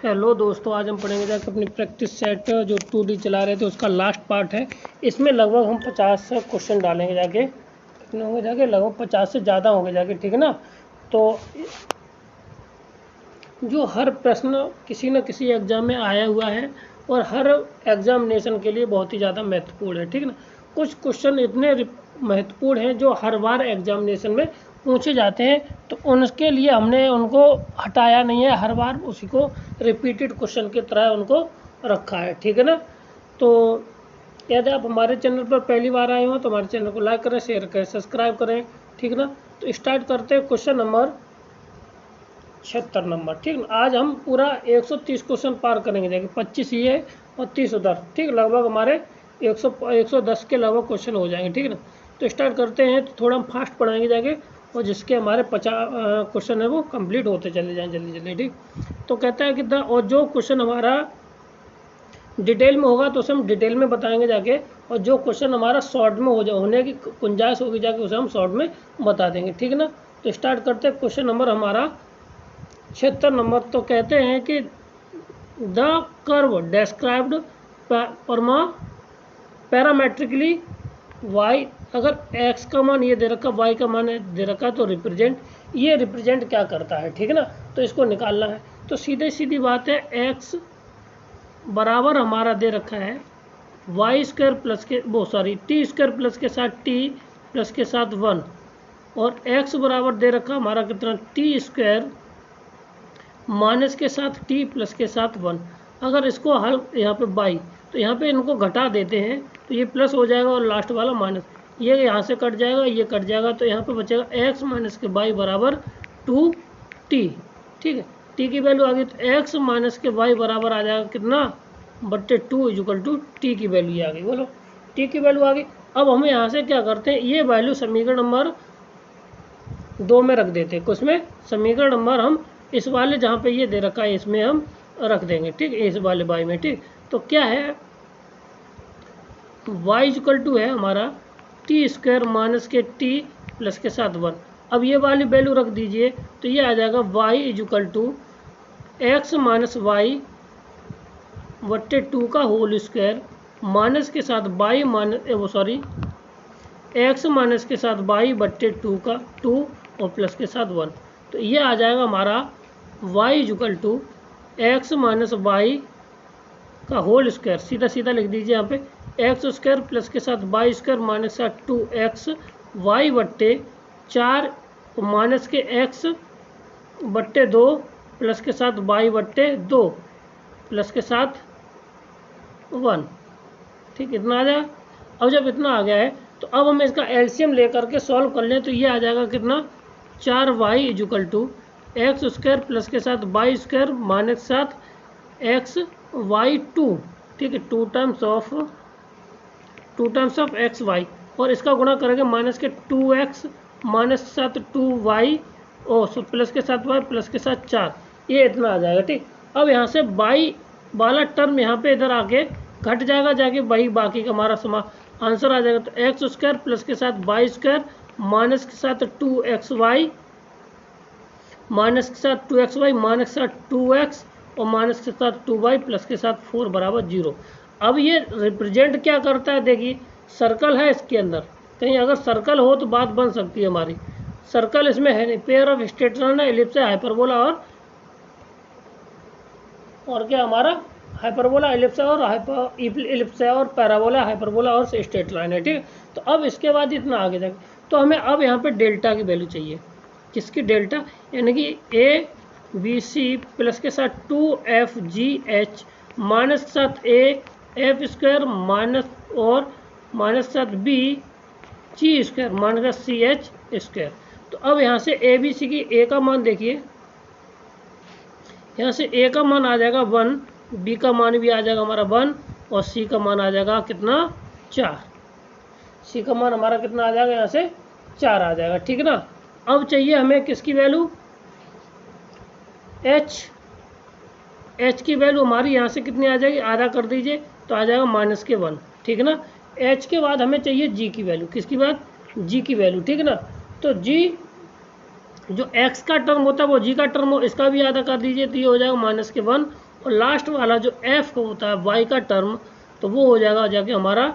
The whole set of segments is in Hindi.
हेलो दोस्तों, आज हम पढ़ेंगे जाकर अपनी प्रैक्टिस सेट जो 2D चला रहे थे उसका लास्ट पार्ट है। इसमें लगभग हम 50 क्वेश्चन डालेंगे जाके। कितने होंगे जाके? लगभग 50 से ज़्यादा होंगे जाके, ठीक है ना। तो जो हर प्रश्न किसी न किसी एग्ज़ाम में आया हुआ है और हर एग्जामिनेशन के लिए बहुत ही ज़्यादा महत्वपूर्ण है, ठीक है ना। कुछ क्वेश्चन इतने महत्वपूर्ण हैं जो हर बार एग्जामिनेशन में पूछे जाते हैं, तो उनके लिए हमने उनको हटाया नहीं है, हर बार उसी को रिपीटेड क्वेश्चन की तरह उनको रखा है, ठीक है ना। तो यदि आप हमारे चैनल पर पहली बार आए हो तो हमारे चैनल को लाइक करें, शेयर करें, सब्सक्राइब करें, ठीक है ना। तो स्टार्ट करते हैं क्वेश्चन नंबर 76 नंबर, ठीक है। आज हम पूरा 130 क्वेश्चन पार करेंगे, देखिए 25 ये और 30 उधर, ठीक। लगभग हमारे 110 के लगभग क्वेश्चन हो जाएंगे, ठीक है ना। तो स्टार्ट करते हैं। तो थोड़ा हम फास्ट पढ़ाएंगे जाके, और जिसके हमारे 50 क्वेश्चन है वो कंप्लीट होते चले जाएँ जल्दी जल्दी, ठीक। तो कहता है कि और जो क्वेश्चन हमारा डिटेल में होगा तो उसे हम डिटेल में बताएंगे जाके, और जो क्वेश्चन हमारा शॉर्ट में होने की गुंजाइश होगी जाके उसे हम शॉर्ट में बता देंगे, ठीक है ना। तो स्टार्ट करते हैं। क्वेश्चन नंबर हमारा 76 नंबर। तो कहते हैं कि the curve described parametrically Y, अगर x का मान ये दे रखा, y का मान दे रखा, तो ये रिप्रेजेंट क्या करता है, ठीक है ना। तो इसको निकालना है। तो सीधे सीधी बात है, x बराबर हमारा दे रखा है वाई स्क्वायर प्लस के टी स्क्वायर प्लस के साथ टी प्लस के साथ 1, और x बराबर दे रखा हमारा कितना, टी स्क्वायर माइनस के साथ टी प्लस के साथ 1। अगर इसको हल यहाँ पे बाई, तो यहाँ पे इनको घटा देते हैं तो ये प्लस हो जाएगा और लास्ट वाला माइनस, ये यहाँ से कट जाएगा, ये कट जाएगा, तो यहाँ पे बचेगा x माइनस के बाई बराबर 2t, ठीक है। t की वैल्यू आ गई, तो x माइनस के y बराबर आ जाएगा कितना, बट्टे 2 इक्वल टू टी की वैल्यू आ गई। बोलो, t की वैल्यू आ गई। अब हमें यहाँ से क्या करते हैं, ये वैल्यू समीकरण नंबर 2 में रख देते हैं। कुछ में समीकरण नंबर हम इस वाले जहाँ पे ये दे रखा है इसमें हम रख देंगे, ठीक है, इस वाले बाई में, ठीक। तो क्या है, y इक्वल टू है हमारा टी स्क्वायर माइनस के टी प्लस के साथ 1। अब ये वाली वैल्यू रख दीजिए, तो ये आ जाएगा y equal to x minus y बट्टे 2 का होल स्क्वायर माइनस के साथ बाई एक्स माइनस के साथ बाई बट्टे 2 का 2 और प्लस के साथ 1। तो ये आ जाएगा हमारा y equal to x minus y का होल स्क्वायर, सीधा सीधा लिख दीजिए यहाँ पे, एक्स स्क्वायर प्लस के साथ वाई स्क्वायर माइनस का 2x वाई बट्टे 4 माइनस के x बट्टे 2 प्लस के साथ वाई बट्टे 2 प्लस के साथ 1, ठीक। इतना आ जाएगा। अब जब इतना आ गया है तो अब हम इसका एलसीएम लेकर के सॉल्व कर लें, तो ये आ जाएगा कितना, 4y equal to x square plus के साथ वाई स्क्वायर माइनस के साथ एक्स वाई 2, ठीक है, 2 टाइम्स ऑफ एक्स वाई, और इसका गुणा करेंगे माइनस के 2x माइनस के साथ 2y और प्लस के साथ y प्लस के साथ 4, ये इतना आ जाएगा, ठीक। अब यहाँ से बाई वाला टर्म यहाँ पे इधर आके घट जाएगा जाके, वही बाकी का हमारा आंसर आ जाएगा। तो एक्स स्क्वायर प्लस के साथ वाई स्क्वायर माइनस के साथ 2xy माइनस के साथ 2xy माइनस के साथ 2x और माइनस के साथ 2y प्लस के साथ 4 बराबर 0। अब ये रिप्रेजेंट क्या करता है, देखिए सर्कल है इसके अंदर, कहीं अगर सर्कल हो तो बात बन सकती है हमारी। सर्कल इसमें है नहीं, पेयर ऑफ स्ट्रेट लाइन है, एलिप्स है, हाइपरबोला और क्या हमारा हाइपरबोला, एलिप्स है, और एलिप्स है, और पैराबोला, हाइपरबोला और स्ट्रेट लाइन है, ठीक है। तो अब इसके बाद इतना आगे जाए तो हमें अब यहाँ पे डेल्टा की वैल्यू चाहिए, किसकी, डेल्टा, यानी कि ए बी सी प्लस के साथ 2FGH माइनस के साथ ए एफ स्क्वायर माइनस और माइनस के साथ बी ची स्क्वायर माइनस का CH स्क्वायर। तो अब यहाँ से ABC की ए का मान देखिए, यहाँ से ए का मान आ जाएगा 1, बी का मान भी आ जाएगा हमारा 1, और सी का मान आ जाएगा कितना, 4। सी का मान हमारा कितना आ जाएगा, यहाँ से 4 आ जाएगा, ठीक है ना। अब चाहिए हमें किसकी वैल्यू, H की वैल्यू हमारी यहाँ से कितनी आ जाएगी, आधा कर दीजिए तो आ जाएगा माइनस के 1, ठीक है ना। H के बाद हमें चाहिए G की वैल्यू, किसकी बात, G की वैल्यू, ठीक है ना। तो G जो x का टर्म होता है वो G का टर्म हो, इसका भी आधा कर दीजिए तो ये हो जाएगा माइनस के 1, और लास्ट वाला जो एफ होता है वाई का टर्म, तो वो हो जाएगा जाके हमारा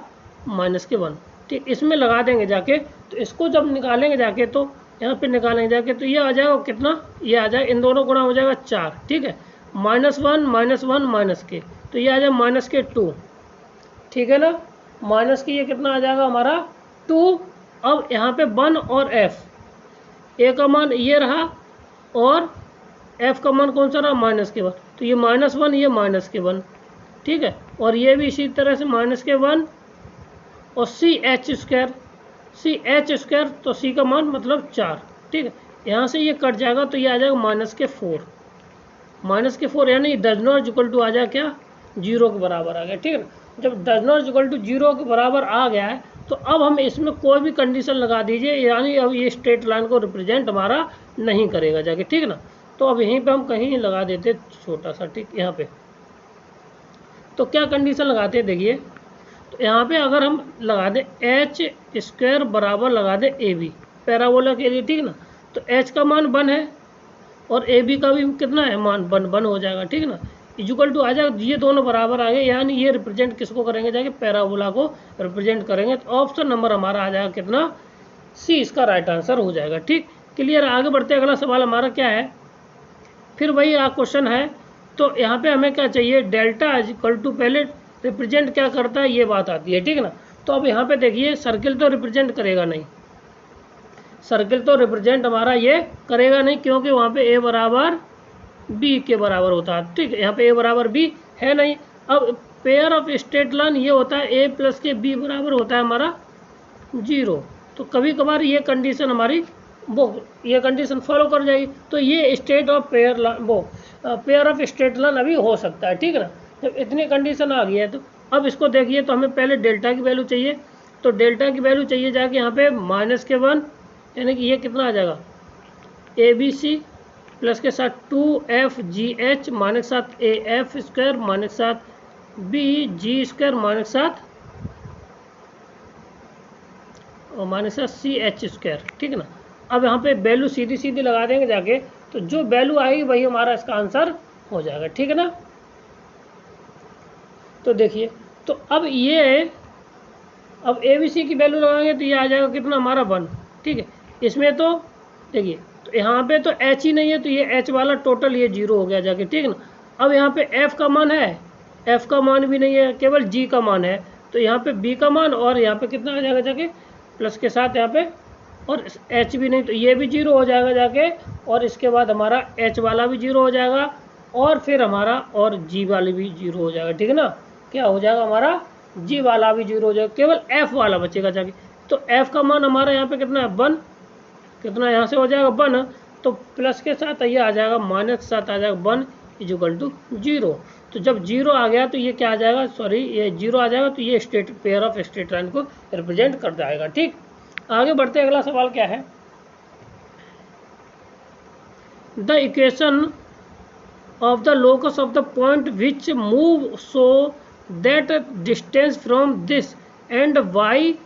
-1। ठीक, इसमें लगा देंगे जाके, तो इसको जब निकालेंगे जाके तो यहाँ पे निकालेंगे जाके तो ये आ जाएगा कितना, ये आ जाएगा इन दोनों गुणा हो जाएगा 4। ठीक है, -1 -1 माइनस के, तो ये आ जाएगा -2। ठीक है ना, माइनस की ये कितना आ जाएगा हमारा 2। अब यहाँ पे 1 और एफ, ए का मान ये रहा और एफ का मान कौन सा रहा, -1, तो ये -1 ये -1। ठीक है, और ये भी इसी तरह से -1 और ch² तो c का मान मतलब 4। ठीक है, यहाँ से ये कट जाएगा तो ये आ जाएगा -4 यानी डज नॉट इक्वल टू आ जाएगा क्या, 0 के बराबर आ गया। ठीक है ना, जब डज नॉट इक्वल टू 0 के बराबर आ गया है तो अब हम इसमें कोई भी कंडीशन लगा दीजिए, यानी अब ये स्ट्रेट लाइन को रिप्रेजेंट हमारा नहीं करेगा जाके। ठीक है ना, तो अब यहीं पे हम कहीं लगा देते छोटा सा, ठीक यहाँ पे, तो क्या कंडीशन लगाते हैं देखिए, तो यहाँ पे अगर हम लगा दें h² बराबर लगा दें AB पैराबोला के लिए। ठीक है ना, तो h का मान 1 है और AB का भी कितना है मान 1 हो जाएगा। ठीक है ना, इक्वल टू आ जाएगा, ये दोनों बराबर आ गए, यानी ये रिप्रेजेंट किसको करेंगे जाके, पैराबोला को रिप्रेजेंट करेंगे। तो ऑप्शन नंबर हमारा आ जाएगा कितना, सी इसका राइट आंसर हो जाएगा। ठीक, क्लियर। आगे बढ़ते अगला सवाल हमारा क्या है, फिर वही क्वेश्चन है। तो यहाँ पे हमें क्या चाहिए, डेल्टा इक्वल टू, पहले रिप्रेजेंट क्या करता है ये बात आती है। ठीक है ना, तो अब यहाँ पे देखिए सर्किल तो रिप्रेजेंट करेगा नहीं, सर्किल तो रिप्रेजेंट हमारा ये करेगा नहीं, क्योंकि वहाँ पे a बराबर b के बराबर होता है। ठीक है, यहाँ पे a बराबर b है नहीं। अब पेयर ऑफ स्ट्रेट लाइन ये होता है a प्लस के b बराबर होता है हमारा 0। तो कभी कभार ये कंडीशन हमारी ये कंडीशन फॉलो कर जाएगी, तो ये state of pair pair of straight line अभी हो सकता है। ठीक है ना, जब इतनी कंडीशन आ गई है तो अब इसको देखिए, तो हमें पहले डेल्टा की वैल्यू चाहिए, तो डेल्टा की वैल्यू चाहिए जाके यहाँ पे -1, यानी कि ये कितना आ जाएगा, ABC प्लस के साथ 2FGH -7 AF² -7 BG² -7 और -7 CH²। ठीक है ना, अब यहाँ पे वैल्यू सीधी सीधी लगा देंगे जाके, तो जो वैल्यू आएगी वही हमारा इसका आंसर हो जाएगा। ठीक है ना, तो देखिए, तो अब ये अब ABC की वैल्यू लगाएंगे तो ये आ जाएगा कितना हमारा 1। ठीक है, इसमें तो देखिए, तो यहाँ पे तो H ही नहीं है, तो ये H वाला टोटल ये 0 हो गया जाके। ठीक है ना, अब यहाँ पे F का मान है, F का मान भी नहीं है, केवल G का मान है, तो यहाँ पे B का मान और यहाँ पे कितना आ जाएगा जाके प्लस के साथ यहाँ पे, और H भी नहीं, तो ये भी 0 हो जाएगा जाके, और इसके बाद हमारा H वाला भी 0 हो जाएगा, और फिर हमारा और G वाली भी 0 हो जाएगा। ठीक है ना, क्या हो जाएगा हमारा G वाला भी 0 हो जाएगा, केवल F वाला बचेगा जाके। तो F का मान हमारा यहाँ पे कितना है 1, कितना यहाँ से हो जाएगा 1, तो प्लस के साथ ये आ जाएगा -7 आ जाएगा 1 = 0। तो जब 0 आ गया तो ये क्या आ जाएगा, सॉरी ये 0 आ जाएगा, तो ये straight pair of straight line को रिप्रेजेंट कर जाएगा। ठीक, आगे बढ़ते अगला सवाल क्या है, the equation of the locus of the point which move so that distance from this and y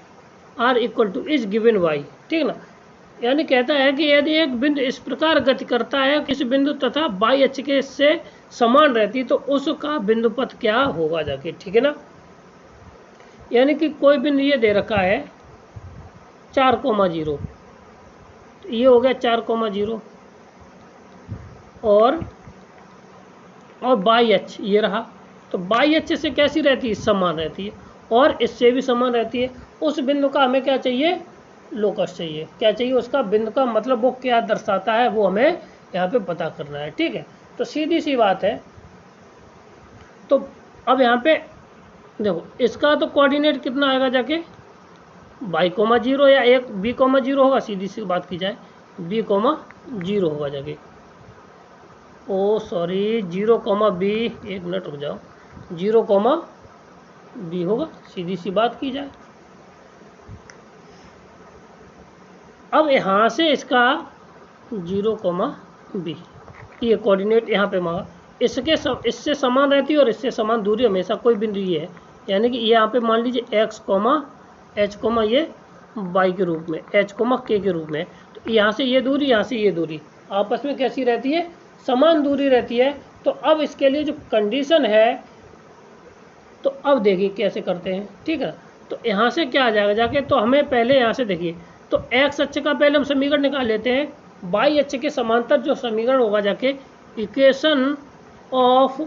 are equal to is given y। ठीक ना, यानी कहता है कि यदि एक बिंदु इस प्रकार गति करता है, किसी बिंदु तथा y अक्ष के से समान रहती, तो उसका बिंदु पथ क्या होगा जाके। ठीक है ना, यानी कि कोई बिंदु ये दे रखा है 4,0, ये हो गया 4,0 और बाई अक्ष ये रहा, तो बाई अक्ष से कैसी रहती है, समान रहती है, और इससे भी समान रहती है। उस बिंदु का हमें क्या चाहिए, लोकस चाहिए। क्या चाहिए, उसका बिंदु का मतलब वो क्या दर्शाता है वो हमें यहाँ पे पता करना है। ठीक है, तो सीधी सी बात है। तो अब यहाँ पे देखो, इसका तो कोऑर्डिनेट कितना आएगा जाके, y,0 या एक b,0 होगा, सीधी सी बात की जाए b,0 होगा जाके। ओ सॉरी 0,b, एक मिनट रुक जाओ, 0,b होगा, सीधी सी बात की जाए। अब यहाँ से इसका 0,b ये कोऑर्डिनेट यहाँ पे मांगा, इससे समान रहती है और इससे समान दूरी हमेशा कोई बिंदु ये है, यानी कि यहाँ पे मान लीजिए x, h, ये y के रूप में, h, k के रूप में। तो यहाँ से ये दूरी, यहाँ से ये दूरी आपस में कैसी रहती है, समान दूरी रहती है, तो अब इसके लिए जो कंडीशन है, तो अब देखिए कैसे करते हैं, ठीक है। तो यहाँ से क्या आ जाएगा जाके, तो हमें पहले यहाँ से देखिए, तो एक्स अक्ष का पहले हम समीकरण निकाल लेते हैं, वाई अक्ष के समांतर जो समीकरण होगा जाके equation of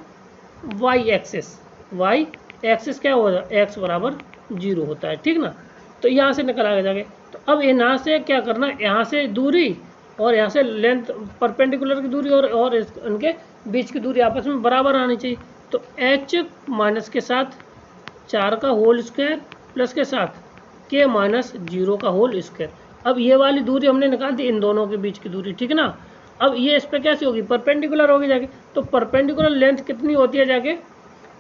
y axis, y axis क्या होगा, एक्स बराबर 0 होता है, ठीक ना। तो यहाँ से निकल आएगा जाके। तो अब यहाँ से क्या करना है, यहाँ से दूरी और यहाँ से लेंथ परपेंडिकुलर की दूरी और इनके बीच की दूरी आपस में बराबर आनी चाहिए। तो h माइनस के साथ 4 का होल स्क्वायर प्लस के साथ k माइनस 0 का होल स्क्वायर। अब ये वाली दूरी हमने निकाल दी, इन दोनों के बीच की दूरी, ठीक है ना। अब ये इस पर कैसे होगी, परपेंडिकुलर होगी जाके। तो परपेंडिकुलर लेंथ कितनी होती है जाके,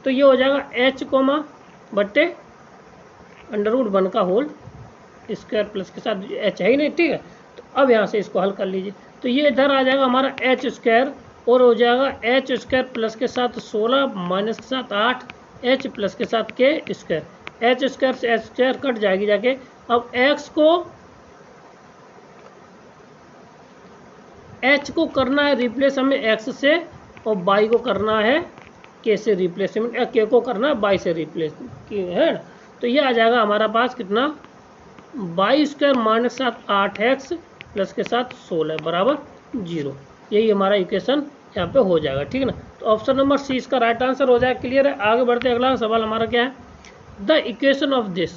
तो ये हो जाएगा h कोमा बट्टे √1 का होल स्क्वायर प्लस के साथ h है ही नहीं, ठीक है। तो अब यहाँ से इसको हल कर लीजिए, तो ये इधर आ जाएगा हमारा h स्क्वायर और हो जाएगा h स्क्वायर प्लस के साथ 16 माइनस के साथ 8 h प्लस के साथ k स्क्वायर, h स्क्वायर से h स्क्वायर कट जाएगी जाके। अब h को करना है रिप्लेस हमें x से और y को करना है k से रिप्लेसमेंट, k को करना है y से रिप्लेस है। तो ये आ जाएगा हमारा पास कितना, y square minus 8x plus के साथ 16 बराबर 0। यही हमारा इक्वेशन यहाँ पे हो जाएगा, ठीक है ना। तो ऑप्शन नंबर सी इसका राइट आंसर हो जाएगा। क्लियर है। आगे बढ़ते अगला सवाल हमारा क्या है, द इक्वेशन ऑफ दिस,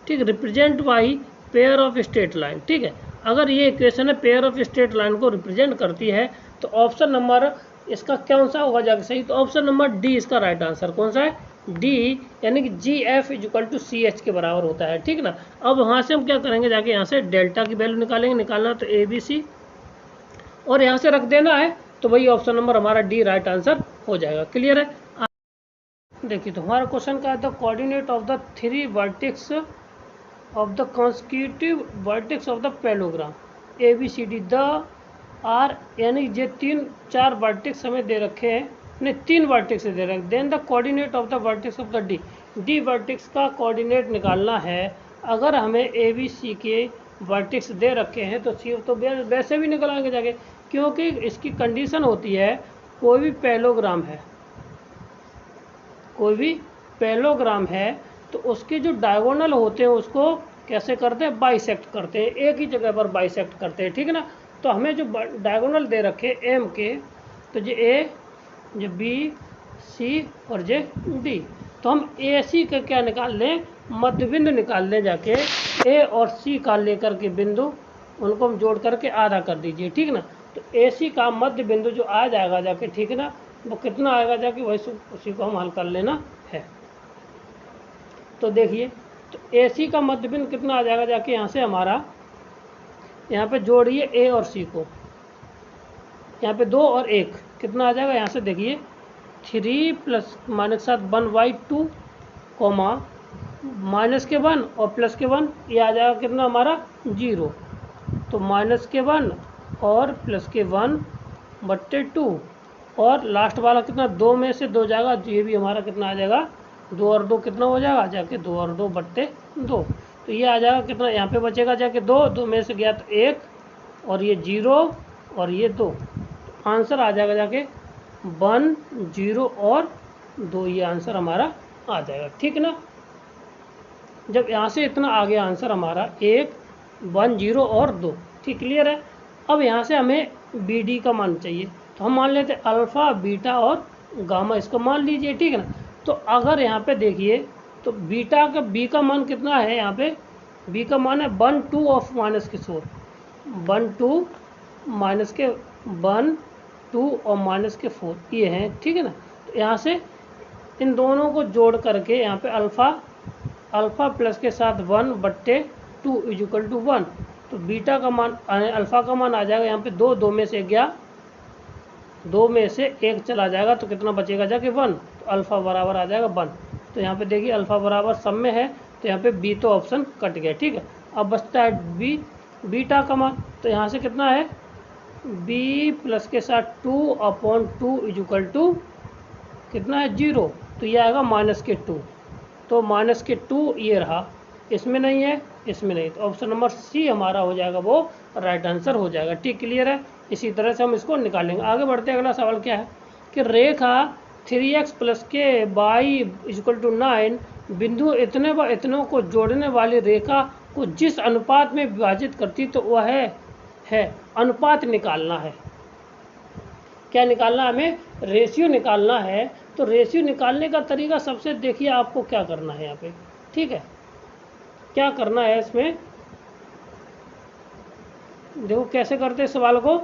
ठीक, represent by pair of straight line, ठीक है। अगर ये इक्वेशन है पेयर ऑफ स्ट्रेट लाइन को रिप्रेजेंट करती है तो ऑप्शन नंबर इसका कौन सा होगा जाके सही, तो ऑप्शन नंबर डी इसका राइट आंसर कौन सा है, डी, यानी कि G F equal to C H के बराबर होता है, ठीक ना। अब वहाँ से हम क्या करेंगे जाके, यहाँ से डेल्टा की वैल्यू निकालेंगे, निकालना तो ए बी सी और यहाँ से रख देना है, तो वही ऑप्शन नंबर हमारा डी राइट आंसर हो जाएगा। क्लियर है। देखिए तो हमारा क्वेश्चन का है the coordinate of the 3 vertex of the consecutive vertex of the parallelogram A B C D, the are, यानी ये 4 वर्टेक्स हमें दे रखे हैं, नहीं 3 वर्टेक्स दे रखे हैं। Then the coordinate of the vertex of the D, D vertex का कोऑर्डिनेट निकालना है। अगर हमें ए बी सी के वर्टेक्स दे रखे हैं तो सी तो वैसे भी निकलाएंगे जाके, क्योंकि इसकी कंडीशन होती है कोई भी पैरेललोग्राम है, कोई भी पैरेललोग्राम है तो उसके जो डायगोनल होते हैं उसको कैसे करते हैं, बाइसेक्ट करते हैं, एक ही जगह पर बाइसेक्ट करते हैं, ठीक है ना। तो हमें जो डायगोनल दे रखे एम के, तो ये ए, ये बी, सी और ये डी, तो हम ए सी का क्या निकाल लें, मध्य बिंदु निकाल लें जाके, ए और सी का लेकर के बिंदु उनको हम जोड़ करके आधा कर दीजिए, ठीक ना। तो ए सी का मध्य बिंदु जो आ जाएगा जाके, ठीक है ना, वो कितना आएगा जाके, वही उसी को हम हल कर लेना है। तो देखिए तो ए सी का मध्य बिंदु कितना आ जाएगा जाके, यहाँ से हमारा यहाँ पे जोड़िए ए और सी को, यहाँ पे 2 और 1 कितना आ जाएगा, यहाँ से देखिए 3 प्लस माइनस के साथ 1/2 कोमा माइनस के 1 और प्लस के 1, ये आ जाएगा कितना हमारा 0। तो माइनस के 1 और प्लस के 1/2 और लास्ट वाला कितना 2 में से 2 जाएगा, तो ये भी हमारा कितना आ जाएगा 2 और 2 कितना हो जाएगा जाके 2 और 2/2। तो ये आ जाएगा कितना, यहाँ पे बचेगा जाके 2 में से गया तो 1 और ये 0 और ये 2, तो आंसर आ जाएगा जाके 1, 0 और 2, ये आंसर हमारा आ जाएगा, ठीक ना। जब यहाँ से इतना आ गया आंसर हमारा 1, 1, 0 और 2, ठीक, क्लियर है। अब यहाँ से हमें बी डी का मान चाहिए, तो हम मान लेते हैं अल्फ़ा, बीटा और गामा, इसको मान लीजिए, ठीक है ना। तो अगर यहाँ पे देखिए तो बीटा का बी का मान कितना है, यहाँ पे बी का मान है 1, 2 ऑफ माइनस के 4, 1, 2 माइनस के 1, 2 और माइनस के 4, ये हैं, ठीक है ना। तो यहाँ से इन दोनों को जोड़ करके यहाँ पे अल्फ़ा प्लस के साथ 1/2 इक्वल टू 1, तो बीटा का मान अल्फ़ा का मान आ जाएगा यहाँ पे 2, 2 में से गया, 2 में से 1 चला जाएगा, तो कितना बचेगा जाके 1, तो अल्फ़ा बराबर आ जाएगा 1। तो यहाँ पे देखिए अल्फ़ा बराबर सब में है, तो यहाँ पे बी तो ऑप्शन कट गया, ठीक है। अब बचता है बीटा का मान, तो यहाँ से कितना है बी प्लस के साथ 2/2 इक्वल टू कितना है 0, तो ये आएगा -2, तो -2 ये रहा, इसमें नहीं है, इसमें नहीं, तो ऑप्शन नंबर सी हमारा हो जाएगा, वो राइट आंसर हो जाएगा, ठीक, क्लियर है। इसी तरह से हम इसको निकालेंगे। आगे बढ़ते हैं, अगला सवाल क्या है, कि रेखा 3x प्लस के बाई इक्वल टू 9 बिंदु इतने व इतनों को जोड़ने वाली रेखा को जिस अनुपात में विभाजित करती तो वह है अनुपात निकालना है। क्या निकालना, हमें रेशियो निकालना है। तो रेशियो निकालने का तरीका सबसे देखिए आपको क्या करना है यहाँ पे, ठीक है, क्या करना है इसमें, देखो कैसे करते हैं सवाल को।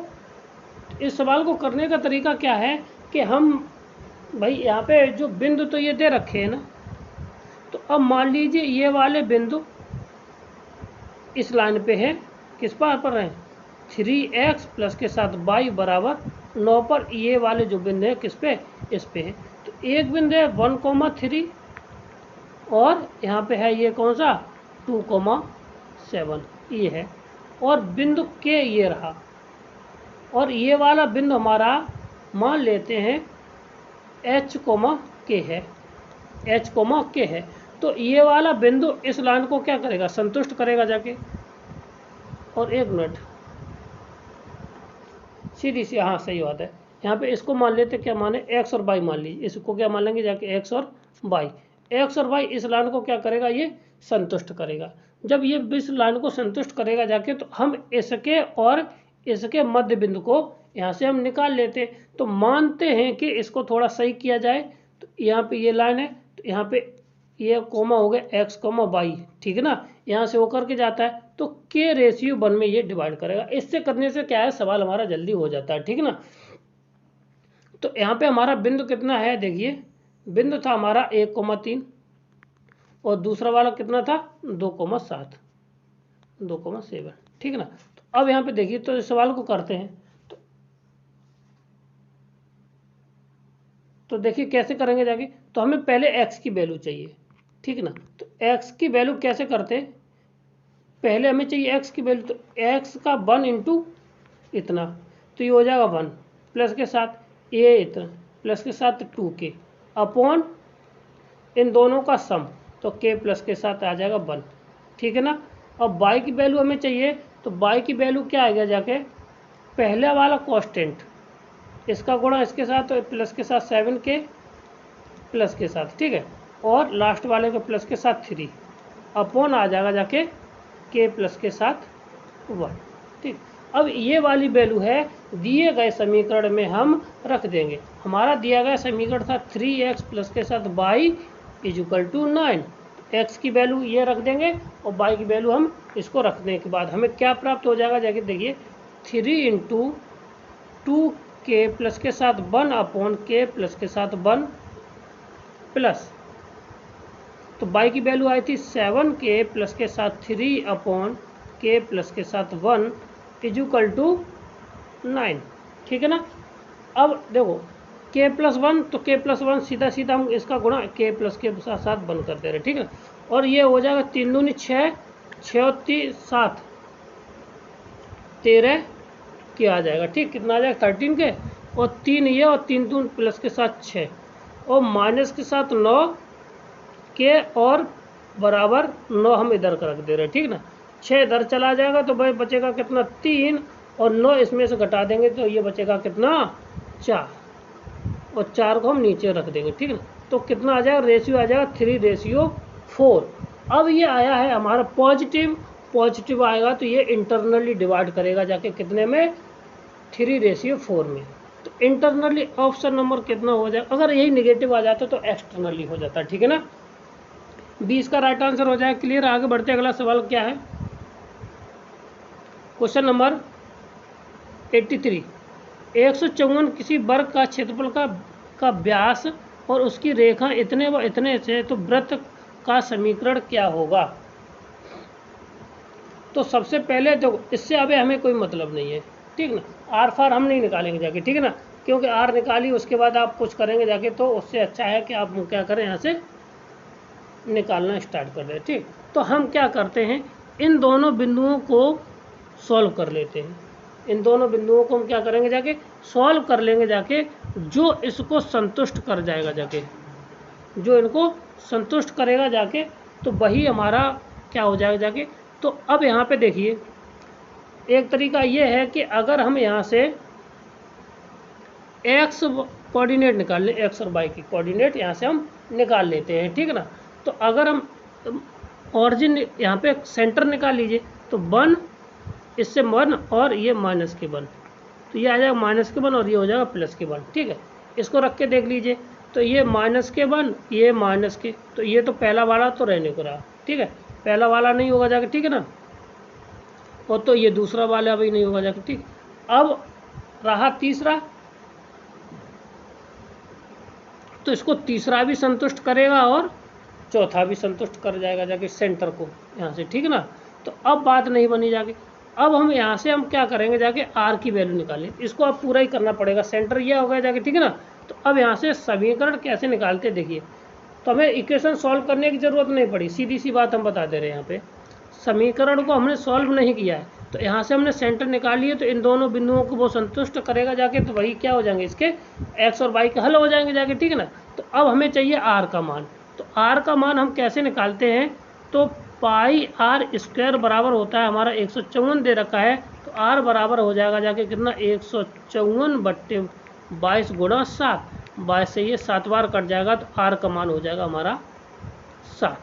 इस सवाल को करने का तरीका क्या है कि हम भाई यहाँ पे जो बिंदु तो ये दे रखे हैं ना, तो अब मान लीजिए ये वाले बिंदु इस लाइन पे है, किस पर हैं 3x प्लस के साथ y बराबर 9 पर ये वाले जो बिंदु है किस पे, इस पे है। तो एक बिंदु है 1,3 और यहाँ पे है ये कौन सा 2,7 ये है, और बिंदु के ये रहा, और ये वाला बिंदु हमारा मान लेते हैं h, k है, h, k है। तो ये वाला बिंदु इस लाइन को क्या करेगा, संतुष्ट करेगा जाके। और एक मिनट, सीधी सी, हाँ सही बात है, यहाँ पे इसको मान लेते क्या माने x और y मान लीजिए, इसको क्या मान लेंगे जाके x और y इस लाइन को क्या करेगा, ये संतुष्ट करेगा। जब ये इस लाइन को संतुष्ट करेगा जाके तो हम इसके और इसके मध्य बिंदु को यहाँ से हम निकाल लेते। तो मानते हैं कि इसको थोड़ा सही किया जाए, तो यहाँ पे ये लाइन है, तो यहाँ पे ये कोमा हो गया x, y, ठीक है ना, यहाँ से होकर के जाता है तो k रेशियो 1 में ये डिवाइड करेगा। इससे करने से क्या है, सवाल हमारा जल्दी हो जाता है, ठीक है ना। तो यहाँ पे हमारा बिंदु कितना है, देखिए बिंदु था हमारा 1,3 और दूसरा वाला कितना था 2,7, ठीक है ना। तो अब यहाँ पे देखिए, तो इस सवाल को करते हैं, तो देखिए कैसे करेंगे जाके। तो हमें पहले x की वैल्यू चाहिए, ठीक है ना। तो x की वैल्यू कैसे करते, पहले हमें चाहिए x की वैल्यू, तो x का 1 इंटू इतना, तो ये हो जाएगा 1 प्लस के साथ ये इतना प्लस के साथ 2k अपॉन इन दोनों का सम, तो k प्लस के साथ आ जाएगा 1, ठीक है ना। अब y की वैल्यू हमें चाहिए, तो y की वैल्यू क्या आ गया जाके, पहले वाला कांस्टेंट इसका गुणा इसके साथ, तो प्लस के साथ 7k प्लस के साथ, ठीक है, और लास्ट वाले के प्लस के साथ 3 अपॉन आ जाएगा जाके k प्लस के साथ 1, ठीक। अब ये वाली वैल्यू है दिए गए समीकरण में हम रख देंगे। हमारा दिया गया समीकरण था 3x प्लस के साथ y इक्वल टू 9, x की वैल्यू ये रख देंगे और y की वैल्यू हम इसको रखने के बाद हमें क्या प्राप्त हो जाएगा जाके, देखिए 3 इंटू 2k प्लस के साथ 1 अपॉन k प्लस के साथ 1 प्लस, तो y की वैल्यू आई थी 7k प्लस के साथ 3 अपॉन k प्लस के साथ 1 इक्वल टू 9, ठीक है ना। अब देखो k प्लस 1, तो k प्लस 1 सीधा सीधा हम इसका गुणा k प्लस के साथ 1 करते रहे, ठीक है। और ये हो जाएगा 3 दूनी 6, 6 और 3 7, 13 के आ जाएगा, ठीक, कितना आ जाएगा 13 के, और 3 ये और 3 दून प्लस के साथ 6 और माइनस के साथ 9 के और बराबर 9 हम इधर का रख दे रहे हैं, ठीक ना। 6 इधर चला जाएगा तो भाई बचेगा कितना 3, और 9 इसमें से घटा देंगे तो ये बचेगा कितना 4, और 4 को हम नीचे रख देंगे, ठीक है। तो कितना आ जाएगा, रेशियो आ जाएगा 3:4। अब ये आया है हमारा पॉजिटिव आएगा तो ये इंटरनली डिवाइड करेगा जाके कितने में 3:4 में। तो इंटरनली ऑप्शन नंबर कितना हो जाएगा, अगर यही नेगेटिव आ जाता तो एक्सटर्नली हो जाता, ठीक है ना। 20 का राइट आंसर हो जाएगा। क्लियर, आगे बढ़ते अगला सवाल क्या है, क्वेश्चन नंबर 83। 154 किसी वर्ग का क्षेत्रफल का व्यास और उसकी रेखा इतने व इतने से, तो वृत्त का समीकरण क्या होगा। तो सबसे पहले तो इससे अभी हमें कोई मतलब नहीं है, ठीक ना, आर फार हम नहीं निकालेंगे जाके, ठीक है ना, क्योंकि आर निकाली उसके बाद आप कुछ करेंगे जाके, तो उससे अच्छा है कि आप क्या करें यहाँ से निकालना स्टार्ट कर दें, ठीक। तो हम क्या करते हैं, इन दोनों बिंदुओं को सॉल्व कर लेते हैं, इन दोनों बिंदुओं को हम क्या करेंगे जाके सॉल्व कर लेंगे जाके, जो इसको संतुष्ट कर जाएगा जाके, जो इनको संतुष्ट करेगा जाके, तो वही हमारा क्या हो जाएगा जाके। तो अब यहाँ पे देखिए एक तरीका ये है कि अगर हम यहाँ से x कोऑर्डिनेट निकाल लें, एक्स और वाई की कोऑर्डिनेट यहाँ से हम निकाल लेते हैं, ठीक है ना। तो अगर हम ऑरिजिन यहाँ पे सेंटर निकाल लीजिए, तो 1 इससे 1 और ये माइनस के 1, तो ये आ जाएगा माइनस के 1 और ये हो जाएगा प्लस के 1, ठीक है। इसको रख के देख लीजिए, तो ये माइनस के 1, ये माइनस के, तो ये तो पहला वाला तो रहने को रहा, ठीक है, पहला वाला नहीं होगा जाके, ठीक है ना। और तो ये दूसरा वाला भी नहीं होगा जाके, ठीक। अब रहा तीसरा, तो इसको तीसरा भी संतुष्ट करेगा और चौथा भी संतुष्ट कर जाएगा जाके सेंटर को यहाँ से, ठीक है ना। तो अब बात नहीं बनी जाके, अब हम यहाँ से हम क्या करेंगे जाके आर की वैल्यू निकालें, इसको अब पूरा ही करना पड़ेगा, सेंटर ये हो गया जाके, ठीक है ना। तो अब यहाँ से समीकरण कैसे निकालते देखिए, तो हमें इक्वेशन सॉल्व करने की ज़रूरत नहीं पड़ी, सीधी सी बात हम बता दे रहे हैं। यहाँ पे समीकरण को हमने सॉल्व नहीं किया है, तो यहाँ से हमने सेंटर निकाल लिए, तो इन दोनों बिंदुओं को वो संतुष्ट करेगा जाके, तो वही क्या हो जाएंगे, इसके एक्स और वाई के हल हो जाएंगे जाके, ठीक है ना। तो अब हमें चाहिए आर का मान, तो आर का मान हम कैसे निकालते हैं, तो पाई आर स्क्वायर बराबर होता है हमारा 154 दे रखा है, तो आर बराबर हो जाएगा जाके कितना 154/22 गुणा 7, 22 से ये 7 बार कट जाएगा, तो आर का मान हो जाएगा हमारा 7।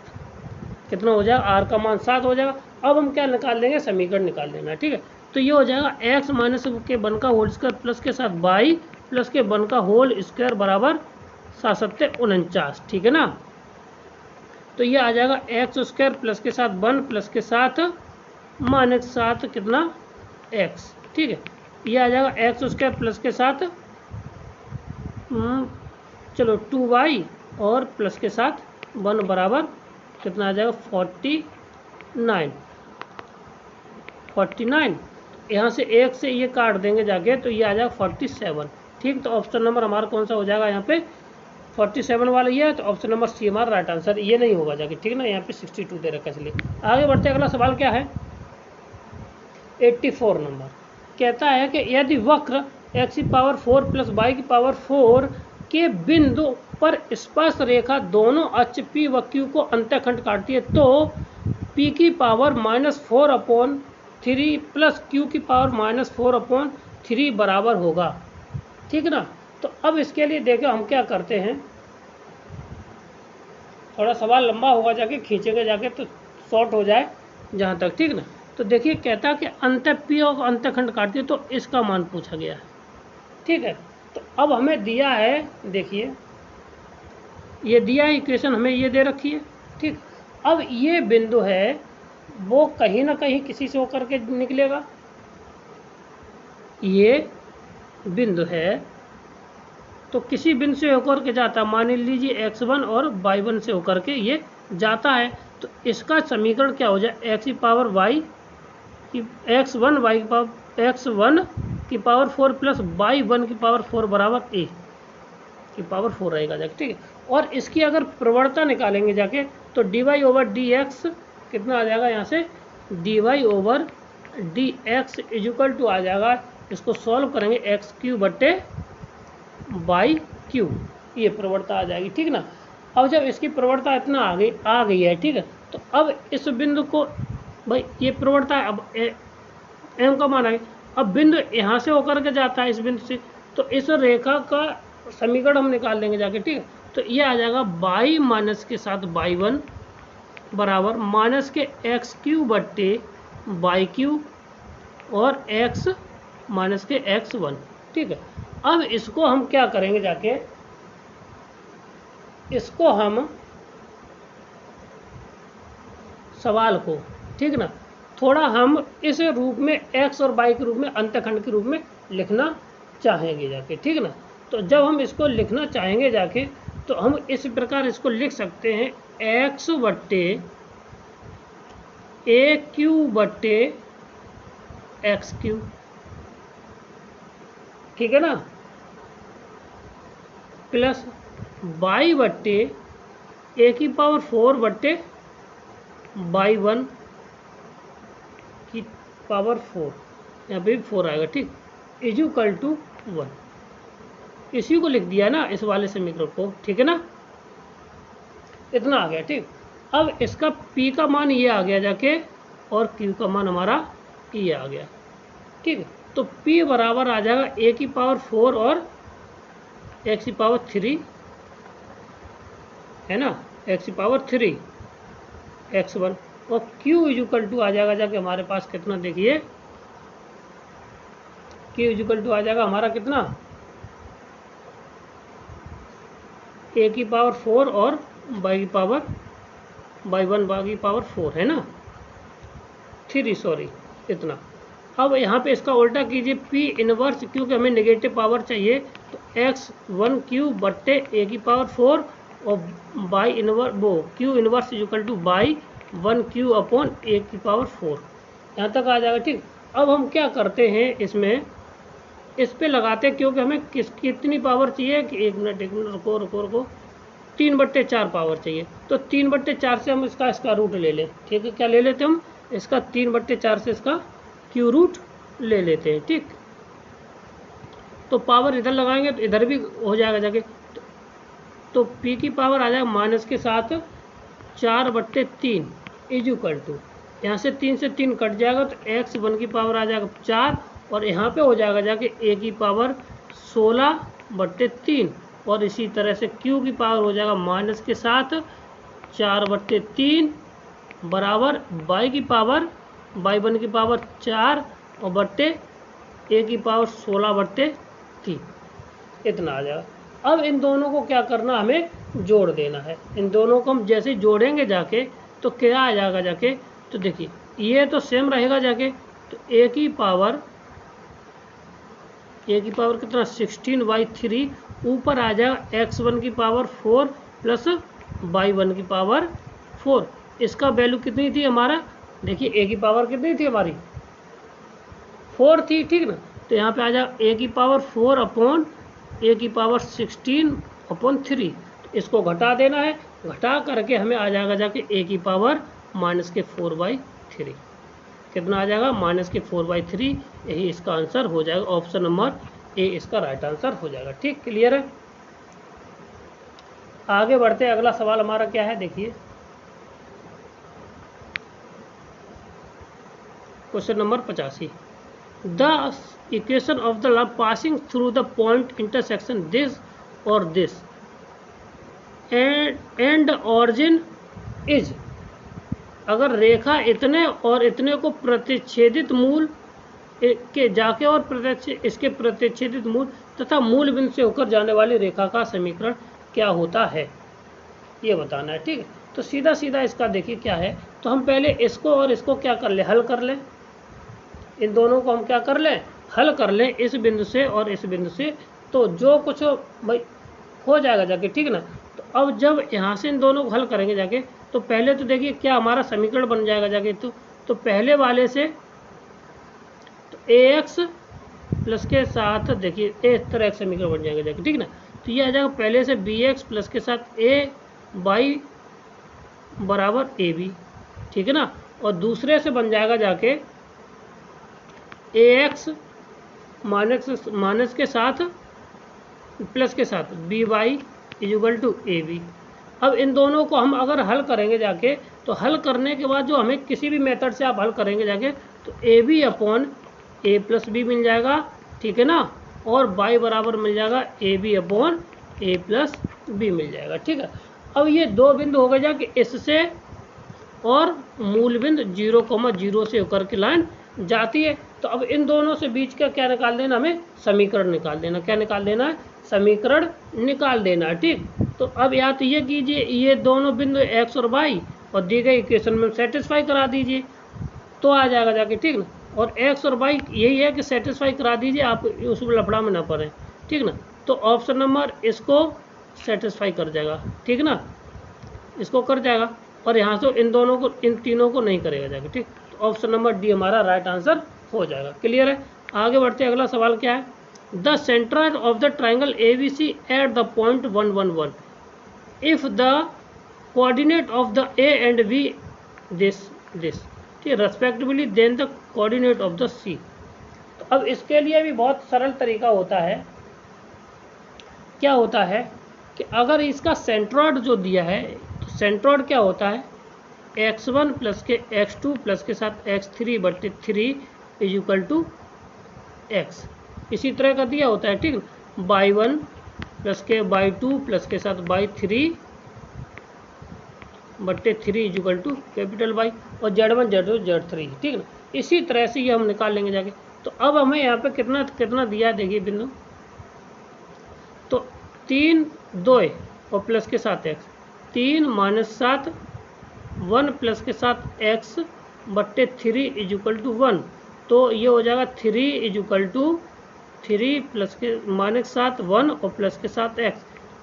कितना हो जाएगा, आर का मान 7 हो जाएगा। अब हम क्या निकाल लेंगे, समीकरण निकाल लेना, ठीक है। तो ये हो जाएगा एक्स माइनस के 1 का होल स्क्वायर प्लस के साथ वाई प्लस के 1 का होल स्क्वायर बराबर 7×7=49, ठीक है ना। तो ये आ जाएगा एक्स स्क्वायर प्लस के साथ 1 प्लस के साथ -7 कितना एक्स, ठीक है। ये आ जाएगा एक्स स्क्वायर प्लस के साथ चलो 2y और प्लस के साथ 1 बराबर कितना आ जाएगा 49। यहाँ से एक से ये काट देंगे जाके, तो ये आ जाएगा 47, ठीक। तो ऑप्शन नंबर हमारा कौन सा हो जाएगा यहाँ पे 47 वाला ये है, तो ऑप्शन नंबर सी हमारा राइट आंसर, ये नहीं होगा जाके, ठीक ना। यहाँ पे 62 दे रखा है, इसलिए आगे बढ़ते हैं। अगला सवाल क्या है, 84 नंबर कहता है कि यदि वक्र x⁴ प्लस y⁴ के बिंदु पर स्पर्श रेखा दोनों अक्ष p व q को अंतःखंड काटती है, तो p⁴/4/3 प्लस q⁴/4/3 बराबर होगा, ठीक ना। तो अब इसके लिए देखो हम क्या करते हैं, थोड़ा सवाल लंबा होगा जाके, खींचेंगे जाके तो शॉर्ट हो जाए जहाँ तक, ठीक ना। तो देखिए कहता है कि अंतः पी और अंतःखंड काटती है, तो इसका मान पूछा गया है, ठीक है। तो अब हमें दिया है, देखिए ये दिया है इक्वेशन हमें, ये दे रखी है, ठीक। अब ये बिंदु है वो कहीं ना कहीं किसी से होकर के निकलेगा, ये बिंदु है तो किसी बिंदु से होकर के जाता है, मान लीजिए x1 और y1 से होकर के ये जाता है, तो इसका समीकरण क्या हो जाए, x⁴ x1 प्लस y1⁴ बराबर a⁴ रहेगा जाके, ठीक है। और इसकी अगर प्रवणता निकालेंगे जाके, तो dy/dx कितना आ जाएगा, यहाँ से dy/dx = आ जाएगा, इसको सॉल्व करेंगे x³/y³, ये प्रवणता आ जाएगी, ठीक ना। अब जब इसकी प्रवणता इतना आ गई है, ठीक है, तो अब इस बिंदु को भाई ये प्रवणता है, अब m का मान आ गया, अब बिंदु यहाँ से होकर के जाता है इस बिंदु से, तो इस रेखा का समीकरण हम निकाल लेंगे जाके, ठीक है। तो ये आ जाएगा y माइनस के साथ y1 बराबर माइनस के x³/y³ और x माइनस के x1, ठीक है। अब इसको हम क्या करेंगे जाके, इसको हम सवाल को, ठीक ना, थोड़ा हम इस रूप में x और y के रूप में, अंतःखंड के रूप में लिखना चाहेंगे जाके, ठीक ना। तो जब हम इसको लिखना चाहेंगे जाके, तो हम इस प्रकार इसको लिख सकते हैं x/a³/x³, ठीक है ना, प्लस y/a⁴/y1⁴ यहाँ पे भी 4 आएगा, ठीक, = 1। इसी को लिख दिया ना इस वाले समीकरण को, ठीक है ना, इतना आ गया, ठीक। अब इसका p का मान ये आ गया जाके, और q का मान हमारा ये आ गया, ठीक है। तो p बराबर आ जाएगा a⁴ और एक्स की पावर 3 है ना, एक्स की पावर 3 x1 और q इक्वल टू आ जाएगा जाके हमारे पास कितना, देखिए q इक्वल टू आ जाएगा हमारा कितना, a की पावर 4 और y की पावर y1 की पावर 4 है ना, 3 सॉरी इतना। अब यहाँ पे इसका उल्टा कीजिए, p इनवर्स, क्योंकि हमें नेगेटिव पावर चाहिए, तो x1 क्यू बट्टे a की पावर 4 और y इनवर्स वो q inverse equal to y1 q upon a की पावर 4, यहाँ तक आ जाएगा। ठीक, अब हम क्या करते हैं इसमें, इस पे लगाते हैं, क्योंकि हमें कितनी पावर चाहिए कि एक मिनट रुको 3/4 पावर चाहिए, तो 3/4 से हम इसका रूट ले लें। ठीक है, क्या ले लेते हैं हम इसका 3/4 से इसका क्यू रूट ले लेते हैं। ठीक, तो पावर इधर लगाएंगे तो इधर भी हो जाएगा जाके, तो p की पावर आ जाएगा माइनस के साथ 4/3 इज इक्वल टू, यहाँ से 3 से 3 कट जाएगा तो x1 की पावर आ जाएगा 4 और यहाँ पे हो जाएगा जाके a की पावर 16/3 और इसी तरह से q की पावर हो जाएगा माइनस के साथ 4/3 बराबर y की पावर y1 की पावर 4 और बट्टे a की पावर 16/3 इतना आ जाएगा। अब इन दोनों को क्या करना, हमें जोड़ देना है। इन दोनों को हम जैसे जोड़ेंगे जाके तो क्या आ जाएगा जाके, तो देखिए ये तो सेम रहेगा जाके, तो a की पावर कितना 16/3 ऊपर आ जाएगा x1 की पावर 4 प्लस y1 की पावर 4। इसका वैल्यू कितनी थी हमारा, देखिए a की पावर कितनी थी हमारी 4 थी, ठीक ना, तो यहाँ पे आ जाएगा a की पावर 4 अपॉन a की पावर 16/3, इसको घटा देना है, घटा करके हमें आ जाएगा जाके a की पावर -4/3 कितना आ जाएगा -4/3, यही इसका आंसर हो जाएगा। ऑप्शन नंबर ए इसका राइट आंसर हो जाएगा। ठीक, क्लियर है। आगे बढ़ते हैं, अगला सवाल हमारा क्या है, देखिए question number 85। The equation of the love passing through the point intersection this और दिस एंड ऑरिजिन इज, अगर रेखा इतने और इतने को प्रतिच्छेदित मूल के जाके और इसके प्रतिच्छेदित मूल तथा मूल बिंदु से होकर जाने वाली रेखा का समीकरण क्या होता है, ये बताना है। ठीक है, तो सीधा सीधा इसका देखिए क्या है, तो हम पहले इसको और इसको क्या कर लें, हल कर लें। इन दोनों को हम क्या कर लें, हल कर लें, इस बिंदु से और इस बिंदु से, तो जो कुछ भाई हो जाएगा जाके। ठीक ना, तो अब जब यहाँ से इन दोनों को हल करेंगे जाके, तो पहले तो देखिए क्या हमारा समीकरण बन जाएगा जाके, तो पहले वाले से तो ax प्लस के साथ देखिए इस तरह एक समीकरण बन जाएगा जाके। ठीक ना, तो ये आ जाएगा पहले से bx प्लस के साथ a y बराबर ab, ठीक है ना, और दूसरे से बन जाएगा जाके ax माइनस के साथ प्लस के साथ by इक्वल टू ab। अब इन दोनों को हम अगर हल करेंगे जाके, तो हल करने के बाद जो हमें किसी भी मेथड से आप हल करेंगे जाके, तो ab upon a plus B मिल जाएगा, ठीक है ना, और y बराबर मिल जाएगा ab upon a plus B मिल जाएगा। ठीक है, अब ये दो बिंदु हो गए जाके इससे और मूल बिंदु 0,0 से होकर के लाइन जाती है, तो अब इन दोनों से बीच का क्या निकाल देना, हमें समीकरण निकाल देना। क्या निकाल देना है, समीकरण निकाल देना है। ठीक, तो अब या तो ये कीजिए, ये दोनों बिंदु x और y और दी गई इक्वेशन में सेटिस्फाई करा दीजिए, तो आ जाएगा जाके। ठीक ना, और x और y यही है कि सेटिस्फाई करा दीजिए, आप उस लफड़ा में ना पड़ें। ठीक ना, तो ऑप्शन नंबर इसको सेटिस्फाई कर जाएगा। ठीक ना, इसको कर जाएगा, और यहाँ से इन दोनों को, इन तीनों को नहीं करेगा जाके। ठीक, तो ऑप्शन नंबर डी हमारा राइट आंसर हो जाएगा। क्लियर है। आगे बढ़ते हैं, अगला सवाल क्या है, the centre of the triangle ABC at the point 1 1 1 if the coordinate of the A and B this ठीक respectively then the coordinate of the C। तो अब इसके लिए भी बहुत सरल तरीका होता है। क्या होता है कि अगर इसका सेंट्रॉइड जो दिया है, तो सेंट्रॉइड क्या होता है, x1 प्लस के x2 प्लस के साथ x3/3 is equal to x, इसी तरह का दिया होता है। ठीक, y1 प्लस के बाई 2 प्लस के साथ बाई 3 बट्टे 3 इक्वल टू कैपिटल वाई और Z1 Z2 Z3, ठीक ना। इसी तरह से ये हम निकाल लेंगे जाके। तो अब हमें यहाँ पे कितना कितना दिया है देखिए बिंदु, तो 3 2 और प्लस के साथ x, 3 माइनस 7 1 प्लस के साथ x बट्टे 3 इक्वल टू 1। तो ये हो जाएगा 3 इक्वल टू 3 प्लस के माइनस 7 1 और प्लस के साथ x,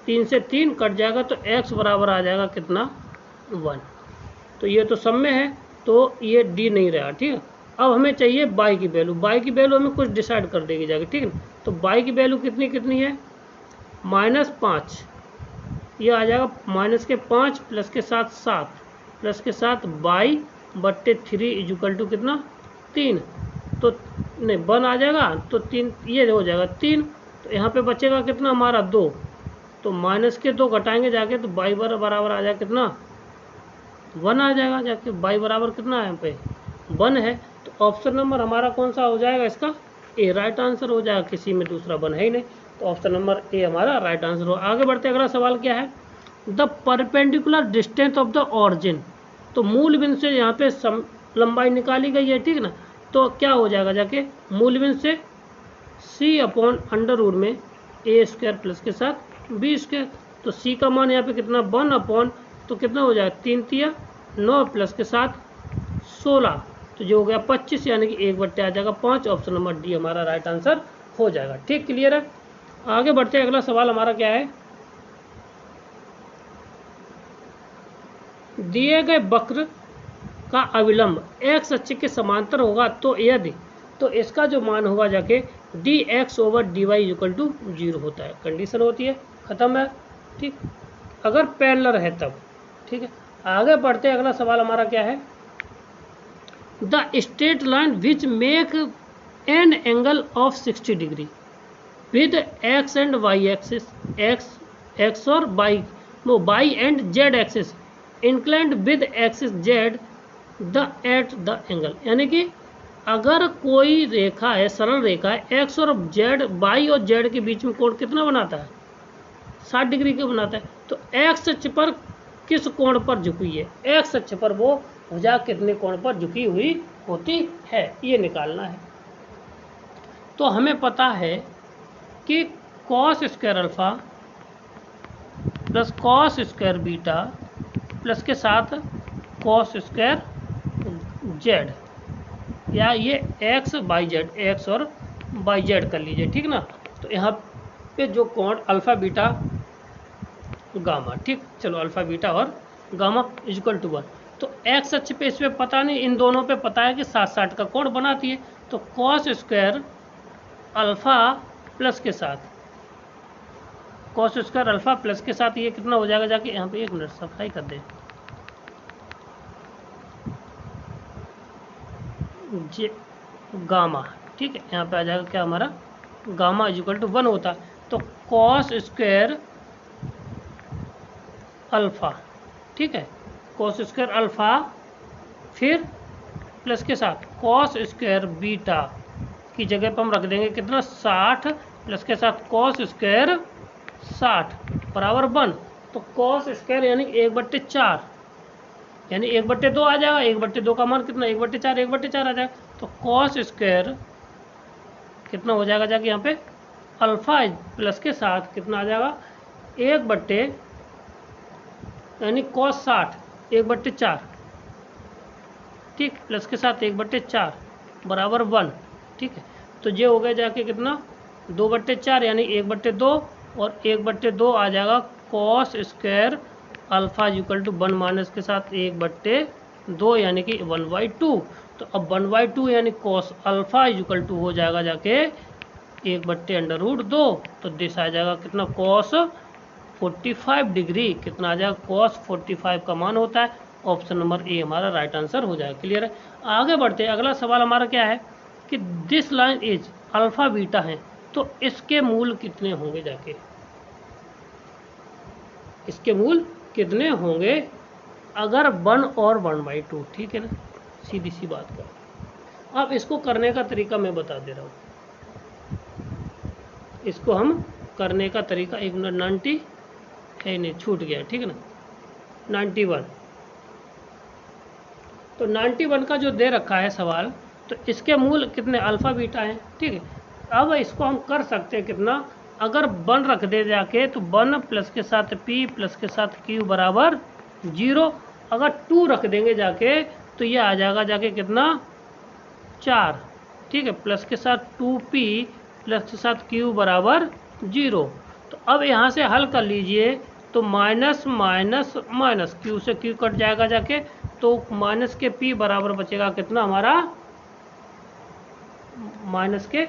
3 से 3 कट जाएगा तो x बराबर आ जाएगा कितना 1। तो ये तो सब में है तो ये डी नहीं रहा, ठीक है। अब हमें चाहिए बाई की वैल्यू, बाई की वैल्यू हमें कुछ डिसाइड कर देगी जाके, ठीक है। तो बाई की वैल्यू कितनी कितनी है -5, ये आ जाएगा माइनस के 5 प्लस के साथ 7 प्लस के साथ बाई बट्टे 3 इक्वल टू कितना 3, तो नहीं 1 आ जाएगा तो 3 ये हो जाएगा 3। तो यहाँ पे बचेगा कितना हमारा 2, तो माइनस के 2 घटाएंगे जाके तो बाई बराबर आ जाएगा कितना 1 आ जाएगा जाके, बाई बराबर कितना है यहाँ पे 1 है। तो ऑप्शन नंबर हमारा कौन सा हो जाएगा इसका ए राइट आंसर हो जाएगा, किसी में दूसरा 1 है ही नहीं, तो ऑप्शन नंबर ए हमारा राइट आंसर हो। आगे बढ़ते अगला सवाल क्या है, the perpendicular distance of the origin. तो मूल बिंदु से यहाँ पे लंबाई निकाली गई है, ठीक ना। तो क्या हो जाएगा जाके मूल बिंदु से c अपॉन अंडर रूट में a स्क्वायर प्लस के साथ b स्क्वायर। तो c का मान यहाँ पे कितना 1 अपॉन, तो कितना हो जाएगा 3 तिया 9 प्लस के साथ 16, तो जो हो गया 25, यानी कि 1 बट्टे आ जाएगा 5। ऑप्शन नंबर डी हमारा राइट आंसर हो जाएगा, ठीक क्लियर है। आगे बढ़ते हैं अगला सवाल हमारा क्या है, दिए गए वक्र का अविलंब x अक्ष के समांतर होगा तो यदि, तो इसका जो मान होगा जाके dx over dy equal to 0 होता है, कंडीशन होती है, खत्म है, ठीक। अगर पैरेलल है तब, ठीक है। आगे बढ़ते हैं अगला सवाल हमारा क्या है, the straight line which make an angle of 60 degree with x and y axis, x और y and z axis inclined with axis z the at the angle. यानी कि अगर कोई रेखा है, सरल रेखा है, x और z, y और z के बीच में कोण कितना बनाता है 60 डिग्री का बनाता है। तो x अक्ष पर किस कोण पर झुकी है, x अक्ष पर वो भुजा कितने कोण पर झुकी हुई होती है, ये निकालना है। तो हमें पता है कि cos square alpha plus cos square beta plus के साथ cos स्क्वायर z, या ये x बाई जेड, एक्स और बाई जेड कर लीजिए, ठीक ना। तो यहाँ पे जो कोण अल्फा बीटा गामा, ठीक, चलो अल्फा बीटा और गामा इक्वल टू 1। तो x अक्ष पे इस पे पता नहीं, इन दोनों पे पता है कि 60 का कोण बनाती है। तो cos स्क्वायर अल्फा प्लस के साथ cos स्क्वायर अल्फा प्लस के साथ ये कितना हो जाएगा जाके, यहाँ पे 1 मिनट सफाई कर दें, जे गामा, ठीक है, यहाँ पे आ जाएगा क्या हमारा गामा इक्वल टू 1 होता। तो cos स्क्वायर अल्फा, ठीक है, cos स्क्वायर अल्फा फिर प्लस के साथ cos स्क्वायर बीटा की जगह पर हम रख देंगे कितना 60 प्लस के साथ cos स्क्वायर 60 बराबर 1। तो cos स्क्वायर यानी 1/4, यानी 1/2 आ जाएगा, 1/2 का मान कितना 1/4, 1/4 आ जाएगा। तो cos स्क्वायर कितना हो जाएगा जाके यहाँ पे अल्फा प्लस के साथ कितना आ जाएगा 1 यानी cos 60 1/4, ठीक, प्लस के साथ 1/4 बराबर 1, ठीक है। तो ये हो गया जाके कितना 2/4 यानी 1/2 और 1/2 आ जाएगा cos square alpha equal to 1 minus के साथ 1/2 यानी कि 1/2। तो अब 1/2 यानी cos अल्फा इक्वल टू हो जाएगा जाके 1/√2। तो दिस आ जाएगा कितना cos 45 डिग्री, कितना आ जाएगा cos 45 का मान होता है। ऑप्शन नंबर ए हमारा राइट आंसर हो जाएगा, क्लियर है। आगे बढ़ते हैं, अगला सवाल हमारा क्या है कि this line is alpha beta है, तो इसके मूल कितने होंगे जाके, इसके मूल कितने होंगे अगर 1 और 1/2, ठीक है ना, सीधी सी बात कर। अब इसको करने का तरीका मैं बता दे रहा हूँ, इसको हम करने का तरीका, 1 मिनट, 90 है नहीं, छूट गया, ठीक है ना, 91। तो 91 का जो दे रखा है सवाल, तो इसके मूल कितने अल्फ़ा बीटा हैं, ठीक है। अब इसको हम कर सकते हैं कितना, अगर 1 रख दे जाके तो 1 प्लस के साथ p प्लस के साथ q बराबर 0। अगर 2 रख देंगे जाके तो ये आ जाएगा जाके कितना 4, ठीक है, प्लस के साथ 2p प्लस के साथ q बराबर 0। तो अब यहाँ से हल कर लीजिए, तो माइनस माइनस माइनस, q से q कट जाएगा जाके, तो माइनस के p बराबर बचेगा कितना हमारा, माइनस के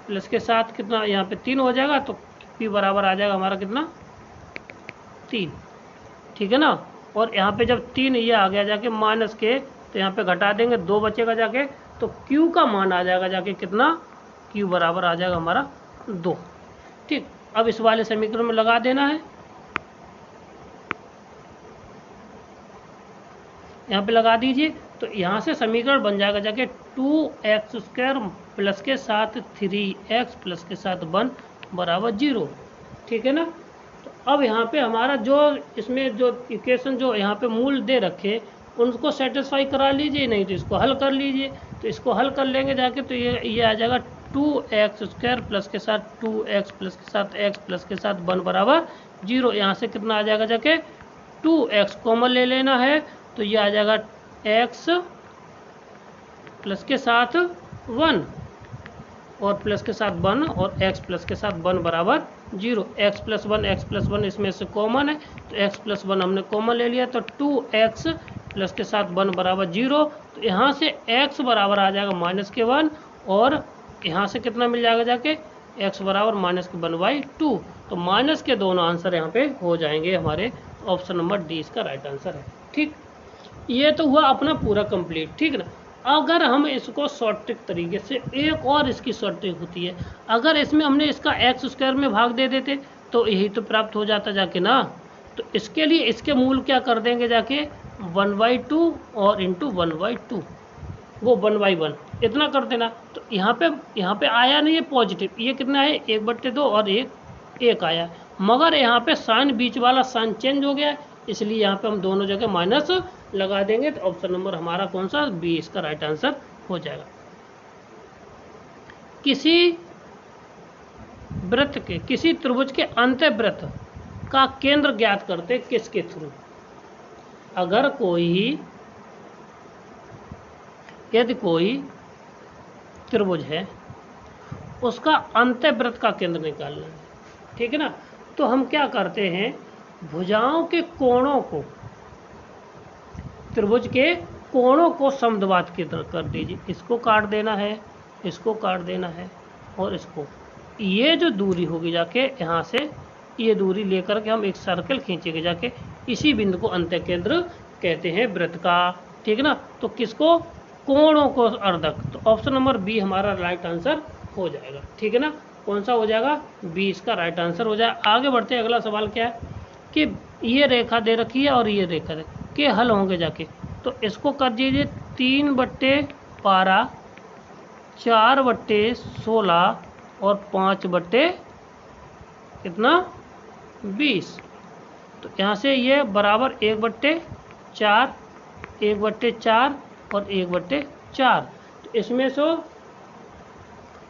प्लस के साथ कितना यहाँ पे 3 हो जाएगा, तो p बराबर आ जाएगा हमारा कितना 3, ठीक है ना। और यहाँ पे जब 3 ये आ गया जाके माइनस के, तो यहाँ पे घटा देंगे, 2 बचेगा जाके, तो q का मान आ जाएगा जाके कितना, q बराबर आ जाएगा हमारा 2, ठीक। अब इस वाले समीकरण में लगा देना है, यहाँ पे लगा दीजिए, तो यहाँ से समीकरण बन जाएगा जाके 2x² प्लस के साथ 3x प्लस के साथ 1 बराबर 0, ठीक है ना। तो अब यहाँ पे हमारा जो इसमें जो इक्वेशन जो यहाँ पे मूल दे रखे उनको सेटिस्फाई करा लीजिए, नहीं तो इसको हल कर लीजिए। तो इसको हल कर लेंगे जाके, तो ये आ जाएगा 2x² प्लस के साथ 2x प्लस के साथ x प्लस के साथ 1 बराबर 0। यहाँ से कितना आ जाएगा जाके 2x कॉमन ले लेना है, तो ये आ जाएगा x प्लस के साथ 1 और प्लस के साथ 1 और x प्लस के साथ 1 बराबर 0। x प्लस 1 इसमें से कॉमन है, तो x प्लस 1 हमने कॉमन ले लिया, तो 2x प्लस के साथ 1 बराबर 0। तो यहाँ से x बराबर आ जाएगा माइनस के 1 और यहाँ से कितना मिल जाएगा जाके x बराबर माइनस के 1/2। तो माइनस के दोनों आंसर यहाँ पे हो जाएंगे हमारे, ऑप्शन नंबर डी इसका राइट आंसर है, ठीक। ये तो हुआ अपना पूरा कंप्लीट, ठीक ना। अगर हम इसको शॉर्ट ट्रिक तरीके से, एक और इसकी शॉर्ट ट्रिक होती है, अगर इसमें हमने इसका x² में भाग दे देते तो यही तो प्राप्त हो जाता जाके ना। तो इसके लिए इसके मूल क्या कर देंगे जाके 1/2 और इंटू 1/2, वो 1/1 इतना कर देना। तो यहाँ पे आया नहीं है पॉजिटिव, ये कितना है 1/2 और 1 आया, मगर यहाँ पे साइन बीच वाला साइन चेंज हो गया, इसलिए यहाँ पे हम दोनों जगह माइनस लगा देंगे। तो ऑप्शन नंबर हमारा कौन सा, बी इसका राइट आंसर हो जाएगा। किसी वृत्त के, किसी त्रिभुज के अंतःवृत्त का केंद्र ज्ञात करते किसके थ्रू। अगर यदि कोई त्रिभुज है, उसका अंतःवृत्त का केंद्र निकालना है, ठीक है ना। तो हम क्या करते हैं, भुजाओं के कोणों को, त्रिभुज के कोणों को समद्विबाद की तरह कर दीजिए। इसको काट देना है, इसको काट देना है और इसको, ये जो दूरी होगी जाके यहाँ से ये दूरी लेकर के हम एक सर्कल खींचेंगे जाके, इसी बिंदु को अंत्य केंद्र कहते हैं वृत्त का, ठीक है ना। तो किसको, कोणों को अर्धक। तो ऑप्शन नंबर बी हमारा राइट आंसर हो जाएगा, ठीक है ना। कौन सा हो जाएगा, बी इसका राइट आंसर हो जाएगा। आगे बढ़ते हैं, अगला सवाल क्या है कि ये रेखा दे रखी है और ये रेखा के हल होंगे जाके। तो इसको कर दीजिए 3/12, 4/16 और 5/20। तो यहाँ से ये बराबर 1/4, 1/4 और 1/4। तो इसमें से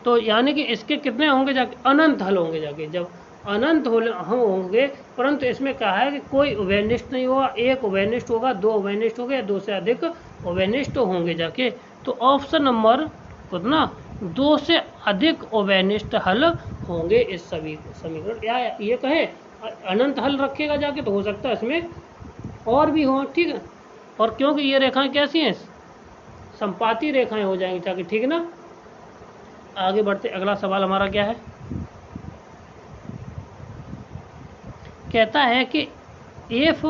तो यानी कि इसके कितने होंगे जाके, अनंत हल होंगे जाके। जब अनंत होंगे, परंतु इसमें कहा है कि कोई उभयनिष्ठ नहीं होगा, एक उभयनिष्ठ होगा, 2 उभयनिष्ठ हो गए, 2 से अधिक उभयनिष्ठ होंगे जाके। तो ऑप्शन नंबर कितना, 2 से अधिक उभयनिष्ठ हल होंगे इस सभी समीकरण। या ये कहे अनंत हल रखेगा जाके, तो हो सकता है इसमें और भी हो, ठीक है। और क्योंकि ये रेखाएं कैसी हैं, संपाती रेखाएं हो जाएंगी जाके, ठीक है ना। आगे बढ़ते, अगला सवाल हमारा क्या है, कहता है कि if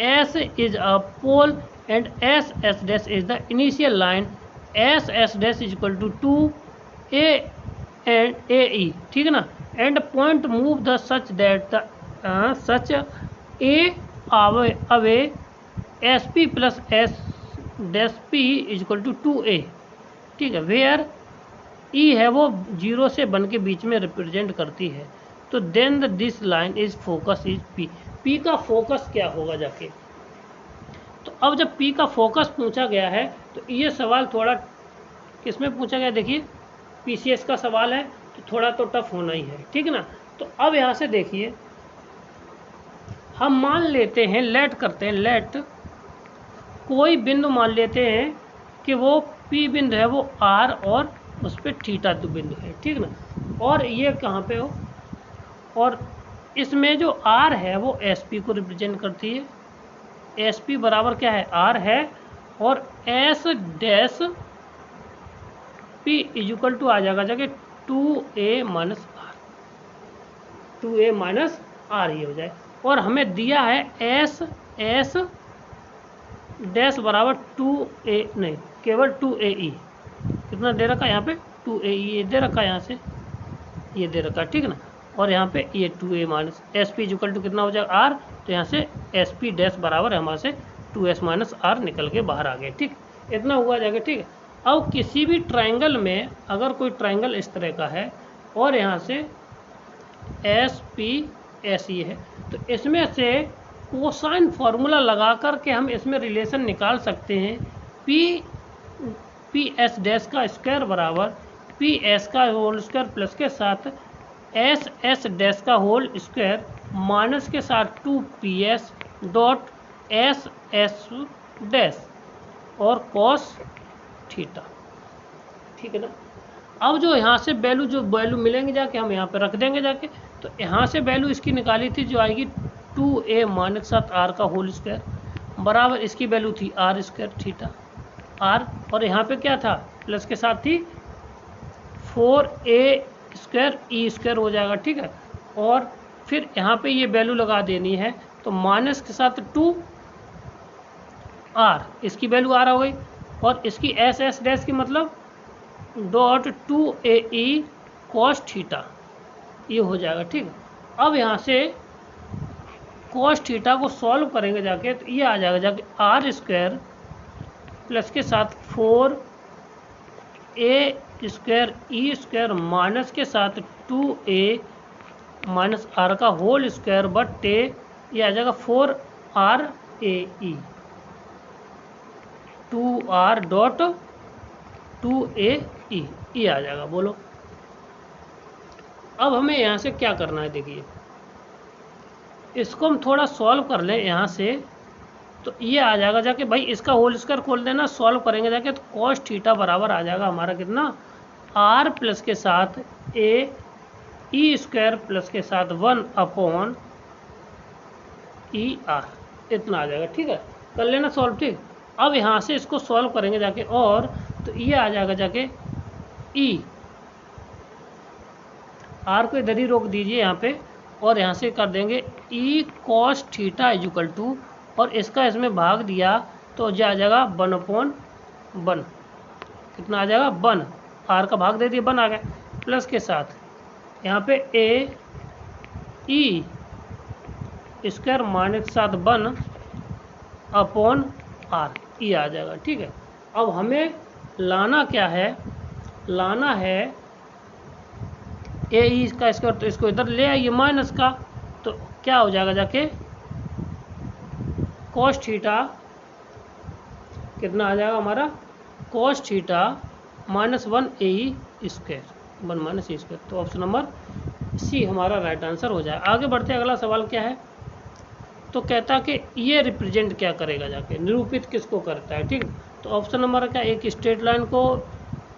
S is a pole and S dash is the initial line, S dash is equal to 2A and AE, ठीक है ना, and point move the such that the such A away SP plus S dash P is equal to 2A, ठीक है, वेयर E है वो 0 से 1 के बीच में रिप्रेजेंट करती है। तो then this line is focus is P. P का फोकस क्या होगा जाके, तो अब जब पी का फोकस पूछा गया है तो ये सवाल थोड़ा किसमें पूछा गया, देखिए पीसीएस का सवाल है तो थोड़ा तो टफ होना ही है, ठीक है ना। तो अब यहाँ से देखिए हम मान लेते हैं, लेट करते हैं, लेट कोई बिंदु मान लेते हैं कि वो पी बिंदु है, वो आर और उस पर थीटा बिंदु है, ठीक ना। और ये कहाँ पे हो, और इसमें जो आर है वो एस पी को रिप्रेजेंट करती है। एस पी बराबर क्या है, आर है, और S dash P equal to आ जाएगा जाके 2a minus are, 2a minus are ये हो जाए। और हमें दिया है एस डैश बराबर 2a, नहीं केवल 2ae, कितना दे रखा है यहाँ पे 2ae ये दे रखा है, यहाँ से ये दे रखा है, ठीक है ना। और यहाँ पे ये 2a minus S P equal to कितना हो जाएगा आर, तो यहाँ से एस पी डैश बराबर है हमारे से 2s माइनस आर निकल के बाहर आ गए, ठीक, इतना हुआ जाएगा, ठीक है। अब किसी भी ट्रायंगल में अगर कोई ट्रायंगल इस तरह का है और यहाँ से एस पी एस ये है, तो इसमें से कोसाइन फार्मूला लगा कर के हम इसमें रिलेशन निकाल सकते हैं। पी एस डैश का स्क्वायर बराबर पी एस का होल स्क्वायर प्लस के साथ एस डैश का होल स्क्वायर माइनस के साथ 2ps डॉट एस डैश और कॉस थीटा, ठीक है ना। अब जो यहाँ से वैल्यू मिलेंगे जाके हम यहाँ पे रख देंगे जाके, तो यहाँ से वैल्यू इसकी निकाली थी जो आएगी 2a माइनस के साथ आर का होल स्क्वायर बराबर इसकी वैल्यू थी आर स्क्वायर थीटा आर, और यहाँ पे क्या था प्लस के साथ थी 4a स्क्वायर ई स्क्वायर हो जाएगा, ठीक है। और फिर यहाँ पे ये वैल्यू लगा देनी है, तो माइनस के साथ 2 आर, इसकी वैल्यू आर हो गई, और इसकी एस डैश की मतलब डॉट 2ae कॉस थीटा ये हो जाएगा, ठीक है। अब यहाँ से कॉस थीटा को सॉल्व करेंगे जाके, तो ये आ जाएगा जाके आर स्क्वायर प्लस के साथ 4a square E square minus के साथ 2a माइनस आर का होल स्क्वायर बट्टे ये आ जाएगा 4rae 2r डॉट 2ae ये आ जाएगा। बोलो अब हमें यहाँ से क्या करना है, देखिए इसको हम थोड़ा सॉल्व कर लें यहाँ से, तो ये आ जाएगा जाके भाई इसका होल स्क्वायर खोल देना, सॉल्व करेंगे जाके तो कॉस थीटा बराबर आ जाएगा हमारा कितना आर प्लस के साथ ए ई स्क्वायर प्लस के साथ 1 अपॉन ई आर, इतना आ जाएगा, ठीक है। कर लेना सॉल्व, ठीक। अब यहाँ से इसको सॉल्व करेंगे जाके, और तो ये आ जाएगा जाके ई आर को इधर ही रोक दीजिए यहाँ पे, और यहाँ से कर देंगे E cos theta equal to, और इसका इसमें भाग दिया तो जा जाएगा 1/1, कितना आ जाएगा 1, आर का भाग दे दिया 1 आ गया, प्लस के साथ यहाँ पे ए ई स्क्वायर माइनस के साथ 1 अपॉन आर ई आ जाएगा, ठीक है। अब हमें लाना क्या है, लाना है ए ई का स्क्वायर, तो इसको इधर ले आइए माइनस का, तो क्या हो जाएगा जाके कॉस थीटा कितना आ जाएगा हमारा कॉस थीटा -1 ए E square 1 minus E square, तो ऑप्शन नंबर सी हमारा राइट आंसर हो जाए। आगे बढ़ते अगला सवाल क्या है, तो कहता कि ये रिप्रेजेंट क्या करेगा जाके, निरूपित किसको करता है, ठीक। तो ऑप्शन नंबर क्या, एक स्ट्रेट लाइन को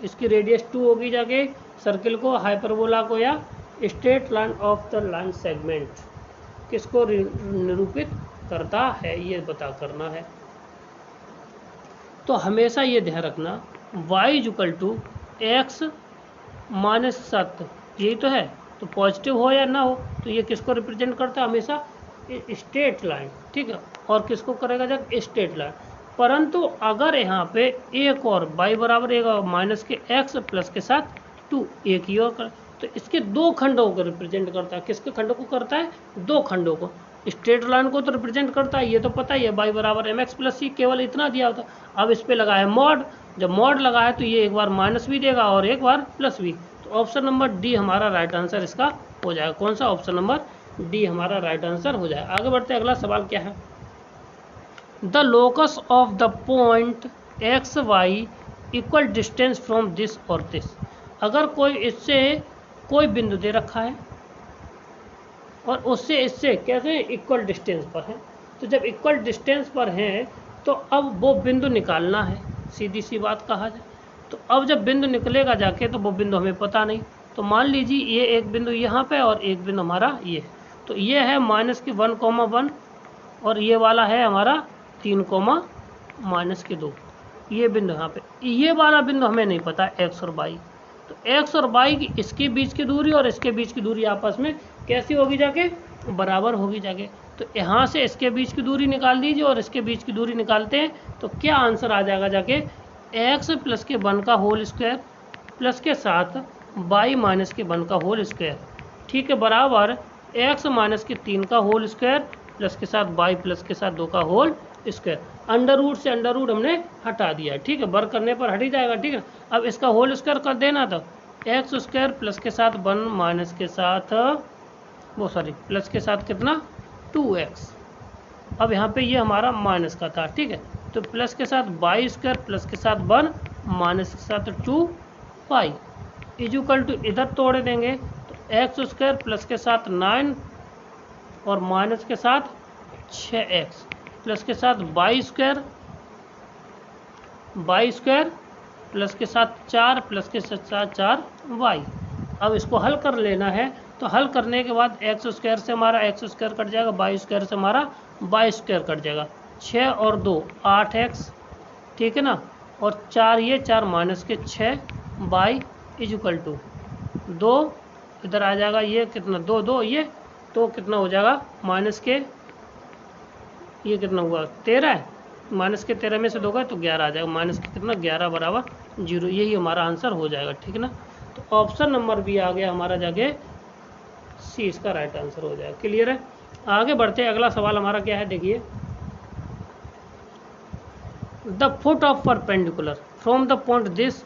इसकी रेडियस 2 होगी जाके, सर्किल को, हाइपरबोला को, या straight line of the line segment किसको निरूपित करता है ये पता करना है। तो हमेशा ये ध्यान रखना y equal to x minus 7 यही तो है, तो पॉजिटिव हो या ना हो तो ये किसको रिप्रेजेंट करता है हमेशा स्ट्रेट लाइन, ठीक है। और किसको करेगा जब स्ट्रेट लाइन, परंतु अगर यहाँ पे एक और y बराबर एक माइनस के x प्लस के साथ 2 एक ही और कर, तो इसके 2 खंडों को रिप्रेजेंट करता है, किसके खंडों को करता है 2 खंडों को, स्ट्रेट लाइन को तो रिप्रेजेंट करता है, ये तो पता ही है y बराबर mx प्लस सी, केवल इतना दिया होता। अब इस पे लगा है मॉड, जब मॉड लगा है तो ये एक बार माइनस भी देगा और एक बार प्लस भी, तो तो ऑप्शन नंबर डी हमारा राइट आंसर इसका हो जाएगा। कौन सा? ऑप्शन नंबर डी हमारा राइट आंसर हो जाएगा। आगे बढ़ते हैं, अगला सवाल क्या है? The locus of the point x y equal distance from this और दिस। अगर कोई इससे कोई बिंदु दे रखा है और उससे इससे कैसे इक्वल डिस्टेंस पर है, तो जब इक्वल डिस्टेंस पर हैं तो अब वो बिंदु निकालना है, सीधी सी बात कहा जाए। तो अब जब बिंदु निकलेगा जाके तो वो बिंदु हमें पता नहीं। तो मान लीजिए ये एक बिंदु यहाँ पे और एक बिंदु हमारा ये, तो ये है -1,1 और ये वाला है हमारा 3,-2। ये बिंदु यहाँ पे, ये वाला बिंदु हमें नहीं पता एक्स और वाई। तो एक्स और वाई की इसके बीच की दूरी और इसके बीच की दूरी आपस में कैसी होगी जाके? बराबर होगी जाके। तो यहाँ से इसके बीच की दूरी निकाल दीजिए और इसके बीच की दूरी निकालते हैं तो क्या आंसर आ जाएगा जाके? x + के 1 का होल स्क्वायर प्लस के साथ y - के 1 का होल स्क्वायर, ठीक है, बराबर x - के 3 का होल स्क्वायर प्लस के साथ y प्लस के साथ 2 का होल स्क्वायर। अंडर रूट से अंडर रूट हमने हटा दिया, ठीक है, वर्क करने पर हट ही जाएगा, ठीक है। अब इसका होल स्क्वायर कर देना, तो x² प्लस के साथ 1 माइनस के साथ प्लस के साथ कितना? 2x। अब यहाँ पे ये हमारा माइनस का था, ठीक है, तो प्लस के साथ y² प्लस के साथ 1 माइनस के साथ 2y इक्वल टू, इधर तोड़ देंगे तो x² प्लस के साथ 9 और माइनस के साथ 6x प्लस के साथ y² प्लस के साथ 4 प्लस के साथ 4y। अब इसको हल कर लेना है, तो हल करने के बाद x² से हमारा x² कट जाएगा, y² से हमारा y² कट जाएगा, 6 और 2 8x, ठीक है ना, और 4 ये 4 माइनस के 6y इक्वल टू 2, इधर आ जाएगा ये कितना 2 2 ये, तो कितना हो जाएगा माइनस के, ये कितना हुआ 13 है, माइनस के 13 में से 2 गए तो 11 आ जाएगा, माइनस के कितना 11 बराबर 0, यही हमारा आंसर हो जाएगा, ठीक है ना। तो ऑप्शन नंबर बी आ गया हमारा जाके सी, इसका राइट आंसर हो जाएगा। क्लियर है? आगे बढ़ते हैं, अगला सवाल हमारा क्या है, देखिए, the foot of perpendicular from the point this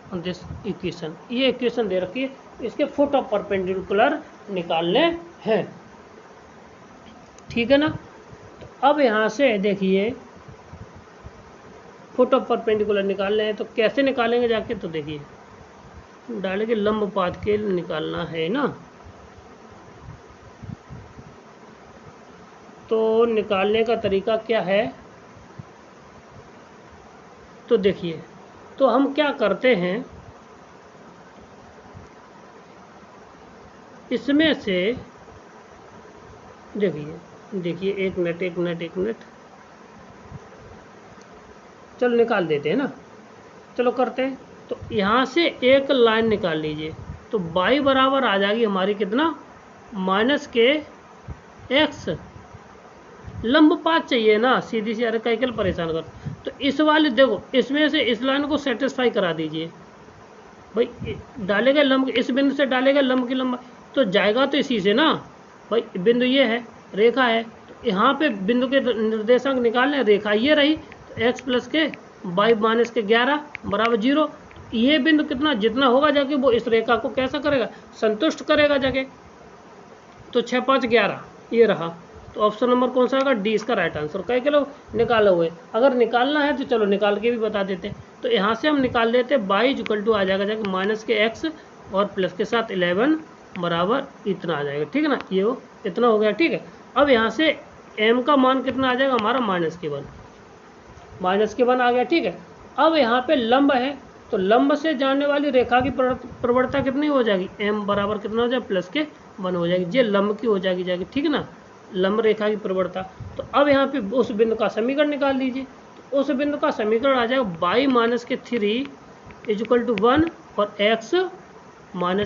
equation. ये इक्वेशन दे रखी है, इसके फुट ऑफ परपेंडिकुलर निकालने हैं, ठीक है ना। तो अब यहाँ से देखिए फुट ऑफ परपेंडिकुलर निकालने हैं, तो कैसे निकालेंगे जाके? तो देखिए डालेंगे लंब पात के निकालना है ना, तो निकालने का तरीका क्या है? तो देखिए, तो हम क्या करते हैं, इसमें से देखिए एक मिनट, चलो निकाल देते हैं ना, चलो करते हैं। तो यहाँ से एक लाइन निकाल लीजिए, तो y बराबर आ जाएगी हमारी कितना? माइनस के x। लंब पात चाहिए ना, सीधी सी, अरे कई परेशान कर। तो इस वाले देखो, इसमें से इस लाइन को सेटिस्फाई करा दीजिए भाई, डालेगा लंब, इस बिंदु से डालेगा लंब की लंबाई, तो जाएगा तो इसी से ना भाई, बिंदु ये है, रेखा है, तो यहाँ पे बिंदु के निर्देशांक निकालने, रेखा ये रही, तो x प्लस के y माइनस के 11 बराबर 0। ये बिंदु कितना जितना होगा जाके वो इस रेखा को कैसा करेगा? संतुष्ट करेगा जाके। तो 6 5 11 ये रहा, तो ऑप्शन नंबर कौन सा होगा? डी इसका राइट आंसर। कई के लोग निकाले हुए, अगर निकालना है तो चलो निकाल के भी बता देते हैं। तो यहाँ से हम निकाल देते हैं y इक्वल टू आ जाएगा जाके माइनस के x और प्लस के साथ 11 बराबर इतना आ जाएगा, ठीक है ना, ये वो इतना हो गया, ठीक है। अब यहाँ से m का मान कितना आ जाएगा हमारा? -1 आ गया, ठीक है। अब यहाँ पे लंब है, तो लंब से जाने वाली रेखा की प्रवणता कितनी हो जाएगी? m बराबर कितना हो जाएगा? +1 हो जाएगी, ये लंब की हो जाएगी, ठीक है ना, लंब रेखा की प्रवणता। तो अब यहाँ पे उस बिंदु का समीकरण निकाल लीजिए, तो उस बिंदु का समीकरण आ जाएगा y - के 3 = 1 और x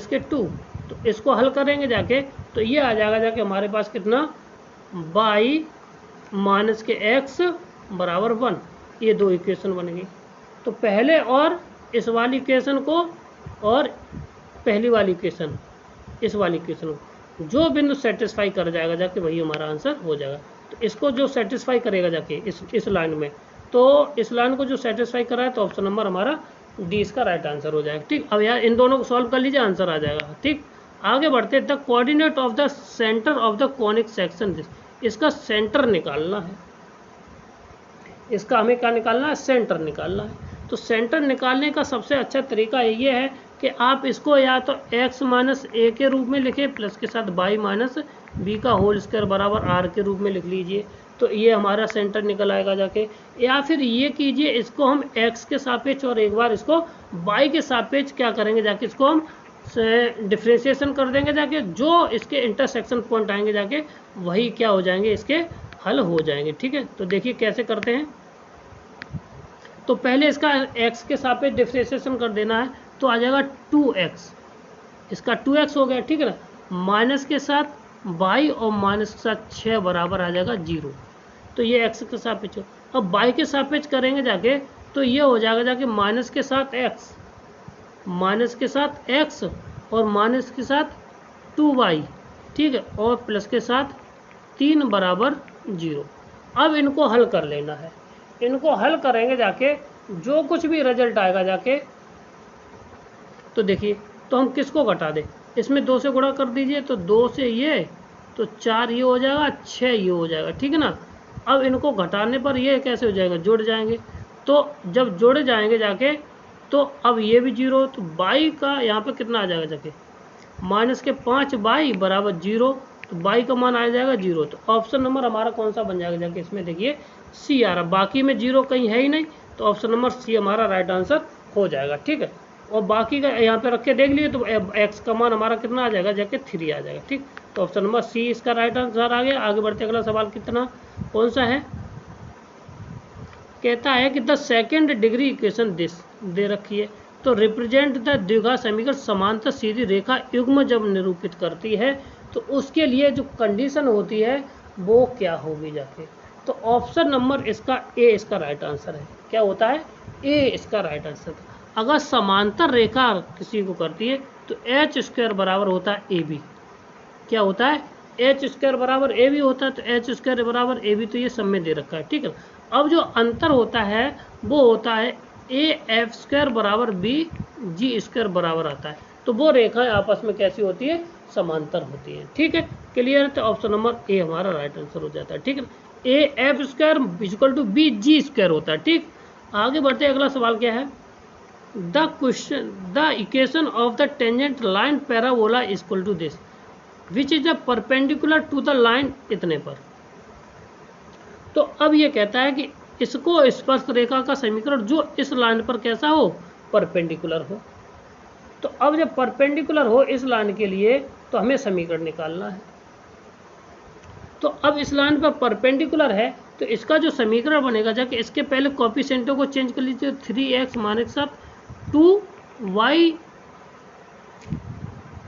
- के 2। तो इसको हल करेंगे जाके, तो ये आ जाएगा जाके हमारे पास कितना? y - के x बराबर 1। ये दो इक्वेशन बन गई। तो पहले और इस वाली इक्वेशन को और पहली वाली इक्वेशन, इस वाली इक्वेशन को जो बिंदु सेटिस्फाई कर जाएगा जाके वही हमारा आंसर हो जाएगा। तो इसको जो सेटिस्फाई करेगा जाके इस लाइन में, तो इस लाइन को जो सेटिस्फाई कर रहा है, तो ऑप्शन नंबर हमारा डी इसका राइट आंसर हो जाएगा। ठीक, अब यार इन दोनों को सॉल्व कर लीजिए, आंसर आ जाएगा। ठीक, आगे बढ़ते, the coordinate of the centre of the conic section this, इसका सेंटर निकालना है, इसका हमें क्या निकालना है, सेंटर निकालना है। तो सेंटर निकालने का सबसे अच्छा तरीका ये है कि आप इसको या तो x माइनस ए के रूप में लिखें प्लस के साथ y माइनस बी का होल स्क्वायर बराबर r के रूप में लिख लीजिए, तो ये हमारा सेंटर निकल आएगा जाके। या फिर ये कीजिए, इसको हम x के सापेक्ष और एक बार इसको y के सापेक्ष क्या करेंगे जाके, इसको हम डिफ्रेंशिएशन कर देंगे जाके, जो इसके इंटरसेक्शन पॉइंट आएंगे जाके वही क्या हो जाएंगे, इसके हल हो जाएंगे। ठीक है, तो देखिए कैसे करते हैं। तो पहले इसका x के सापेक्ष डिफ्रेंशिएशन कर देना है, तो आ जाएगा 2x, इसका 2x हो गया। ठीक है ना, माइनस के साथ y और माइनस के साथ 6 बराबर आ जाएगा 0, तो ये x के सापेक्ष। अब y के सापेक्ष करेंगे जाके, तो ये हो जाएगा जाके माइनस के साथ x, माइनस के साथ x और माइनस के साथ 2y, ठीक है, और प्लस के साथ 3 बराबर 0। अब इनको हल कर लेना है, इनको हल करेंगे जाके, जो कुछ भी रिजल्ट आएगा जाके, तो देखिए, तो हम किसको घटा दें, इसमें 2 से गुणा कर दीजिए, तो 2 से ये, तो 4 ये हो जाएगा, 6 ये हो जाएगा। ठीक है ना, अब इनको घटाने पर ये कैसे हो जाएगा, जुड़ जाएंगे। तो जब जुड़ जाएंगे जाके, तो अब ये भी 0, तो y का यहाँ पे कितना आ जाएगा जाके, माइनस के 5y बराबर 0, तो y का मान आ जाएगा 0। तो ऑप्शन नंबर हमारा कौन सा बन जाएगा जाके, इसमें देखिए सी आ रहा, बाकी में 0 कहीं है ही नहीं, तो ऑप्शन नंबर सी हमारा राइट आंसर हो जाएगा। ठीक है, और बाकी का यहाँ पे रख के देख लिए, तो x का मान हमारा कितना आ जाएगा जाके 3 आ जाएगा। ठीक, तो ऑप्शन नंबर सी इसका राइट आंसर आ गया। आगे बढ़ते, अगला सवाल कितना, कौन सा है, कहता है कि the second degree equation this they रखी है, तो रिप्रेजेंट द द्विघात समीकरण समांतर सीधी रेखा युग्म जब निरूपित करती है, तो उसके लिए जो कंडीशन होती है वो क्या होगी जाके। तो ऑप्शन नंबर इसका ए इसका राइट आंसर है। क्या होता है, ए इसका राइट आंसर। अगर समांतर रेखा किसी को करती है, तो एच स्क्वायर बराबर होता है ए बी। क्या होता है, एच स्क्वायर बराबर ए बी होता है, तो एच स्क्वायर बराबर ए बी, तो ये सब में दे रखा है। ठीक है, अब जो अंतर होता है वो होता है ए एफ स्क्वायर बराबर बी जी स्क्वायर बराबर आता है, तो वो रेखाएं आपस में कैसी होती है, समांतर होती है। ठीक है, क्लियर है, तो ऑप्शन नंबर ए हमारा राइट आंसर हो जाता है। ठीक है, A F square equal to B G square होता है। ठीक, आगे बढ़ते, अगला सवाल क्या है, the question the equation of the tangent line parabola equal to this which is a perpendicular to the line इतने पर। तो अब ये कहता है कि इसको स्पर्श रेखा का समीकरण जो इस लाइन पर कैसा हो, परपेंडिकुलर हो। तो अब जब परपेंडिकुलर हो इस लाइन के लिए, तो हमें समीकरण निकालना है। तो अब इस लाइन पर परपेंडिकुलर है, तो इसका जो समीकरण बनेगा जाके, इसके पहले कोएफिशिएंटों को चेंज कर लीजिए, 3x minus 2y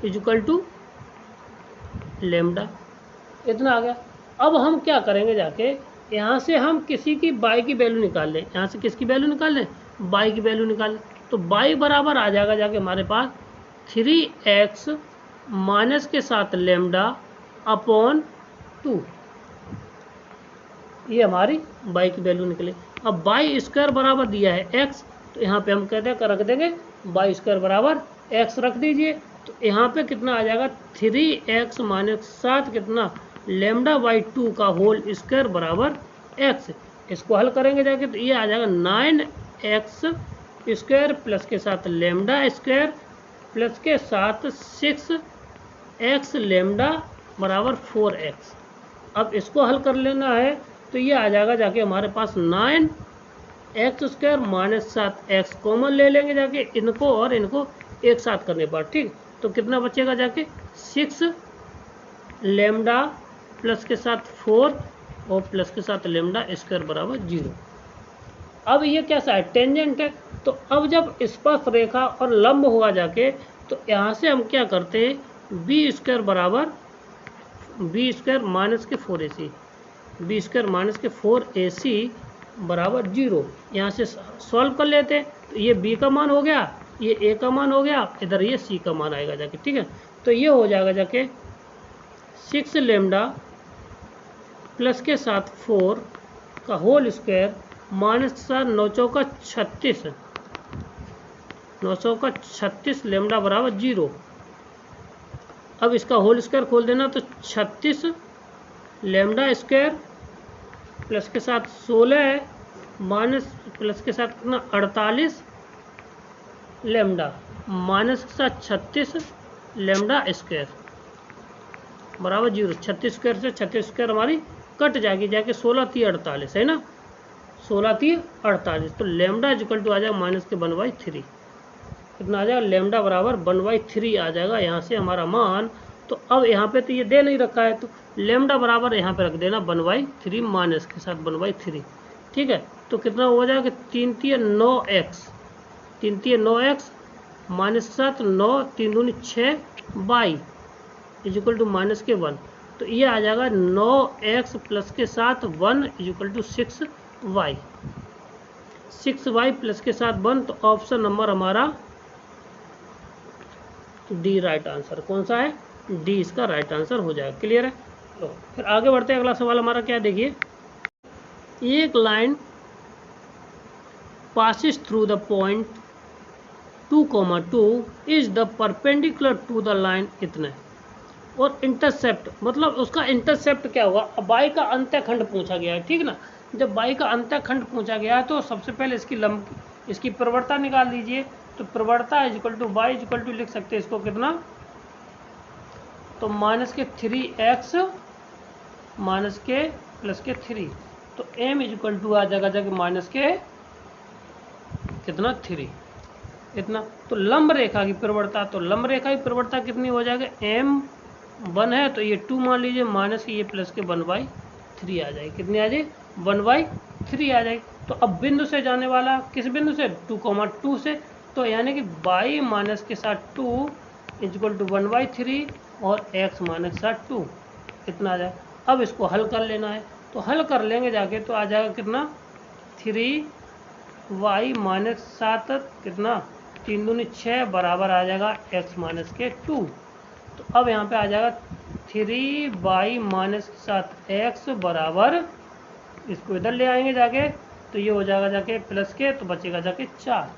equal to lambda, इतना आ गया। अब हम क्या करेंगे जाके, यहाँ से हम किसी की y की वैल्यू निकाल लें, यहाँ से किसकी वैल्यू निकाल लें, y की वैल्यू निकाल लें, तो y बराबर आ जाएगा जाके हमारे पास 3x माइनस के साथ लेमडा अपॉन 2, ये हमारी y की वैल्यू निकले। अब y स्क्वायर बराबर दिया है x, तो यहाँ पे हम कहते हैं रख देंगे y स्क्वायर बराबर x रख दीजिए, तो यहाँ पे कितना आ जाएगा, 3x माइनस 7 कितना लेमडा बाई 2 का होल स्क्वायर बराबर x। इसको हल करेंगे जाके, तो ये आ जाएगा 9x स्क्वायर प्लस के साथ लेमडा स्क्वायर प्लस के साथ 6x लेमडा बराबर 4x। अब इसको हल कर लेना है, तो ये आ जाएगा जाके हमारे पास 9x square minus 7x common ले लेंगे जाके, इनको और इनको एक साथ करने पर। ठीक, तो कितना बचेगा जाके, 6 लेमडा प्लस के साथ 4 और प्लस के साथ लेमडा स्क्वायर बराबर 0। अब ये कैसा है, टेंजेंट है, तो अब जब स्पर्श रेखा और लंब हुआ जाके, तो यहाँ से हम क्या करते हैं, बी स्क्वायर बराबर बी स्क्वायर माइनस के 4ac, बी स्क्वायर माइनस के 4ac बराबर 0, यहाँ से सॉल्व कर लेते हैं, तो ये b का मान हो गया, ये a का मान हो गया, इधर ये c का मान आएगा जाके। ठीक है, तो ये हो जाएगा जाके 6 लेमडा प्लस के साथ 4 का होल स्क्वायर माइनस 9 चौका 36 900 का 36 लेमडा बराबर 0। अब इसका होल स्क्वायर खोल देना तो 36 लेमडा स्क्वायर प्लस के साथ 16 है माइनस प्लस के साथ कितना 48 लेमडा माइनस के साथ 36 लेमडा स्क्वायर बराबर 0। 36 स्क्वायर से 36 स्क्वायर हमारी कट जाएगी, जाके 16 3 48 है ना, 16 3 48। तो लेमडा इक्वल टू आ जाएगा माइनस के 1/3। कितना आ जाएगा लेमडा बराबर 1/3 आ जाएगा यहाँ से हमारा मान। तो अब यहाँ पे तो ये दे नहीं रखा है तो लेमडा बराबर यहाँ पे रख देना 1/3 माइनस के साथ 1/3। ठीक है, तो कितना हो जाएगा 3 3 9x 3 3 9x माइनस के साथ 9 3 दूनी 6 y इक्वल टू माइनस के 1। तो ये आ जाएगा 9x प्लस के साथ 1 equal to 6y 6y plus के साथ 1। तो ऑप्शन नंबर हमारा डी राइट आंसर। कौन सा है? डी इसका राइट आंसर हो जाएगा। क्लियर है? तो फिर आगे बढ़ते हैं। अगला सवाल हमारा क्या देखिए, एक line passes through the point 2,2 is the perpendicular to the line इतना, और इंटरसेप्ट मतलब उसका इंटरसेप्ट क्या होगा। अब बाई का अंतःखंड पूछा गया है, ठीक ना। जब बाई का अंतःखंड पूछा गया है तो सबसे पहले इसकी प्रवणता निकाल दीजिए। तो प्रवणता equal to by equal to लिख सकते हैं इसको कितना, तो माइनस के 3x माइनस के प्लस के 3। तो m इक्वल टू आ जाएगा जाके माइनस के कितना 3 इतना। तो लंब रेखा की प्रवणता, तो लंब रेखा की प्रवणता कितनी हो जाएगा, m 1 है तो ये 2 मान लीजिए माइनस के ये प्लस के 1/3 आ जाएगी। कितनी आ जाएगी 1/3 आ जाएगी। तो अब बिंदु से जाने वाला किस बिंदु से 2,2 से, तो यानी कि y माइनस के साथ 2 इक्वल टू 1/3 और x माइनस के साथ 2 इतना आ जाए। अब इसको हल कर लेना है, तो हल कर लेंगे जाके तो आ जाएगा कितना 3y माइनस 7 कितना 3 दूनी 6 बराबर आ जाएगा x माइनस के 2। तो अब यहाँ पे आ जाएगा 3y माइनस के साथ x बराबर, इसको इधर ले आएंगे जाके तो ये हो जाएगा जाके प्लस के, तो बचेगा जाके 4।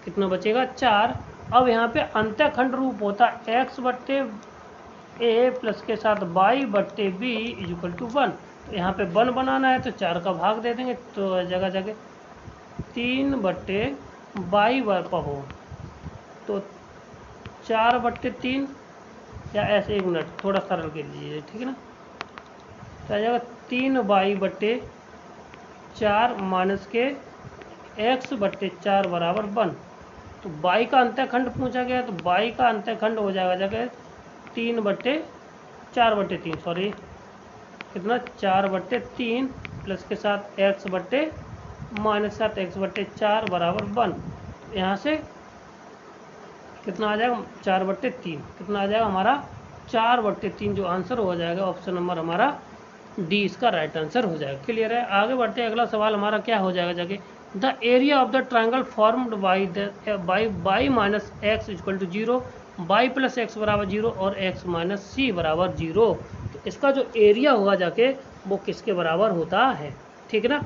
कितना बचेगा 4। अब यहाँ पे अंतःखंड रूप होता है x बट्टे a प्लस के साथ y बट्टे b इक्वल टू 1। तो यहाँ पे 1 बनाना है तो 4 का भाग दे देंगे, तो जगह जगह 3 बट्टे y हो, तो 4 बट्टे 3 या ऐसे 1 मिनट थोड़ा सरल कर लीजिए, ठीक है ना। तो आ जाएगा 3y बट्टे 4 माइनस के x बट्टे 4 बराबर 1। तो y का अंतःखंड पूछा गया तो y का अंतःखंड हो जाएगा जगह 3 बट्टे 4 बट्टे 3 सॉरी कितना 4 बट्टे 3 प्लस के साथ x बट्टे माइनस 7 x बट्टे 4 बराबर 1। यहाँ से कितना आ जाएगा 4 बट्टे 3 कितना आ जाएगा हमारा 4 बट्टे 3 जो आंसर हो जाएगा ऑप्शन नंबर हमारा डी इसका राइट आंसर हो जाएगा। क्लियर है? आगे बढ़ते हैं। अगला सवाल हमारा क्या हो जाएगा जाके, the area of the triangle formed by minus x equal to 0 y plus x बराबर 0 और x माइनस सी बराबर 0। तो इसका जो एरिया होगा जाके वो किसके बराबर होता है, ठीक है ना।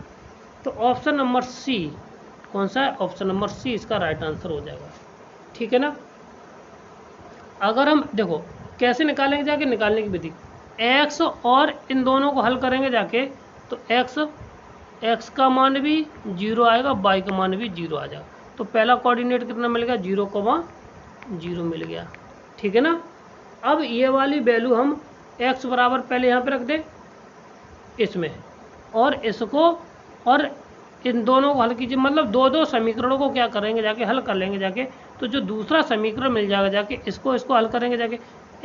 तो ऑप्शन नंबर सी कौन सा है, ऑप्शन नंबर सी इसका राइट आंसर हो जाएगा, ठीक है ना। अगर हम देखो कैसे निकालेंगे जाके, निकालने की विधि x और इन दोनों को हल करेंगे जाके तो x का मान भी 0 आएगा, y का मान भी 0 आ जाएगा। तो पहला कोऑर्डिनेट कितना मिल गया 0,0 मिल गया, ठीक है ना। अब ये वाली वैल्यू हम x बराबर पहले यहाँ पे रख दें इसमें, और इसको और इन दोनों को हल कीजिए, मतलब दो समीकरणों को क्या करेंगे जाके हल कर लेंगे जाके। तो जो दूसरा समीकरण मिल जाएगा जाके इसको हल करेंगे जाके,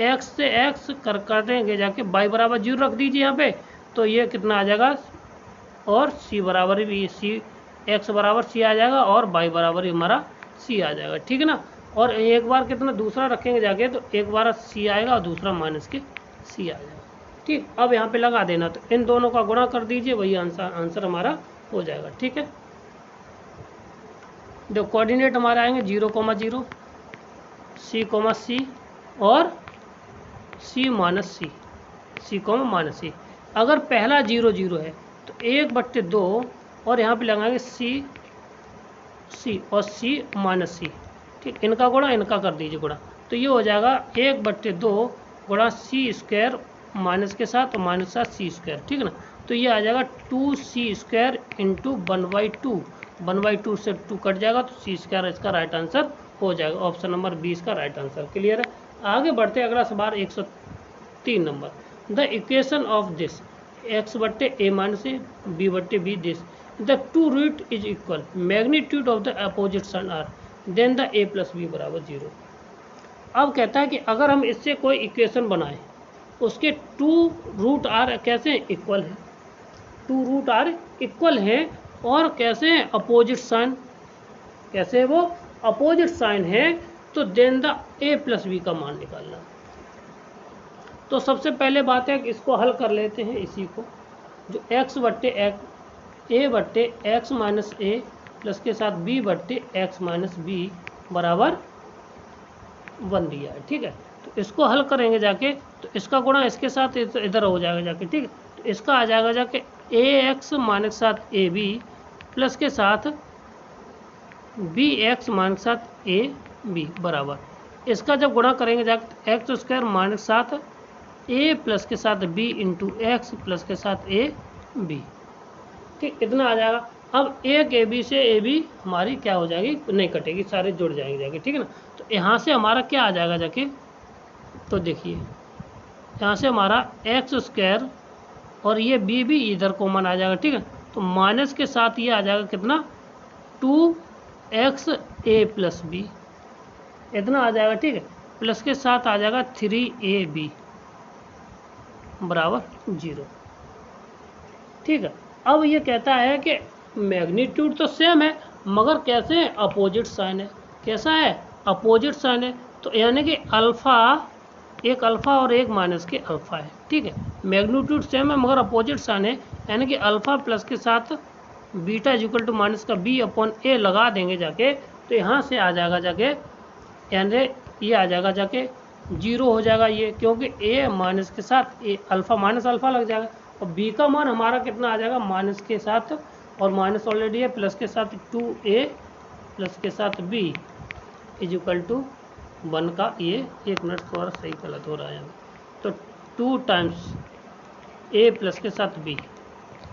x से x कर देंगे जाके y बराबर 0 रख दीजिए यहाँ पे, तो ये कितना आ जाएगा और c बराबर भी x बराबर c आ जाएगा और y बराबर ही हमारा c आ जाएगा, ठीक है ना। और एक बार कितना दूसरा रखेंगे जाके तो एक बार c आएगा और दूसरा माइनस के c आ जाएगा, ठीक। अब यहाँ पे लगा देना, तो इन दोनों का गुणा कर दीजिए, वही आंसर हमारा हो जाएगा, ठीक है। जो कोऑर्डिनेट हमारे आएंगे 0,0 c, और c माइनस सी। अगर पहला 0 0 है तो 1/2 और यहाँ पे लगाएंगे c और c माइनस सी, ठीक, इनका गुणा इनका कर दीजिए गुणा, तो ये हो जाएगा 1/2 गुणा सी स्क्वायर माइनस के साथ और माइनस के साथ सी स्क्वायर, ठीक है ना। तो ये आ जाएगा 2c² इंटू 1/2, 1/2 से 2 कट जाएगा तो सी स्क्वायर इसका राइट आंसर हो जाएगा। ऑप्शन नंबर 20 का राइट आंसर। क्लियर है। आगे बढ़ते अगला सवाल 103 नंबर। The equation of this x/a minus A b/b this the two root is equal, magnitude of the opposite sign are, then the a + b = 0। अब कहता है कि अगर हम इससे कोई इक्वेशन बनाएं, उसके टू रूट आर कैसे इक्वल है, टू रूट आर इक्वल है और कैसे हैं अपोजिट साइन, कैसे है वो अपोजिट साइन है, तो देन द a + b का मान निकालना। तो सबसे पहले बात है कि इसको हल कर लेते हैं, इसी को जो a/x माइनस a प्लस के साथ b/x माइनस b बराबर 1 दिया है, ठीक है। तो इसको हल करेंगे जाके, तो इसका गुणा इसके साथ इधर हो जाएगा जाके, ठीक है। तो इसका आ जाएगा जाके ax माइनस के साथ ab प्लस के साथ bx माइनस के साथ ab बराबर, इसका जब गुणा करेंगे जाके x² माइनस के साथ a प्लस के साथ b इंटू एक्स प्लस के साथ a b, ठीक, इतना आ जाएगा। अब एक ए बी से ए बी हमारी क्या हो जाएगी, नहीं कटेगी, सारे जुड़ जाएंगे जाके, ठीक है ना। तो यहाँ से हमारा क्या आ जाएगा जाके, तो देखिए यहाँ से हमारा x² और ये b भी इधर कॉमन आ जाएगा, ठीक है। तो माइनस के साथ ये आ जाएगा कितना 2xa + b, इतना आ जाएगा, ठीक है। प्लस के साथ आ जाएगा 3ab बराबर 0, ठीक है। अब ये कहता है कि मैग्नीट्यूड तो सेम है मगर कैसे है अपोजिट साइन है, कैसा है अपोजिट साइन है, तो यानी कि अल्फ़ा, एक अल्फ़ा और एक माइनस के अल्फ़ा है, ठीक है। मैग्नीट्यूड सेम है मगर अपोजिट साइन है, यानी कि अल्फ़ा प्लस के साथ बीटा इक्वल टू माइनस का b/a लगा देंगे जाके, तो यहाँ से आ जाएगा जाके, यानी ये आ जाएगा जाके 0 हो जाएगा ये, क्योंकि a माइनस के साथ a अल्फ़ा माइनस अल्फ़ा लग जाएगा, और b का मान हमारा कितना आ जाएगा माइनस के साथ, और माइनस ऑलरेडी है, प्लस के साथ 2a प्लस के साथ b इक्वल टू 1 का, ये एक मिनट थोड़ा सही गलत हो रहा है यहाँ, तो 2 टाइम्स a प्लस के साथ b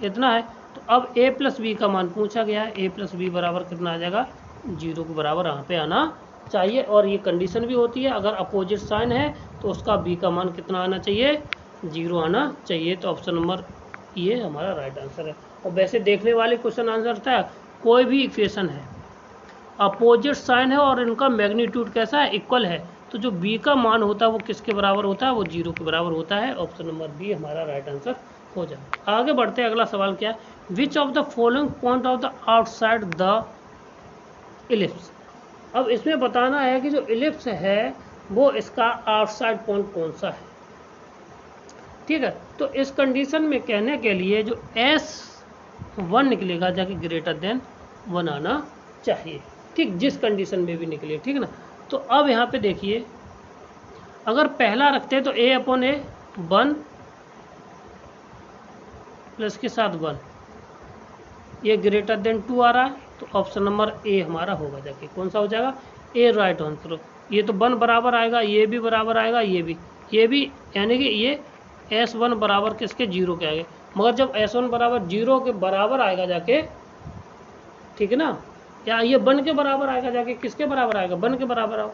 इतना है। तो अब a + b का मान पूछा गया है, a + b बराबर कितना आ जाएगा 0 के बराबर यहाँ पे आना चाहिए, और ये कंडीशन भी होती है अगर अपोजिट साइन है तो उसका b का मान कितना आना चाहिए 0 आना चाहिए। तो ऑप्शन नंबर ये हमारा राइट आंसर है। और वैसे देखने वाले क्वेश्चन आंसर था, कोई भी इक्वेशन है अपोजिट साइन है और इनका मैग्नीट्यूड कैसा है इक्वल है, तो जो b का मान होता है वो किसके बराबर होता है, वो 0 के बराबर होता है। ऑप्शन नंबर बी हमारा राइट आंसर हो जाए। आगे बढ़ते हैं, अगला सवाल क्या है, which of the following point of the outside the ellipse. अब इसमें बताना है कि जो इलिप्स है वो इसका आउटसाइड पॉइंट कौन सा है, ठीक है। तो इस कंडीशन में कहने के लिए जो S1 निकलेगा जाके ग्रेटर देन 1 आना चाहिए, ठीक, जिस कंडीशन में भी निकले, ठीक है ना। तो अब यहाँ पे देखिए, अगर पहला रखते हैं तो a/a 1 प्लस के साथ 1, ये ग्रेटर देन 2 आ रहा है, तो ऑप्शन नंबर ए हमारा होगा जाके, कौन सा हो जाएगा ए राइट आंसर। ये तो 1 बराबर आएगा, ये भी बराबर आएगा, ये भी, यानी कि ये S1 बराबर किसके 0 के आएगा, मगर जब S1 बराबर 0 के बराबर आएगा जाके, ठीक है ना, या ये 1 के बराबर आएगा जाके, किसके बराबर आएगा 1 के बराबर आओ,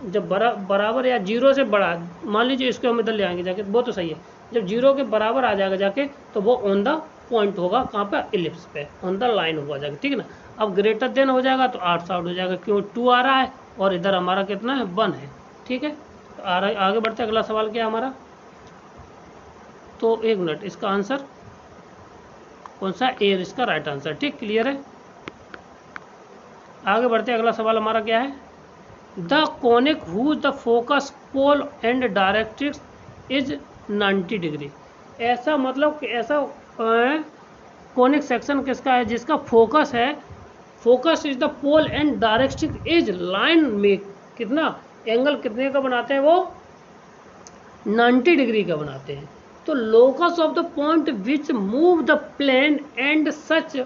जब बराबर या 0 से बड़ा, मान लीजिए इसको हम इधर ले आएंगे जाके, वो तो सही है, जब 0 के बराबर आ जाएगा जाके तो वो ऑन द पॉइंट होगा, कहाँ पे इलिप्स पे, ऑन द लाइन होगा जाके, ठीक है ना। अब ग्रेटर देन हो जाएगा तो आउटसाइड हो जाएगा, क्यों 2 आ रहा है और इधर हमारा कितना है 1 है, ठीक है। तो आगे बढ़ते अगला सवाल क्या है हमारा, तो एक मिनट, इसका आंसर कौन सा ए इसका राइट आंसर, ठीक, क्लियर है। आगे बढ़ते अगला सवाल हमारा क्या है, the conic whose the focus pole and directrix is 90 degree. ऐसा मतलब कि ऐसा कोनिक सेक्शन किसका है जिसका फोकस है, focus is the pole and directrix is line में कितना एंगल कितने का बनाते हैं, वो 90 डिग्री का बनाते हैं। तो locus of the point which move the plane and such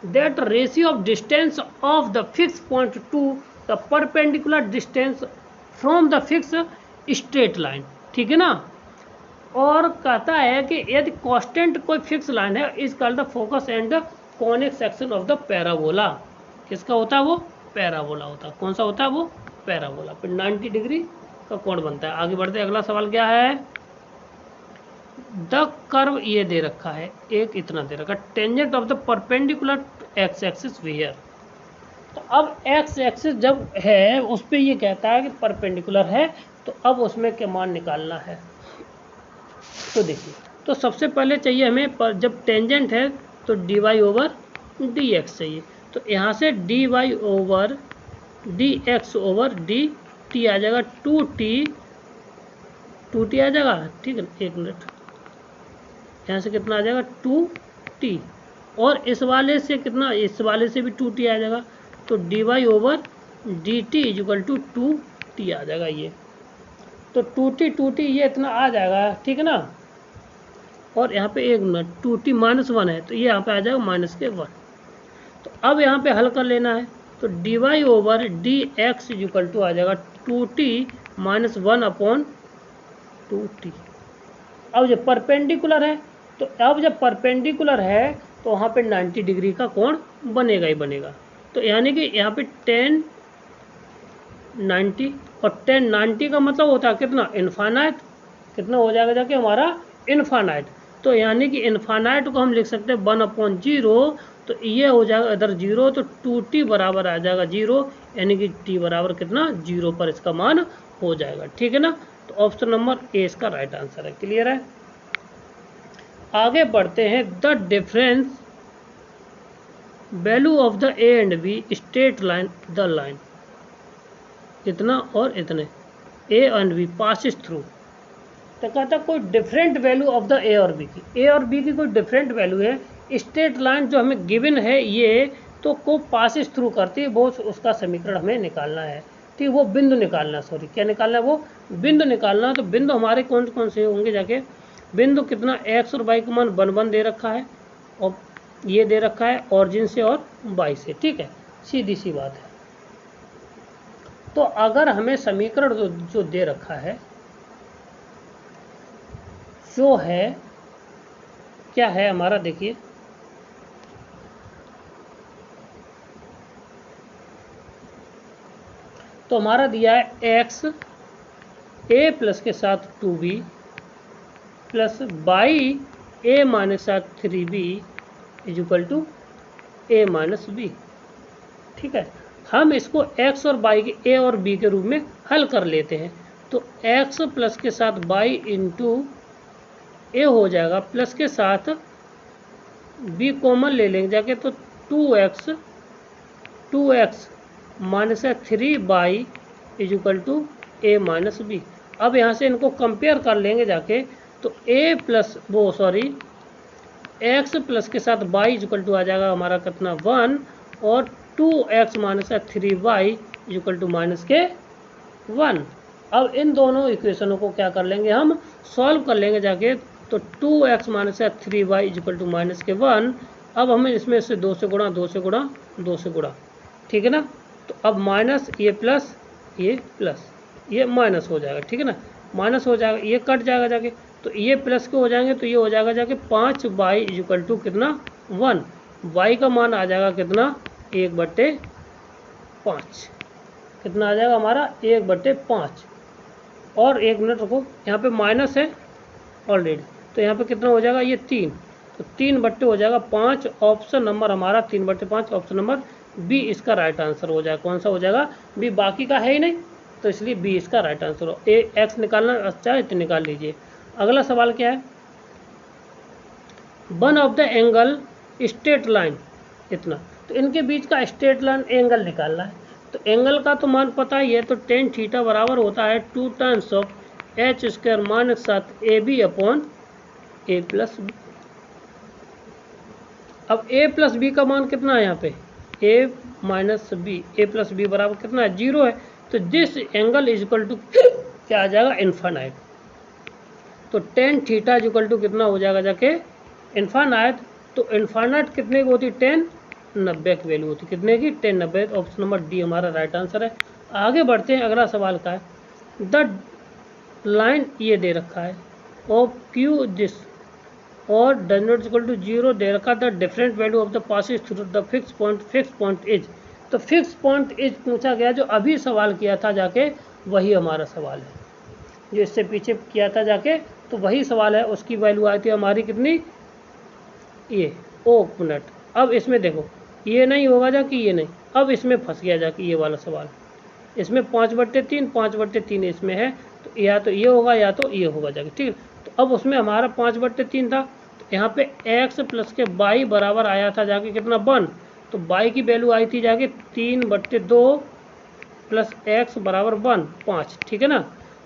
that ratio of distance of the fix point to the perpendicular distance from the fix straight line, ठीक है ना। और कहता है कि यदि कांस्टेंट कोई फिक्स लाइन है is called the focus and the conic section of the parabola. किसका होता है वो? पैराबोला होता है। कौन सा होता है वो? पैराबोला। फिर 90 डिग्री का कोण बनता है। आगे बढ़ते अगला सवाल क्या है? द कर्व ये दे रखा है, एक इतना दे रखा है, tangent of the perpendicular x axis wear. तो अब एक्स एक्सिस जब है उस पर ये कहता है कि परपेंडिकुलर है, तो अब उसमें क्या मान निकालना है। तो देखिए, तो सबसे पहले चाहिए हमें जब टेंजेंट है तो D Y over D X चाहिए। तो यहाँ से D Y over D X over D T आ जाएगा, टू टी आ जाएगा, ठीक है। एक मिनट, यहाँ से कितना आ जाएगा? 2t, और इस वाले से कितना? इस वाले से भी 2t आ जाएगा, तो D Y over D T is equal to 2t आ जाएगा ये। तो 2t ये इतना आ जाएगा, ठीक है ना। और यहाँ पे एक मिनट, 2t -1 है, तो ये यहाँ पे आ जाएगा -1। तो अब यहाँ पे हल कर लेना है, तो D Y over D X equal to आ जाएगा 2t -1/2t। अब जब परपेंडिकुलर है, तो अब जब परपेंडिकुलर है तो वहाँ पे 90 डिग्री का कोण बनेगा ही बनेगा। तो यानी कि यहाँ पे 10 90, और 10 90 का मतलब होता है कितना? इन्फानाइट। कितना हो जाएगा जाके हमारा? इन्फानाइट। तो यानी कि इन्फानाइट को हम लिख सकते हैं 1/0, तो ये हो जाएगा इधर 0, तो 2t बराबर आ जाएगा 0, यानी कि t बराबर कितना? 0 पर इसका मान हो जाएगा, ठीक है ना। तो ऑप्शन नंबर ए इसका राइट आंसर है। क्लियर है? आगे बढ़ते हैं। The difference value of the A and B straight line the line, इतना और इतने, A and B passes through. तो कहता कोई different value of the A और बी की, ए और बी की कोई डिफरेंट वैल्यू है, स्ट्रेट लाइन जो हमें गिवन है ये, तो को पासिस थ्रू करती है, वो उसका समीकरण हमें निकालना है, ठीक। वो बिंदु निकालना, सॉरी क्या निकालना है? वो बिंदु निकालना। तो बिंदु हमारे कौन कौन से होंगे जाके? बिंदु कितना? एक्स और वाई का मान 1 दे रखा है, और ये दे रखा है ऑरिजिन से और वाई से, ठीक है। सीधी सी बात है। तो अगर हमें समीकरण जो दे रखा है, जो है क्या है हमारा? देखिए, तो हमारा दिया है एक्स ए प्लस के साथ 2b plus by A minus साथ 3b is equal to A minus B, ठीक है। हम इसको x और y के a और b के रूप में हल कर लेते हैं। तो x प्लस के साथ y इंटू ए हो जाएगा, प्लस के साथ b कॉमन ले लेंगे जाके, तो 2x minus 3y is equal to A minus B. अब यहाँ से इनको कंपेयर कर लेंगे जाके, तो a प्लस x प्लस के साथ y इजिकल टू आ जाएगा हमारा कितना? 1, और 2x minus 3y is equal to -1। अब इन दोनों इक्वेशनों को क्या कर लेंगे? हम सॉल्व कर लेंगे जाके, तो 2x minus 3y is equal to -1। अब हमें इसमें से 2 से गुणा, 2 से गुणा, 2 से गुणा, ठीक है ना। तो अब माइनस ये प्लस, ये माइनस हो जाएगा, ठीक है ना। माइनस हो जाएगा, ये कट जाएगा जाके, तो ये प्लस के हो जाएंगे, तो ये हो जाएगा जाके 5y इजिकल टू कितना? 1। y का मान आ जाएगा कितना? 1/5। कितना आ जाएगा हमारा? 1/5। और एक मिनट रुको, यहाँ पे माइनस है ऑलरेडी, तो यहाँ पे कितना हो जाएगा? ये 3, तो 3 हो जाएगा 5। ऑप्शन नंबर हमारा 3/5, ऑप्शन नंबर बी इसका राइट आंसर हो जाएगा। कौन सा हो जाएगा? बी। बाकी का है ही नहीं, तो इसलिए बी इसका राइट आंसर हो। ए एक्स निकालना अच्छा है तो निकाल लीजिए। अगला सवाल क्या है? One of the angle straight line, इतना, तो इनके बीच का स्ट्रेट लाइन एंगल निकालना है। तो एंगल का तो मान पता ही है, तो tan थीटा बराबर होता है 2 times of h square minus 7 AB upon a plus B. अब a प्लस बी का मान कितना है यहाँ पे? a minus B, a plus B बराबर कितना है? 0 है। तो this angle is equal to क्या आ जाएगा? इन्फानाइट। तो tan theta is equal to कितना हो जाएगा जाके? इन्फानाइट। तो इन्फानाइट कितने की होती है? 10 90 की वैल्यू होती है। कितने की? 1090। ऑप्शन नंबर डी हमारा राइट आंसर है। आगे बढ़ते हैं, अगला सवाल का है द लाइन ये दे रखा है ऑफ क्यू दिस और डज नॉट इक्वल टू 0 दे रखा, the different value of the passes through the fix point is. तो फिक्स पॉइंट इज पूछा गया, जो अभी सवाल किया था जाके वही हमारा सवाल है, जो इससे पीछे किया था जाके तो वही सवाल है। उसकी वैल्यू आई थी हमारी कितनी? ये मिनट। अब इसमें देखो ये नहीं होगा जाके ये नहीं, अब इसमें फंस गया जाके ये वाला सवाल। इसमें 5/3 5/3 इसमें है, तो या तो ये होगा या तो ये होगा जाके, ठीक है। तो अब उसमें हमारा 5/3 था, तो यहाँ पे x प्लस के y बराबर आया था जाके कितना? 1। तो y की वैल्यू आई थी जाके 3/2 प्लस x बराबर 1 5, ठीक है ना।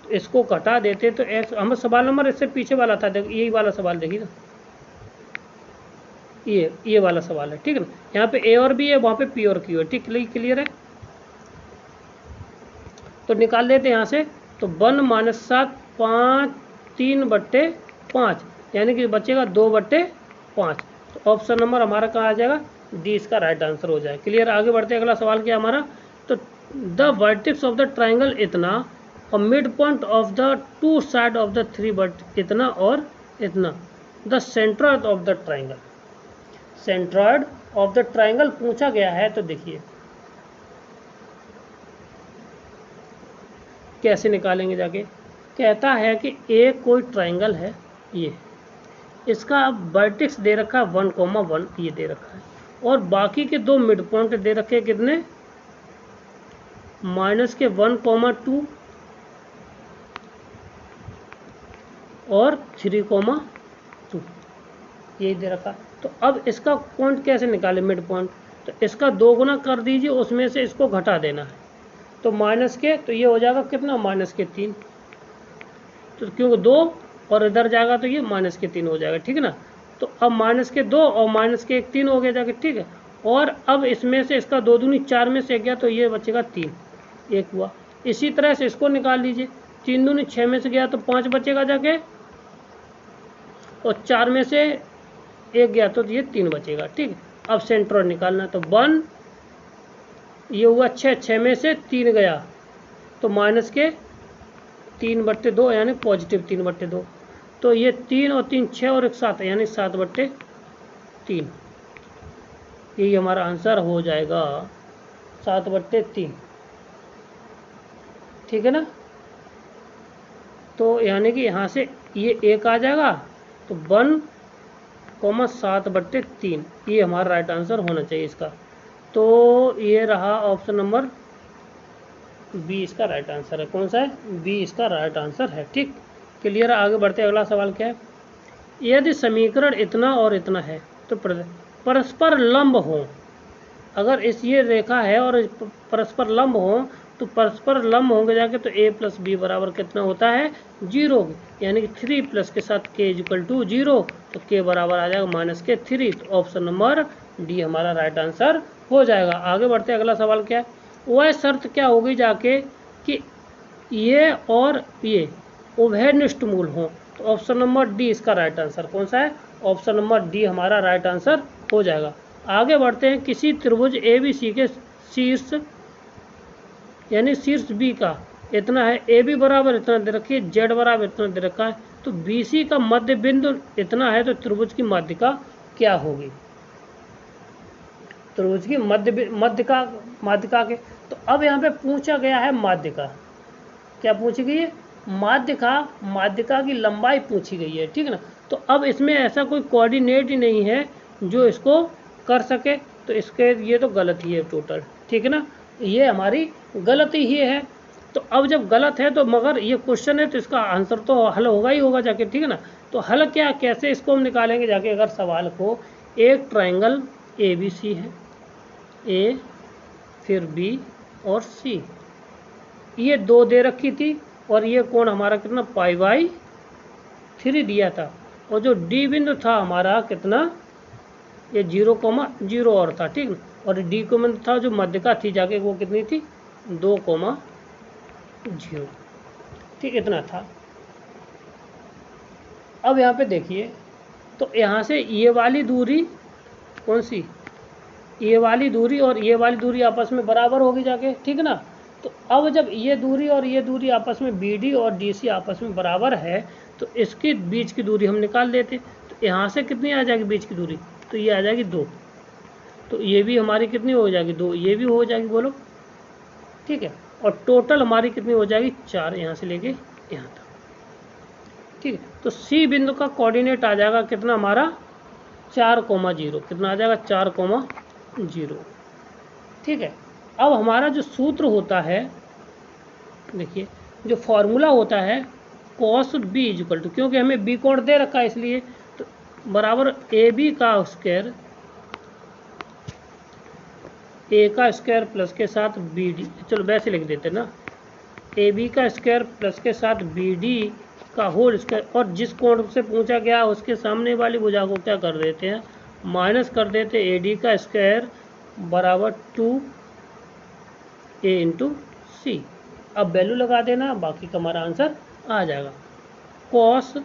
तो इसको घटा देते तो x, हम सवाल नंबर इससे पीछे वाला था, देखो यही वाला सवाल देखिए ना, ये वाला सवाल है, ठीक है ना। यहाँ पे a और b है, वहाँ पे p और q है, ठीक क्लियर है। तो निकाल लेते हैं यहाँ से, तो 1 - 7 5 3/5, यानी कि बचेगा 2/5। तो ऑप्शन नंबर हमारा कहाँ आ जाएगा? डी इसका राइट आंसर हो जाएगा। क्लियर। आगे बढ़ते हैं, अगला सवाल क्या हमारा? तो the vertex of the triangle इतना और mid point of the two side of the three but इतना और इतना, the centroid of the triangle. Centroid of the triangle पूछा गया है, तो देखिए कैसे निकालेंगे जाके। कहता है कि एक कोई ट्राइंगल है, ये इसका वर्टेक्स दे रखा है 1,1 ये दे रखा है, और बाकी के दो मिड पॉइंट दे रखे हैं कितने? -1,2 और 3,2 यही दे रखा। तो अब इसका पॉइंट कैसे निकाले? मिड पॉइंट, तो इसका 2 गुना कर दीजिए, उसमें से इसको घटा देना है। तो माइनस के, तो ये हो जाएगा कितना? -3। तो क्योंकि 2 और इधर जाएगा तो ये -3 हो जाएगा, ठीक है ना। तो अब -2 और -1 3 हो गया जाके, ठीक है। और अब इसमें से इसका 2 दूनी 4 में से 1 गया, तो ये बचेगा 3, 1 हुआ। इसी तरह से इसको निकाल लीजिए, 3 दूनी 6 में से गया तो 5 बचेगा जाके, और 4 में से 1 गया तो ये 3 बचेगा, ठीक है। अब सेंट्रोइड निकालना, तो 1 ये हुआ 6 में से 3 गया तो -3/2 यानी +3/2। तो ये 3 और 3 6 और 1 7 यानी 7/3, यही हमारा आंसर हो जाएगा 7/3, ठीक है ना। तो यानी कि यहाँ से ये 1 आ जाएगा, तो 1,7/3 ये हमारा राइट आंसर होना चाहिए इसका। तो ये रहा ऑप्शन नंबर बी इसका राइट आंसर है। कौन सा है? बी इसका राइट आंसर है, ठीक क्लियर। आगे बढ़ते, अगला सवाल क्या है? यदि समीकरण इतना और इतना है तो परस्पर लंब हो, अगर इस ये रेखा है और परस्पर लंब हो, तो परस्पर लंब होंगे जाके तो a + b बराबर कितना होता है? 0, यानी कि 3 प्लस के साथ k = 0, तो k बराबर आ जाएगा -3। तो ऑप्शन नंबर डी हमारा राइट आंसर हो जाएगा। आगे बढ़ते, अगला सवाल क्या है? वह शर्त क्या होगी जाके कि ये और ये उभयनिष्ठ मूल हों, तो ऑप्शन नंबर डी इसका राइट आंसर कौन सा है? ऑप्शन नंबर डी हमारा राइट आंसर हो जाएगा। आगे बढ़ते हैं, किसी त्रिभुज ABC के शीर्ष यानी शीर्ष B का इतना है, AB बराबर इतना दे रखी है, Z बराबर इतना दे रखा है, तो BC का मध्य बिंदु इतना है, तो त्रिभुज की माध्यिका क्या होगी? त्रिभुज की माध्यिका के, तो अब यहाँ पे पूछा गया है माध्यिका। क्या पूछी गई है? माध्यिका की लंबाई पूछी गई है, ठीक है ना। तो अब इसमें ऐसा कोई कोऑर्डिनेट ही नहीं है जो इसको कर सके, तो इसके ये तो गलत ही है टोटल, ठीक है ना। ये हमारी गलती ही है। तो अब जब गलत है तो मगर ये क्वेश्चन है तो इसका आंसर तो हल होगा ही होगा जाके, ठीक है ना। तो हल क्या, कैसे इसको हम निकालेंगे जाके? अगर सवाल को एक ट्राइंगल ABC है, A फिर B और C, ये 2 दे रखी थी, और ये कोण हमारा कितना π/3 दिया था, और जो D बिंदु था हमारा कितना? ये 0,0 और था, ठीक ना। और D को बिंदु था जो मध्यिका थी जाके वो कितनी थी? 2,0, ठीक इतना था। अब यहाँ पे देखिए, तो यहाँ से ये वाली दूरी कौन सी? ये वाली दूरी और ये वाली दूरी आपस में बराबर होगी जाके, ठीक है ना। तो अब जब ये दूरी और ये दूरी आपस में BD और DC आपस में बराबर है तो इसके बीच की दूरी हम निकाल देते। तो यहाँ से कितनी आ जाएगी बीच की दूरी, तो ये आ जाएगी 2। तो ये भी हमारी कितनी हो जाएगी 2, ये भी हो जाएगी, बोलो, ठीक है। और टोटल हमारी कितनी हो जाएगी 4, यहाँ से लेके यहाँ तक, ठीक है। तो C बिंदु का कोऑर्डिनेट आ जाएगा कितना हमारा 4,0, कितना आ जाएगा 4,0, ठीक है। अब हमारा जो सूत्र होता है, देखिए जो फॉर्मूला होता है cos B इक्वल टू, क्योंकि हमें B कोण दे रखा है इसलिए, तो बराबर AB का स्क्वायर, A का स्क्वायर प्लस के साथ BD, चलो वैसे लिख देते ना, AB का स्क्वायर प्लस के साथ BD का होल स्क्वायर, और जिस कोण से पूछा गया उसके सामने वाली भुजा को क्या कर देते हैं, माइनस कर देते, AD का स्क्वायर बराबर 2A इंटू C। अब वैल्यू लगा देना, बाकी का हमारा आंसर आ जाएगा। cos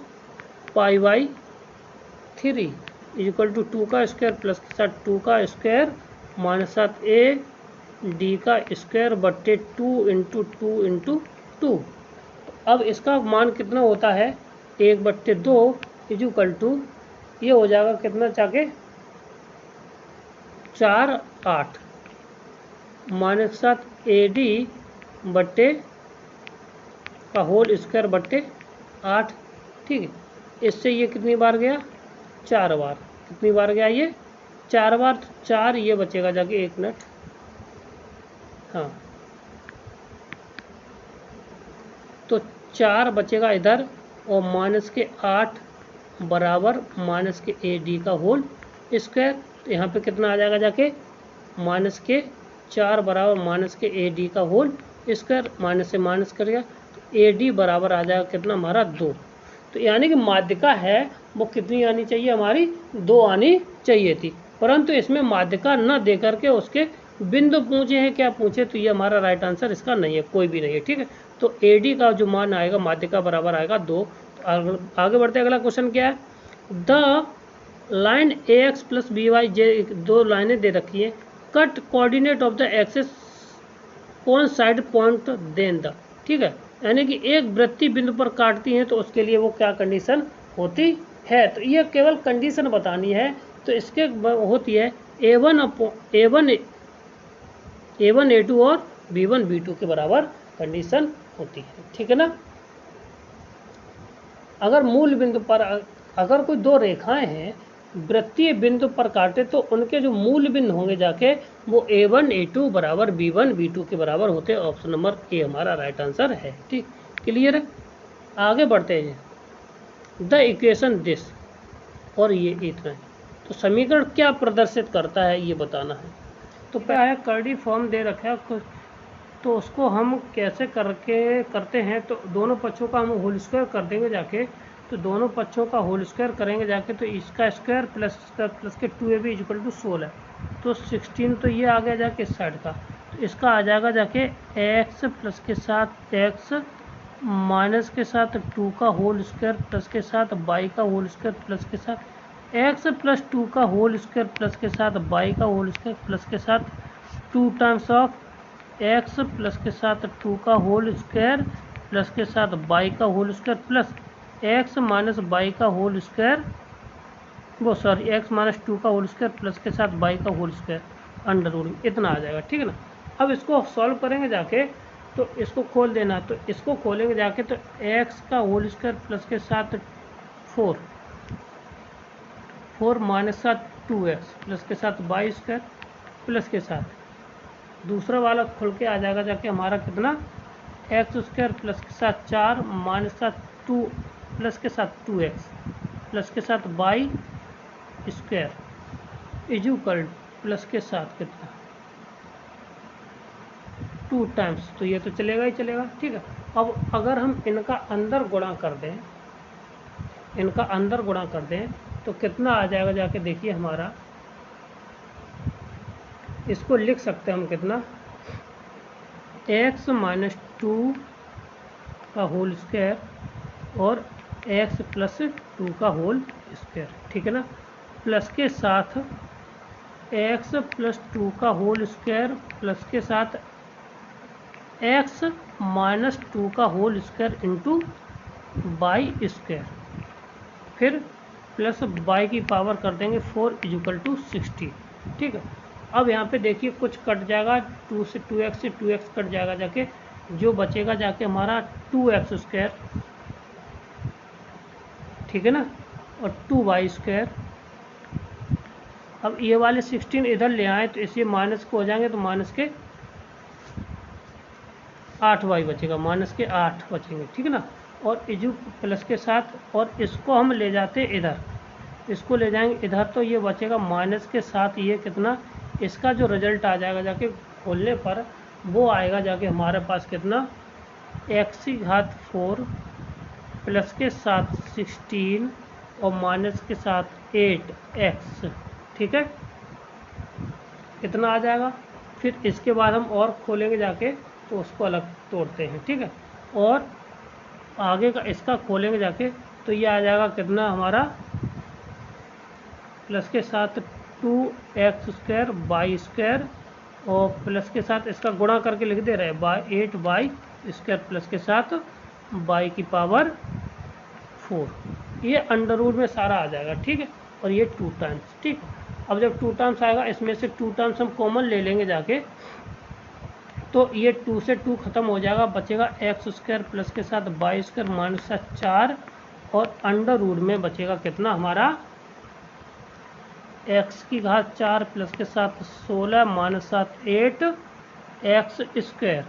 π/3 इक्वल टू 2 का स्क्वायर प्लस के साथ 2 का स्क्वायर माइनस 7AD का स्क्वायर बट्टे 2 इंटू 2 इंटू 2। अब इसका मान कितना होता है 1/2 इक्वल टू, ये हो जाएगा कितना जाके 4/8 माइनस 7AD बट्टे का होल स्क्वायर बट्टे 8, ठीक है। इससे ये कितनी बार गया 4 बार, कितनी बार गया ये 4 बार, तो 4 ये बचेगा जाके 1 मिनट, हाँ, तो 4 बचेगा इधर, और माइनस के 8 बराबर माइनस के AD का होल स्क्वायर, तो यहाँ पे कितना आ जाएगा जाके माइनस के 4 बराबर माइनस के AD का होल स्क्वायर, माइनस से माइनस करेगा तो AD बराबर आ जाएगा कितना हमारा 2। तो यानी कि माध्यिका है वो कितनी आनी चाहिए हमारी 2 आनी चाहिए थी, परंतु इसमें माध्यिका न दे करके उसके बिंदु पूछे हैं, क्या पूछे, तो ये हमारा राइट आंसर इसका नहीं है, कोई भी नहीं है, ठीक है। तो AD का जो मान आएगा माध्यिका बराबर आएगा 2। तो आगे बढ़ते अगला क्वेश्चन क्या है, the line AX plus BY, दो लाइनें दे रखी हैं, cut coordinate of the axis कौन साइड पॉइंट देन द, ठीक है, यानी कि एक वृत्तीय बिंदु पर काटती हैं तो उसके लिए वो क्या कंडीशन होती है, तो ये केवल कंडीशन बतानी है। तो इसके होती है A1 A2 और B1 B2 के बराबर कंडीशन होती है, ठीक है ना। अगर मूल बिंदु पर अगर कोई दो रेखाएं हैं वृत्तीय बिंदु पर काटे तो उनके जो मूल बिंदु होंगे जाके वो A1 A2 बराबर B1 B2 के बराबर होते हैं। ऑप्शन नंबर ए हमारा राइट आंसर है, ठीक, क्लियर है। आगे बढ़ते हैं, द इक्वेशन दिस, और ये इतना है, तो समीकरण क्या प्रदर्शित करता है ये बताना है। तो पहले कर्डी फॉर्म दे रखा है, तो उसको हम कैसे करते हैं, तो दोनों पक्षों का हम होल स्क्वायर कर देंगे जाके, तो दोनों पक्षों का होल स्क्वायर करेंगे जाके, तो इसका स्क्वायर प्लस के 2AB इक्वल टू 16, तो 16 तो ये आ गया जाके इस साइड का, तो इसका आ जाएगा जाके x प्लस के साथ x माइनस के साथ 2 का होल स्क्वायर प्लस के साथ y का होल स्क्वायर प्लस के साथ x प्लस 2 का होल स्क्वायर प्लस के साथ y का होल स्क्वायर प्लस के साथ 2 टाइम्स ऑफ x प्लस के साथ 2 का होल स्क्वायर प्लस के साथ y का whole square plus x minus y का होल स्क्वायर, x माइनस 2 का होल स्क्वायर प्लस के साथ y का होल स्क्वायर अंडर रूट, इतना आ जाएगा, ठीक है ना। अब इसको सॉल्व करेंगे जाके, तो इसको खोल देना, तो इसको खोलेंगे जाके, तो x का होल स्क्वायर प्लस के साथ 4 माइनस साथ 2x प्लस के साथ y स्क्वायर प्लस के साथ दूसरा वाला खुल के आ जाएगा जाके हमारा कितना x स्क्वायर प्लस के साथ 4 माइनस साथ 2 प्लस के साथ 2x प्लस के साथ y स्क्वायर इक्वल प्लस के साथ कितना 2 टाइम्स, तो ये तो चलेगा ही चलेगा, ठीक है। अब अगर हम इनका अंदर गुणा कर दें तो कितना आ जाएगा जाके, देखिए हमारा इसको लिख सकते हैं हम कितना, x माइनस 2 का होल स्क्वायर और x प्लस 2 का होल स्क्वायर, ठीक है ना, प्लस के साथ एक्स प्लस 2 का होल स्क्वायर प्लस के साथ एक्स माइनस 2 का whole square into Y square, फिर प्लस बाई की पावर कर देंगे 4 इक्वल टू 60। ठीक है, अब यहाँ पे देखिए कुछ कट जाएगा, 2 से 2x से 2x कट जाएगा, जाके जो बचेगा जाके हमारा 2x स्क्वायर, ठीक है ना, और 2y स्क्वायर। अब ये वाले 16 इधर ले आए तो इसे माइनस को हो जाएंगे, तो माइनस के 8y बचेगा, माइनस के 8 बचेंगे, ठीक है ना। और इजू प्लस के साथ, और इसको हम ले जाते इधर, इसको ले जाएंगे इधर, तो ये बचेगा माइनस के साथ ये कितना, इसका जो रिजल्ट आ जाएगा जाके खोलने पर वो आएगा जाके हमारे पास कितना, x की घात 4 प्लस के साथ 16 और माइनस के साथ 8x, ठीक है, कितना आ जाएगा। फिर इसके बाद हम और खोलेंगे जाके तो उसको अलग तोड़ते हैं, ठीक है, और आगे का इसका खोलेंगे जाके तो ये आ जाएगा कितना हमारा, प्लस के साथ 2x स्क्वायर बाई स्क्वायर, और प्लस के साथ इसका गुणा करके लिख दे रहे हैं बाई 8y स्क्वायर प्लस के साथ y की पावर 4, ये अंडर रूट में सारा आ जाएगा, ठीक है, और ये 2 टाइम्स, ठीक है। अब जब 2 टाइम्स आएगा, इसमें से 2 टाइम्स हम कॉमन ले लेंगे जाके, तो ये 2 से 2 खत्म हो जाएगा, बचेगा x स्क्वायर प्लस के साथ y स्क्वायर माइनस 4, और अंडर रूट में बचेगा कितना हमारा, x की घात 4 प्लस के साथ 16 माइनस 8 x स्क्वायर,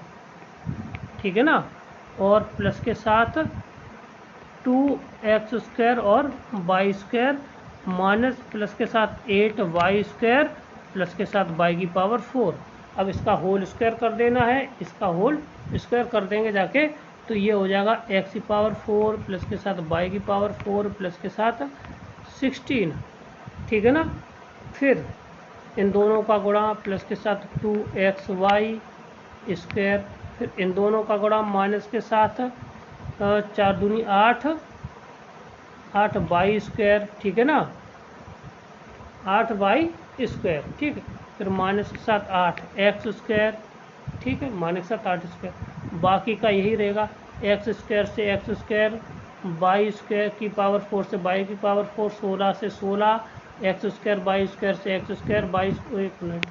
ठीक है ना, और प्लस के साथ 2x स्क्वायर और y स्क्वायर माइनस प्लस के साथ 8y स्क्वायर प्लस के साथ y की पावर 4। अब इसका होल स्क्वायर कर देना है, इसका होल स्क्वायर कर देंगे जाके, तो ये हो जाएगा x की पावर 4 प्लस के साथ y की पावर 4 प्लस के साथ 16, ठीक है ना। फिर इन दोनों का गुणा प्लस के साथ 2xy स्क्वायर, फिर इन दोनों का गुणा माइनस के साथ 4 दूनी 8 8y स्क्वायर, ठीक है ना, 8y स्क्वायर, ठीक है, फिर माइनस के साथ 8x स्क्वायर, ठीक है, माइनस के साथ 8 स्क्वायर, बाकी का यही रहेगा, x स्क्वायर से x स्क्वायर, y स्क्वायर की पावर 4 से y की पावर 4, 16 से 16, x स्क्वायर y स्क्वायर से x स्क्वायर y, एक मिनट,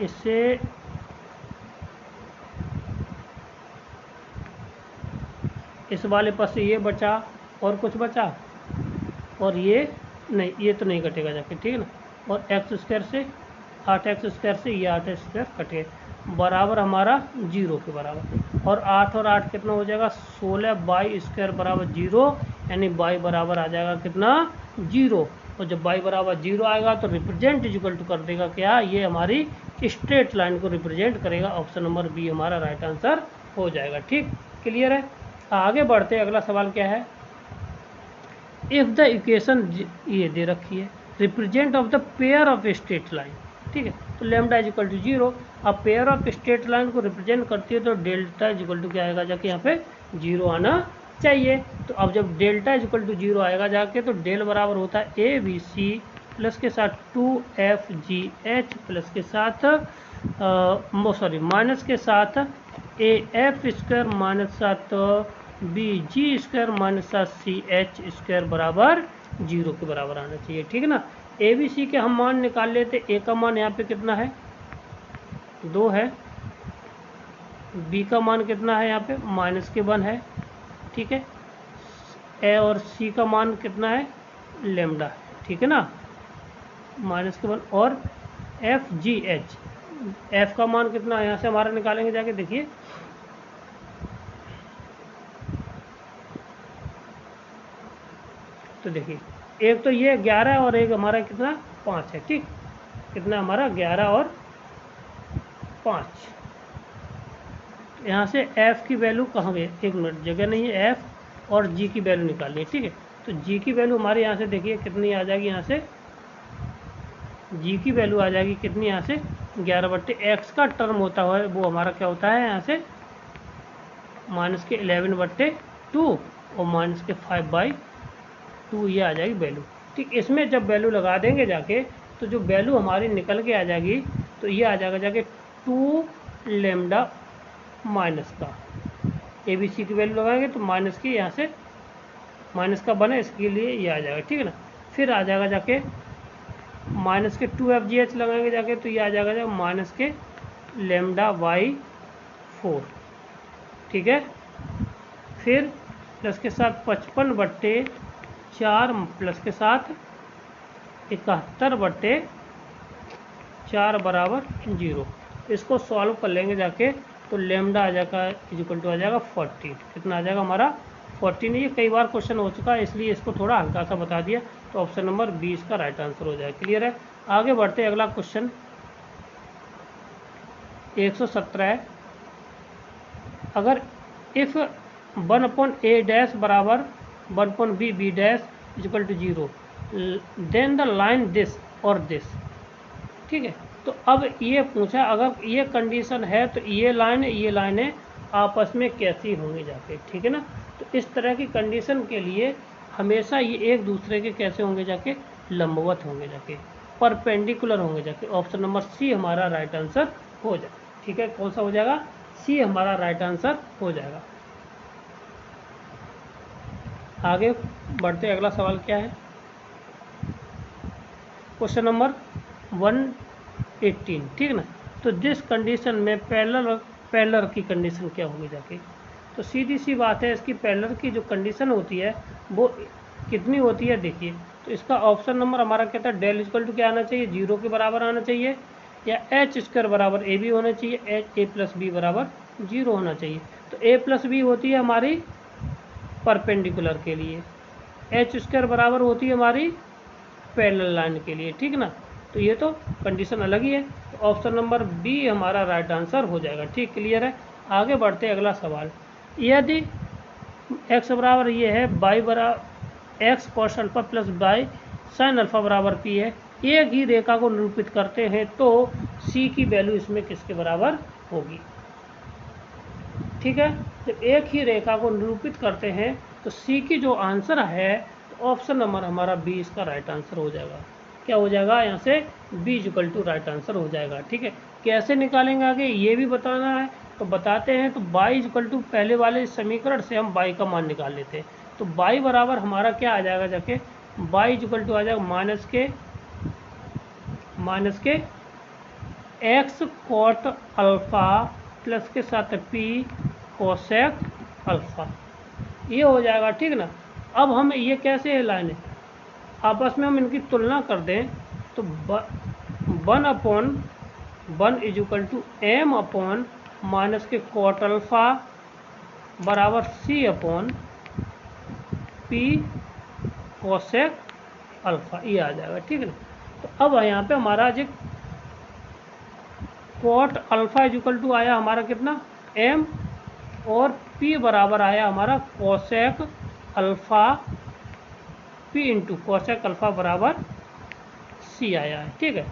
इससे इस वाले पास से ये बचा और कुछ बचा, और ये नहीं, ये तो नहीं कटेगा जाके, ठीक है ना, और एक्स स्क्वायर से 8x स्क्वायर से ये 8 स्क्वायर कटे, बराबर हमारा 0 के बराबर, और 8 और 8 कितना हो जाएगा, 16 y स्क्वायर बराबर 0, यानी y बराबर आ जाएगा कितना, 0, और जब y बराबर 0 आएगा तो रिप्रेजेंट इक्वल टू कर देगा क्या, ये हमारी स्ट्रेट लाइन को रिप्रेजेंट करेगा, ऑप्शन नंबर बी हमारा राइट आंसर हो जाएगा, ठीक, क्लियर है। आगे बढ़ते, अगला सवाल क्या है, इफ़ द इक्वेशन ये दे रखी है, represent of the pair of straight line, ठीक है, तो लेमडा इज इक्वल टू 0, अब पेयर ऑफ स्ट्रेट लाइन को रिप्रेजेंट करती है तो डेल्टा इज इक्वल टू क्या आएगा जाके, यहाँ पे 0 आना चाहिए। तो अब जब डेल्टा इज इक्वल टू 0 आएगा जाके, तो डेल बराबर होता है ABC प्लस के साथ 2FGH प्लस के साथ माइनस के साथ AF square minus 7 BG square minus 7 CH square बराबर 0 के बराबर आना चाहिए, ठीक है ना। ABC के हम मान निकाल लेते, A का मान यहाँ पे कितना है, 2 है, B का मान कितना है यहाँ पे माइनस के 1 है, ठीक है, A और C का मान कितना है, लेमडा, ठीक है ना, माइनस के 1, और FGH, F का मान कितना है यहाँ से हमारा निकालेंगे जाके, देखिए तो देखिए एक तो ये 11 और एक हमारा कितना 5 है, ठीक, कितना हमारा 11 और 5। यहाँ से F की वैल्यू कहाँ गई, एक मिनट, जगह नहीं है, F और G की वैल्यू निकालनी है, ठीक है, तो G की वैल्यू हमारे यहाँ से देखिए कितनी आ जाएगी, यहाँ से G की वैल्यू आ जाएगी कितनी, यहाँ से 11/x का टर्म होता है वो हमारा क्या होता है, यहाँ से माइनस के 11/2 और माइनस के 5/2 2 ये आ जाएगी वैल्यू। ठीक, इसमें जब वैल्यू लगा देंगे जाके तो जो वैल्यू हमारी निकल के आ जाएगी तो ये आ जाएगा जाके 2 लैम्डा माइनस का, ए बी सी की वैल्यू लगाएंगे तो माइनस की यहाँ से माइनस का बने इसके लिए ये आ जाएगा। ठीक है ना, फिर आ जाएगा जाके माइनस के 2 FGH लगाएंगे जाके तो ये आ जाएगा जाके माइनस के लैम्डा बाई 4। ठीक है, फिर प्लस के साथ 55/4 प्लस के साथ 71/4 बराबर 0। इसको सॉल्व कर लेंगे जाके तो लैम्डा आ जाएगा इक्वल टू आ जाएगा 14। कितना आ जाएगा हमारा 14। ये कई बार क्वेश्चन हो चुका है इसलिए इसको थोड़ा हल्का सा बता दिया, तो ऑप्शन नंबर 20 का राइट आंसर हो जाएगा। क्लियर है, आगे बढ़ते हैं। अगला क्वेश्चन 117 है। अगर इफ़ 1/a डैश बराबर 1/b b dash equal to 0 then the line this और दिस। ठीक है, तो अब ये पूछा अगर ये कंडीशन है तो ये लाइनें आपस में कैसी होंगी जाके। ठीक है ना, तो इस तरह की कंडीशन के लिए हमेशा ये एक दूसरे के कैसे होंगे जाके, लंबवत होंगे जाके, परपेंडिकुलर होंगे जाके। ऑप्शन नंबर सी हमारा राइट आंसर हो जाएगा। ठीक है, कौन सा हो जाएगा, सी हमारा राइट आंसर हो जाएगा। आगे बढ़ते, अगला सवाल क्या है, क्वेश्चन नंबर 118। ठीक है ना, तो जिस कंडीशन में पैरेलल की कंडीशन क्या होगी जाके, तो सीधी सी बात है इसकी पैरेलल की जो कंडीशन होती है वो कितनी होती है। देखिए, तो इसका ऑप्शन नंबर हमारा कहता है डेल इक्वल टू क्या आना चाहिए, 0 के बराबर आना चाहिए, या एच स्क्वायर बराबर ए बी होना चाहिए, एच ए प्लस बी बराबर 0 होना चाहिए। तो ए प्लस बी होती है हमारी परपेंडिकुलर के लिए, एच स्क्वायर बराबर होती है हमारी पैरेलल लाइन के लिए। ठीक ना, तो ये तो कंडीशन अलग ही है, तो ऑप्शन नंबर बी हमारा राइट आंसर हो जाएगा। ठीक, क्लियर है, आगे बढ़ते अगला सवाल। यदि एक्स बराबर ये है, बाई बराबर x cos alpha plus by sine alpha बराबर पी है, एक ही रेखा को निरूपित करते हैं तो सी की वैल्यू इसमें किसके बराबर होगी। ठीक है, जब एक ही रेखा को निरूपित करते हैं तो सी की जो आंसर है तो ऑप्शन नंबर हमारा बी इसका राइट आंसर हो जाएगा। क्या हो जाएगा, यहाँ से B equal to right answer हो जाएगा। ठीक है, कैसे निकालेंगे आगे ये भी बताना है, तो बताते हैं। तो बाई इक्वल टू पहले वाले समीकरण से हम बाई का मान निकाल लेते हैं। तो बाई बराबर हमारा क्या आ जाएगा जाके, बाई इक्वल टू आ जाएगा माइनस के एक्स कॉट अल्फ़ा प्लस के साथ पी कोसेक अल्फ़ा, ये हो जाएगा। ठीक ना, अब हम ये कैसे है लाइनें आपस में हम इनकी तुलना कर दें तो 1/1 is equal to M upon minus के कॉट अल्फ़ा बराबर C upon P cosec alpha, ये आ जाएगा। ठीक है ना, तो अब यहाँ पे हमारा जो cot alpha is equal to आया हमारा कितना एम, और पी बराबर आया हमारा cosec alpha P into cosec alpha बराबर सी आया है। ठीक है,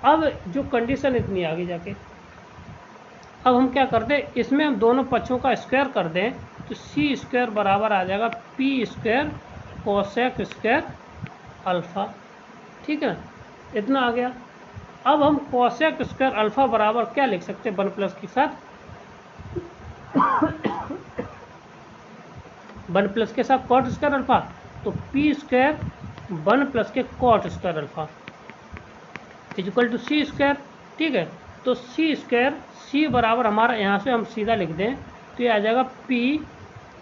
अब जो कंडीशन इतनी आगे जाके अब हम क्या कर दें, इसमें हम दोनों पक्षों का स्क्वायर कर दें तो सी स्क्वायर बराबर आ जाएगा P square cosec square alpha. ठीक है, इतना आ गया। अब हम कोसेक स्क्वायर अल्फ़ा बराबर क्या लिख सकते हैं, 1 प्लस के साथ 1 प्लस के साथ कॉट स्क्वायर अल्फ़ा, तो पी स्क्वायर 1 प्लस के cot square alpha is equal to C square. ठीक है, तो सी स्क्वायर सी बराबर हमारा यहाँ से हम सीधा लिख दें तो ये आ जाएगा पी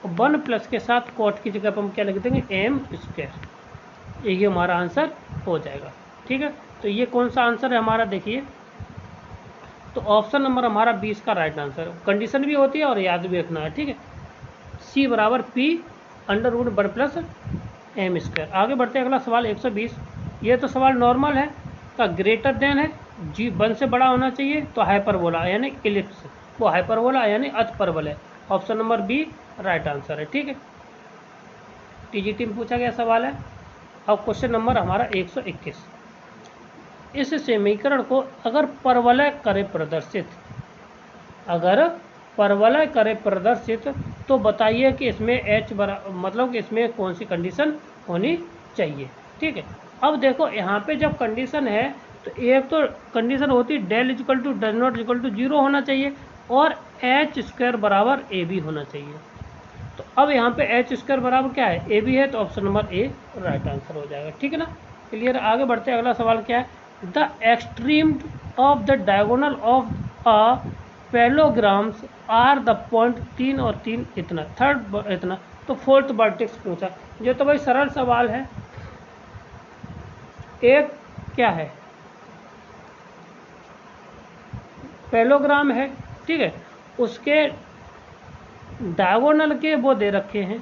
1 प्लस के साथ कॉट की जगह पर हम क्या लिख देंगे एम स्क्वायर, यही हमारा आंसर हो जाएगा। ठीक है, तो ये कौन सा आंसर है हमारा, देखिए तो ऑप्शन नंबर हमारा 20 का राइट आंसर। कंडीशन भी होती है और याद भी रखना है। ठीक है, सी बराबर P under root 1 plus M square. आगे बढ़ते हैं, अगला सवाल 120। ये तो सवाल नॉर्मल है का ग्रेटर देन है जी 1 से बड़ा होना चाहिए तो हाइपरबोला यानी इलिप्स, वो हाइपरबोला यानी अचपरबल है। Option number B right answer है। ठीक है, टीजीटी में पूछा गया सवाल है। अब क्वेश्चन नंबर हमारा 121। इस समीकरण को अगर परवलय करे प्रदर्शित तो बताइए कि इसमें एच मतलब कि इसमें कौन सी कंडीशन होनी चाहिए, ठीक है। अब देखो यहाँ पे जब कंडीशन है तो एक तो कंडीशन होती है del equal to does not equal to 0 होना चाहिए और एच स्क्वायर बराबर ए बी होना चाहिए। तो अब यहाँ पे एच स्क्वायर बराबर क्या है, ए बी है, तो option number A right answer हो जाएगा, ठीक है ना। क्लियर। आगे बढ़ते हैं, अगला सवाल क्या है, the extreme of the diagonal of a parallelograms are the point 3 और 3 इतना, थर्ड इतना, तो फोर्थ वर्टेक्स पूछा। ये तो भाई सरल सवाल है। एक क्या है, पैलोग्राम है, ठीक है, उसके डायगोनल के वो दे रखे हैं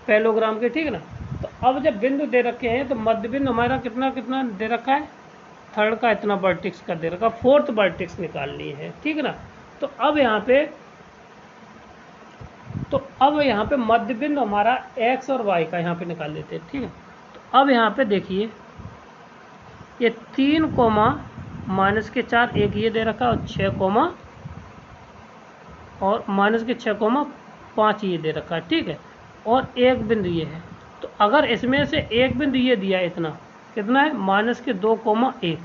पैलोग्राम के, ठीक है ना। तो अब जब बिंदु दे रखे हैं तो मध्य बिंदु हमारा कितना कितना दे रखा है, थर्ड का इतना वर्टेक्स का दे रखा, फोर्थ वर्टेक्स निकालनी है, ठीक है ना। तो अब यहाँ पे मध्य बिंदु हमारा एक्स और वाई का यहाँ पे निकाल लेते हैं, ठीक है। तो अब यहाँ पे देखिए ये 3 कोमा -4 एक ये दे रखा और 6 कोमा और -6,5 ये दे रखा है, ठीक है। और एक बिंदु ये है, तो अगर इसमें से एक बिंदु ये दिया है, इतना कितना है -2,1,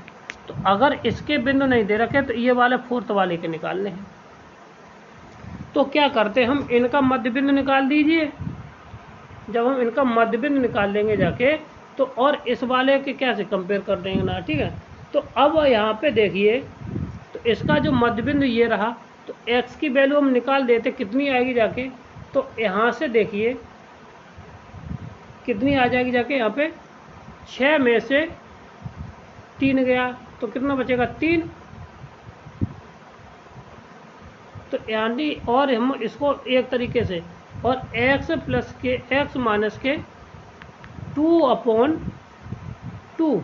तो अगर इसके बिंदु नहीं दे रखे तो ये वाले फोर्थ वाले के निकालने हैं। तो क्या करते हैं हम, इनका मध्य बिंदु निकाल दीजिए। जब हम इनका मध्य बिंदु निकाल लेंगे जाके तो और इस वाले के क्या से कंपेयर कर देंगे ना, ठीक है। तो अब यहाँ पे देखिए, तो इसका जो मध्य बिंदु ये रहा, तो x की वैल्यू हम निकाल देते कितनी आएगी जाके, तो यहाँ से देखिए कितनी आ जाएगी जाके, यहाँ पे 6 में से 3 गया तो कितना बचेगा 3। तो यानी और हम इसको एक तरीके से, और x प्लस के x माइनस के 2/2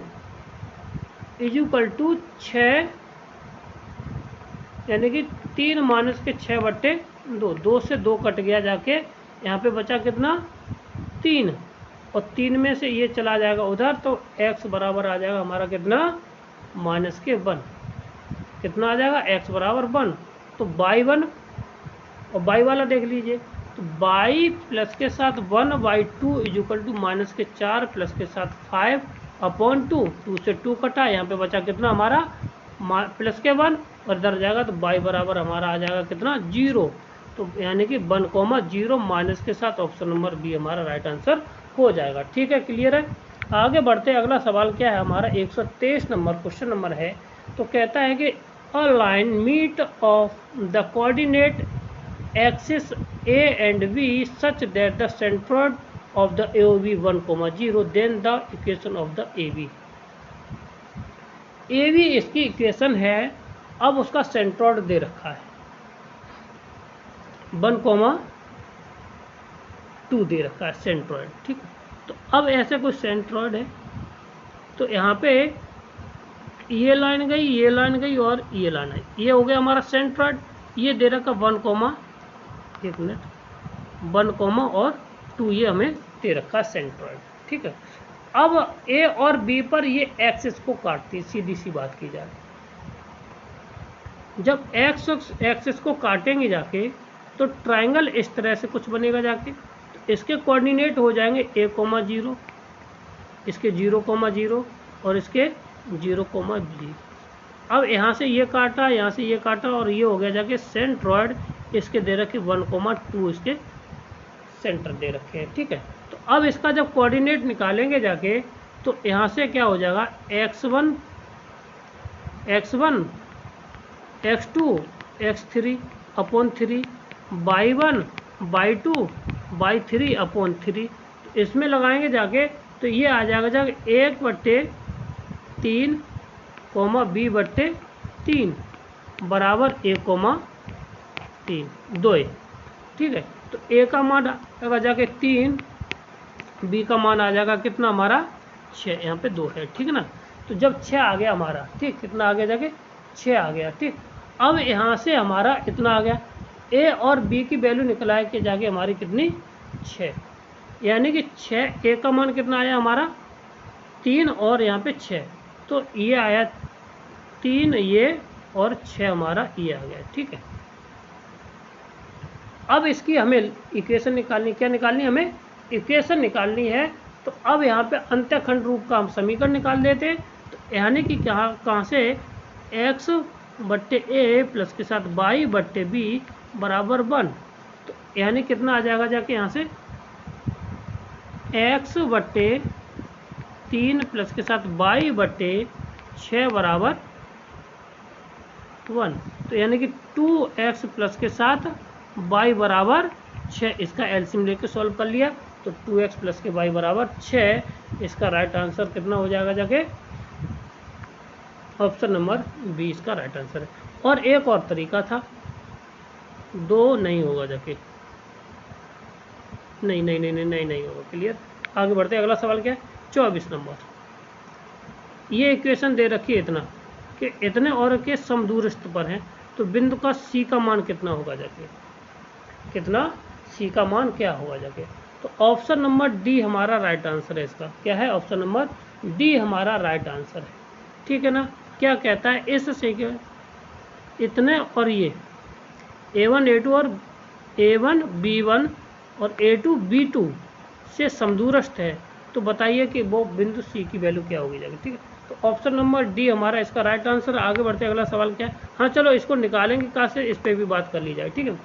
इज इक्वल टू 6, यानी कि 3 माइनस के 6/2, 2 से 2 कट गया जाके, यहाँ पे बचा कितना 3, और 3 में से ये चला जाएगा उधर, तो x बराबर आ जाएगा हमारा कितना -1, कितना आ जाएगा x बराबर 1। तो y1 और y वाला देख लीजिए, तो y प्लस के साथ 1/2 इज इक्वल टू -4 प्लस के साथ 5/2, 2 से 2 कटा, यहाँ पे बचा कितना हमारा प्लस के 1, और इधर जाएगा तो y बराबर हमारा आ जाएगा कितना 0। तो यानी कि 1,0 माइनस के साथ ऑप्शन नंबर बी हमारा राइट आंसर हो जाएगा, ठीक है। क्लियर है। आगे बढ़ते हैं, अगला सवाल क्या है हमारा 123 नंबर क्वेश्चन नंबर है। तो कहता है कि a line meet of the coordinate axis a and b such that the centroid of the AOB 1,0, then the equation of the AB इसकी इक्वेशन है। अब उसका सेंट्रॉइड दे रखा है 1,2 दे रखा है सेंट्रॉइड, ठीक है। तो अब ऐसे कोई सेंट्रॉइड है, तो यहाँ पे ये लाइन गई, ये लाइन गई और ये लाइन आई, ये हो गया हमारा सेंट्रॉइड। ये दे रखा 1,2 ये हमें दे रखा सेंट्रॉइड, ठीक है। अब ए और बी पर ये एक्सिस को काटती, सीधी सी बात की जाए, जब एक्सिस को काटेंगे जाके तो ट्रायंगल इस तरह से कुछ बनेगा जाके, तो इसके कोऑर्डिनेट हो जाएंगे a,0, इसके 0,0 और इसके 0,0। अब यहाँ से ये काटा, यहाँ से ये काटा, और ये हो गया जाके सेंट्रॉइड, इसके दे रखे 1,2 इसके सेंटर दे रखे हैं, ठीक है। तो अब इसका जब कोऑर्डिनेट निकालेंगे जाके तो यहाँ से क्या हो जाएगा x1 x2 x3/3, y1 y2 y3/3, इसमें लगाएंगे जाके तो ये आ जाएगा जाके 1/3 b/3 बराबर a,3 2, ठीक है। तो a का मान आएगा जाके 3, b का मान आ जाएगा कितना हमारा 6, यहाँ पे 2 है, ठीक है ना। तो जब 6 आ गया हमारा, ठीक, कितना आ गया जाके 6 आ गया, ठीक। अब यहाँ से हमारा इतना आ गया, a और b की वैल्यू निकला के जाके हमारी कितनी 6, यानी कि 6, a का मान कितना आया हमारा 3 और यहाँ पे 6, तो ये आया 3 ये और 6 हमारा ये आ गया, ठीक है। अब इसकी हमें इक्वेशन निकालनी, क्या निकालनी हमें इक्वेशन निकालनी है तो अब यहाँ पे अंत्यखंड रूप का हम समीकरण निकाल देते हैं। तो यानी कि कहाँ से x बट्टे ए प्लस के साथ y बट्टे बी बराबर 1। तो यानी कितना आ जाएगा जाके यहाँ से x बट्टे 3 प्लस के साथ y बट्टे 6 बराबर 1। तो यानी कि 2x प्लस के साथ y बराबर 6, इसका एलसीएम लेके सॉल्व कर लिया तो 2x प्लस के y बराबर 6। इसका राइट आंसर कितना हो जाएगा जाके ऑप्शन नंबर बी इसका राइट आंसर है। और एक और तरीका था, 2 नहीं होगा जाके, नहीं होगा। क्लियर, आगे बढ़ते हैं। अगला सवाल क्या है, 24 नंबर। ये इक्वेशन दे रखी है इतना कि इतने और के समदूरस्थ पर हैं तो बिंदु का सी का मान कितना होगा जाके, कितना सी का मान क्या होगा जाके। तो ऑप्शन नंबर डी हमारा राइट आंसर है। इसका क्या है, ऑप्शन नंबर डी हमारा राइट आंसर है। ठीक है ना। क्या कहता है, इससे क्या इतने और ये a1 a2 और a1 b1 और a2 b2 से समदूरस्थ है तो बताइए कि वो बिंदु सी की वैल्यू क्या होगी जाएगी। ठीक है, तो ऑप्शन नंबर डी हमारा इसका राइट आंसर। आगे बढ़ते हैं, अगला सवाल क्या है। हाँ चलो इसको निकालेंगे कहाँ से, इस पर भी बात कर ली जाए। ठीक है,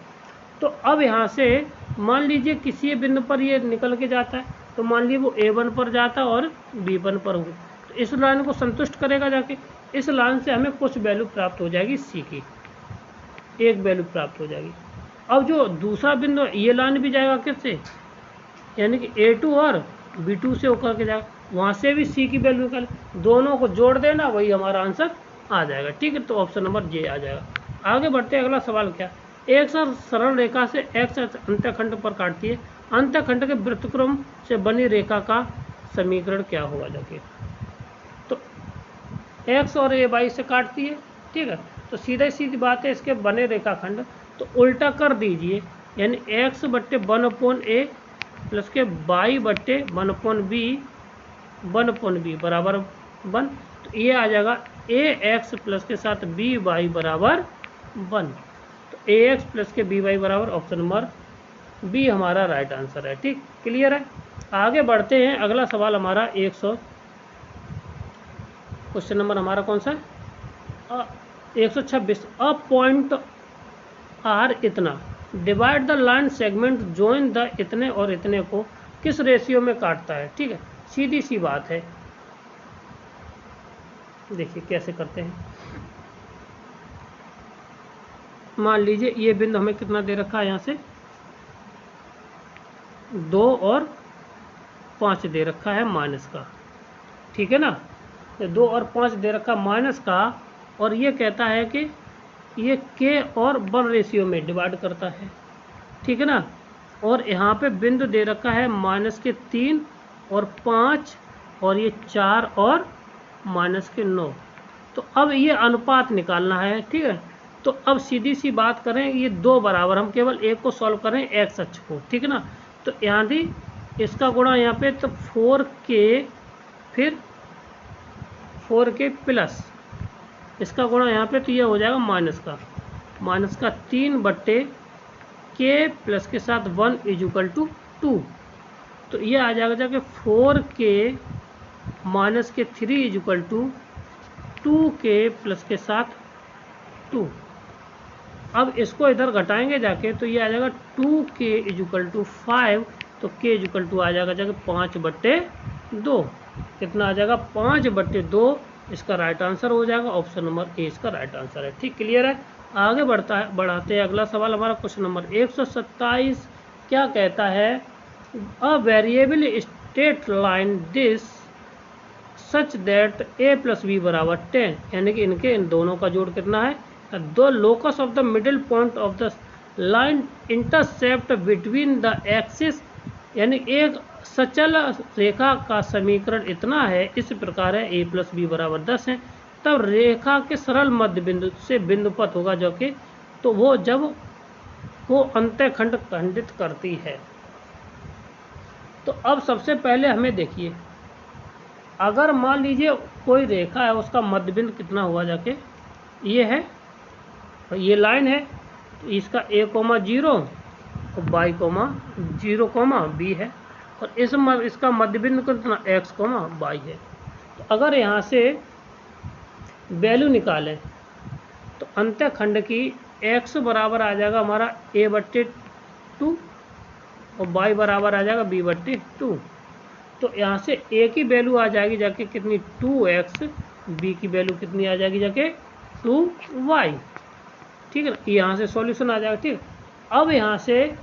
तो अब यहाँ से मान लीजिए किसी बिंदु पर ये निकल के जाता है तो मान लीजिए वो a1 पर जाता है और b1 पर हो, तो इस लाइन को संतुष्ट करेगा जाके। इस लाइन से हमें कुछ वैल्यू प्राप्त हो जाएगी सी की, एक वैल्यू प्राप्त हो जाएगी। अब जो दूसरा बिंदु ये लाइन भी जाएगा किससे, यानी कि a2 और b2 से होकर के जाएगा, वहाँ से भी सी की वैल्यू निकाले, दोनों को जोड़ देना, वही हमारा आंसर आ जाएगा। ठीक है, तो ऑप्शन नंबर जे आ जाएगा। आगे बढ़ते हैं, अगला सवाल क्या, एक सरल रेखा से x अंत्यखंड पर काटती है, अंत्यखंड के वृत्तक्रम से बनी रेखा का समीकरण क्या होगा जाके। तो x और a y से काटती है। ठीक है, तो सीधी बात है, इसके बने रेखाखंड तो उल्टा कर दीजिए, यानी x बट्टे 1/a प्लस के y बट्टे 1/b बराबर 1। तो ये आ जाएगा ax प्लस के साथ by बराबर 1। तो ax प्लस के by बराबर ऑप्शन नंबर बी हमारा राइट आंसर है। ठीक, क्लियर है। आगे बढ़ते हैं, अगला सवाल हमारा 100 क्वेश्चन नंबर हमारा कौन सा है, 126। अ पॉइंट आर इतना divide the line segment join the इतने और इतने को किस रेशियो में काटता है। ठीक है, सीधी सी बात है, देखिए कैसे करते हैं। मान लीजिए ये बिंदु हमें कितना दे रखा है, यहाँ से 2 और 5 दे रखा है माइनस का। ठीक है ना, 2 और 5 दे रखा माइनस का, और ये कहता है कि ये k और 1 रेशियो में डिवाइड करता है। ठीक है ना, और यहाँ पे बिंदु दे रखा है -3 और 5 और ये 4 और -9। तो अब ये अनुपात निकालना है। ठीक है, तो अब सीधी सी बात करें, ये 2 बराबर, हम केवल एक को सॉल्व करें x अक्ष को। ठीक है ना, तो यहाँ दी इसका गुणा यहाँ पे, तो 4k फिर 4k प्लस इसका गुणा यहाँ पे, तो ये हो जाएगा माइनस का 3 बट्टे k प्लस के साथ 1 = 2। तो ये आ जाएगा जाके 4k माइनस के 3 = 2k प्लस के साथ 2। अब इसको इधर घटाएंगे जाके, तो ये आ जाएगा 2k = 5। तो k = आ जाएगा जाके 5/2। कितना आ जाएगा, 5/2। इसका राइट आंसर हो जाएगा ऑप्शन नंबर ए इसका राइट आंसर है। ठीक, क्लियर है। आगे बढ़ाते हैं, अगला सवाल हमारा क्वेश्चन नंबर 127 क्या कहता है, a variable straight line this such that a + b बराबर 10, यानी कि इन दोनों का जोड़ कितना है, the locus of the middle point of the line intercept between the axis, यानी एक सचल रेखा का समीकरण इतना है, इस प्रकार है a + b बराबर 10 है। तब रेखा के सरल मध्य बिंदु से बिंदुपथ होगा जो कि, तो वो जब वो अंत्यखंड खंडित करती है। तो अब सबसे पहले हमें देखिए, अगर मान लीजिए कोई रेखा है, उसका मध्य बिंदु कितना हुआ जाके, ये है, ये लाइन है, तो इसका a, 0 और y, 0, b है, और इसका मध्य बिंदु कितना x, y है। तो अगर यहाँ से वैल्यू निकालें तो अंतःखंड की x बराबर आ जाएगा हमारा a/2 और y बराबर आ जाएगा b/2। तो यहाँ से a की वैल्यू आ जाएगी जाके कितनी 2x, b की वैल्यू कितनी आ जाएगी जाके 2y। ठीक है ना, यहाँ से सॉल्यूशन आ जाएगा। ठीक, अब यहाँ से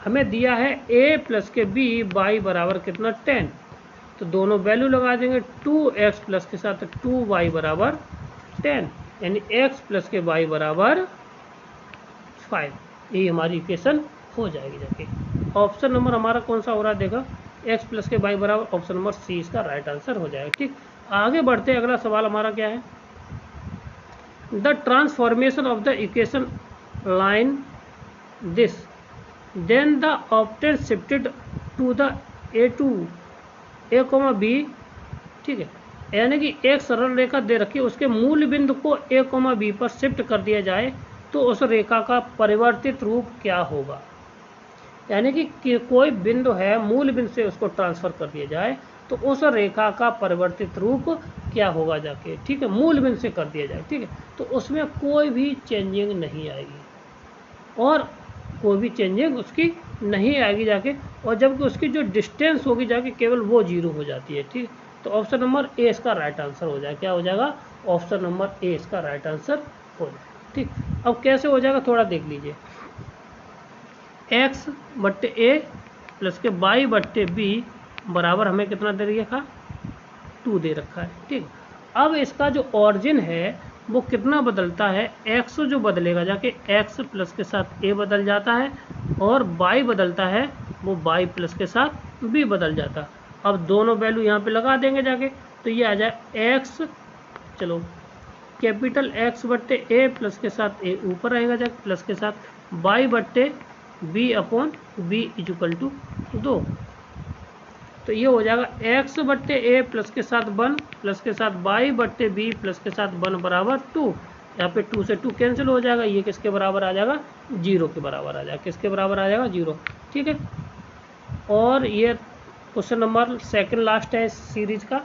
हमें दिया है a प्लस के b, y बराबर कितना 10। तो दोनों वैल्यू लगा देंगे, 2x प्लस के साथ 2y बराबर 10, यानी x प्लस के y बराबर 5। ये हमारी इक्वेशन हो जाएगी जाके। ऑप्शन नंबर हमारा कौन सा हो रहा है देखा, x प्लस के y बराबर, ऑप्शन नंबर सी इसका राइट आंसर हो जाएगा। ठीक, आगे बढ़ते हैं। अगला सवाल हमारा क्या है, the transformation of the equation line this then the obtained shifted to the a b। ठीक है, यानी कि एक सरल रेखा दे रखी है, उसके मूल बिंदु को a b पर शिफ्ट कर दिया जाए तो उस रेखा का परिवर्तित रूप क्या होगा। यानी कि कोई बिंदु है, मूल बिंदु से उसको ट्रांसफर कर दिया जाए तो उस रेखा का परिवर्तित रूप क्या होगा जाके। ठीक है, मूल बिंदु से कर दिया जाए। ठीक है, तो उसमें कोई भी चेंजिंग नहीं आएगी और कोई भी चेंजिंग उसकी नहीं आएगी जाके, और जबकि उसकी जो डिस्टेंस होगी जाके केवल वो 0 हो जाती है। ठीक, तो ऑप्शन नंबर ए इसका राइट आंसर हो जाएगा। क्या हो जाएगा, ऑप्शन नंबर ए इसका राइट आंसर हो जाएगा। ठीक, अब कैसे हो जाएगा थोड़ा देख लीजिए, x/a प्लस के y/b बराबर हमें कितना दे रखा, 2 दे रखा है। ठीक, अब इसका जो ऑरिजिन है वो कितना बदलता है, x जो बदलेगा जाके x प्लस के साथ a बदल जाता है, और y बदलता है वो y प्लस के साथ b बदल जाता है। अब दोनों वैल्यू यहाँ पे लगा देंगे जाके, तो ये आ जाए x, चलो कैपिटल x/a प्लस के साथ a ऊपर रहेगा जाके, प्लस के साथ y/b/b इक्वल टू 2। तो ये हो जाएगा x/a प्लस के साथ 1 प्लस के साथ y/b प्लस के साथ 1 बराबर 2। यहाँ पे 2 से 2 कैंसिल हो जाएगा, ये किसके बराबर आ जाएगा, 0 के बराबर आ जाएगा। किसके बराबर आ जाएगा, 0। ठीक है, और ये क्वेश्चन नंबर सेकंड लास्ट है इस सीरीज का।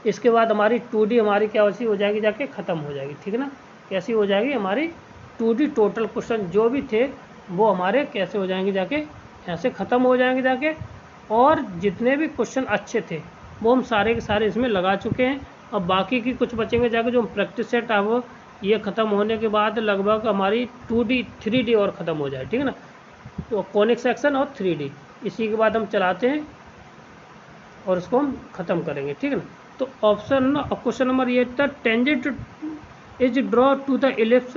इसके बाद हमारी 2D हमारी क्या वैसी हो जाएगी जाके, ख़त्म हो जाएगी। ठीक है ना, कैसी हो जाएगी हमारी 2D टोटल क्वेश्चन जो भी थे वो हमारे कैसे हो जाएंगे जाके, यहाँ से ख़त्म हो जाएंगे जाके, और जितने भी क्वेश्चन अच्छे थे वो हम सारे के सारे इसमें लगा चुके हैं। अब बाकी की कुछ बचेंगे जाके जो प्रैक्टिस सेट अब ये ख़त्म होने के बाद लगभग हमारी 2D 3D और ख़त्म हो जाए। ठीक है ना, तो कॉनिक सेक्शन और 3D इसी के बाद हम चलाते हैं और इसको हम ख़त्म करेंगे। ठीक है ना, तो क्वेश्चन नंबर ये था, tangent is draw to the ellipse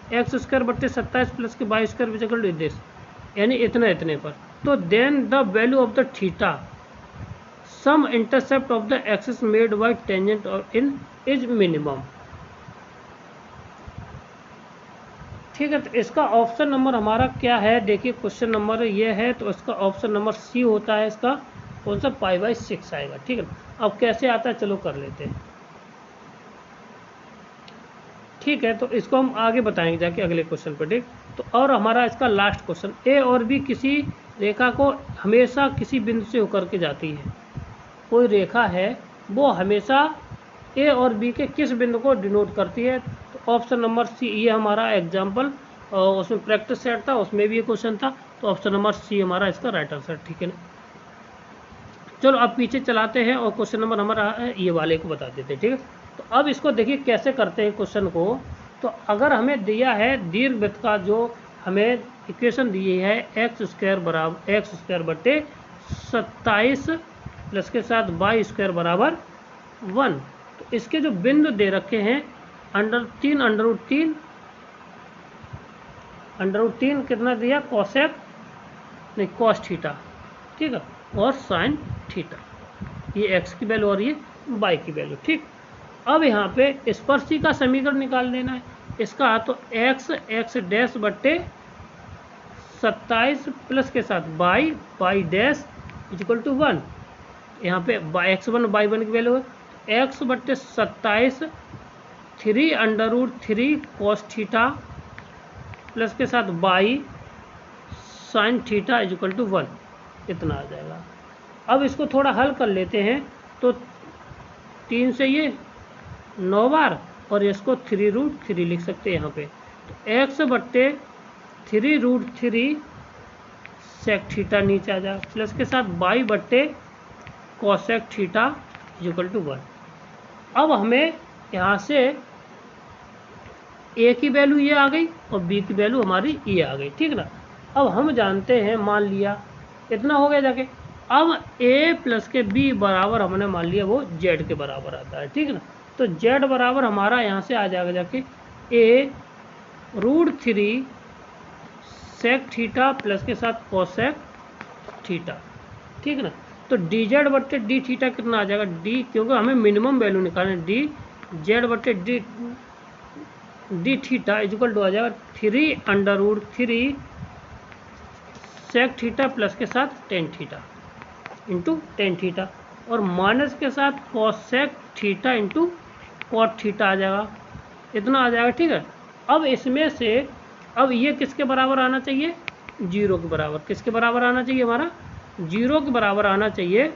x²/27 plus के y² इक्वल टू दिस, यानी इतने पर। तो then the value of the theta sum intercept of the axis made by tangent in is minimum. ठीक है, तो इसका ऑप्शन नंबर हमारा क्या है देखिए, क्वेश्चन नंबर ये है तो इसका ऑप्शन नंबर सी होता है। इसका कौन सा, π/6 आएगा। ठीक है, अब कैसे आता है चलो कर लेते हैं। ठीक है, तो इसको हम आगे बताएंगे जाके अगले क्वेश्चन पर। ठीक, तो और हमारा इसका लास्ट क्वेश्चन, ए और बी किसी रेखा को हमेशा किसी बिंदु से होकर के जाती है। कोई रेखा है वो हमेशा ए और बी के किस बिंदु को डिनोट करती है। तो ऑप्शन नंबर सी, ये हमारा एग्जाम्पल उसमें प्रैक्टिस सेट था, उसमें भी ये क्वेश्चन था। तो ऑप्शन नंबर सी हमारा इसका राइट आंसर। ठीक है ना, चलो अब पीछे चलाते हैं और क्वेश्चन नंबर हमारा ये वाले को बता देते हैं। ठीक है, तो अब इसको देखिए कैसे करते हैं क्वेश्चन को। तो अगर हमें दिया है दीर्घवृत्त का, जो हमें इक्वेशन दी है x² बराबर x²/27 प्लस के साथ y² बराबर 1। तो इसके जो बिंदु दे रखे हैं √3 कितना दिया, cos थीटा। ठीक है, और sin थीटा, ये x की वैल्यू और ये y की वैल्यू। ठीक, अब यहाँ पे स्पर्शी का समीकरण निकाल देना है इसका। तो x/27 प्लस के साथ y इक्वल टू 1। यहाँ पे x1 y1 की वैल्यू है x/27 3√3 cos थीटा प्लस के साथ y sin theta equal to 1। इतना आ जाएगा। अब इसको थोड़ा हल कर लेते हैं, तो 3 से ये 9 बार और इसको 3√3 लिख सकते हैं यहाँ पे। तो x बट्टे 3√3 सेक थीटा नीचे आ जाएगा, प्लस के साथ y बट्टे कोसेक थीटा इक्वल टू 1। अब हमें यहाँ से a की वैल्यू ये आ गई और b की वैल्यू हमारी ये आ गई, ठीक ना। अब हम जानते हैं, मान लिया इतना हो गया जाके, अब a प्लस के b बराबर हमने मान लिया वो z के बराबर आता है, ठीक ना। तो z बराबर हमारा यहाँ से आ जाएगा जाके a√3 सेक थीटा प्लस के साथ कोसेक थीटा, ठीक ना। तो डी जेड बट्टे डी थीटा कितना आ जाएगा, डी, क्योंकि हमें मिनिमम वैल्यू निकालना है, डी जेड बट्टे डी थीटा इक्वल टू आ जाएगा 3√3 सेक थीटा प्लस के साथ tan theta into tan theta, और माइनस के साथ cosec theta into cot theta आ जाएगा, इतना आ जाएगा, ठीक है। अब इसमें से अब ये किसके बराबर आना चाहिए, 0 के बराबर। किसके बराबर आना चाहिए, हमारा 0 के बराबर आना चाहिए।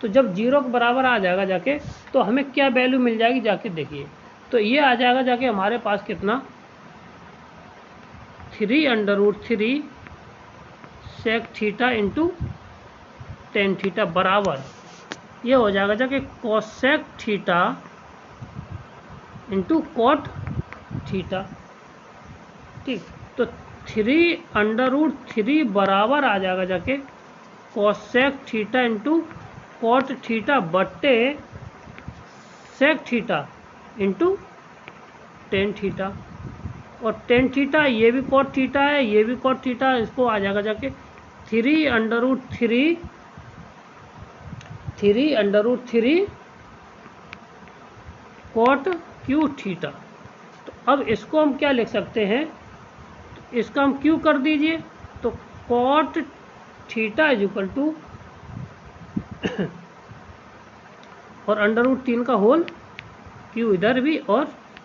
तो जब 0 के बराबर आ जाएगा जाके, तो हमें क्या वैल्यू मिल जाएगी जाके देखिए। तो ये आ जाएगा जाके हमारे पास कितना, 3√3 sec theta into tan theta बराबर ये हो जाएगा जाके cosec theta into cot theta, ठीक। तो 3√3 बराबर आ जाएगा जाके cosec theta into cot theta बट्टे sec theta into tan theta, और टेन थीटा ये भी कॉट थीटा है, ये भी कॉट थीटा, इसको आ जाएगा जाके 3√3 कॉट क्यू थीटा। तो अब इसको हम क्या लिख सकते हैं, तो इसका हम क्यू कर दीजिए, तो cot theta is equal to और √3 का होल क्यू इधर भी और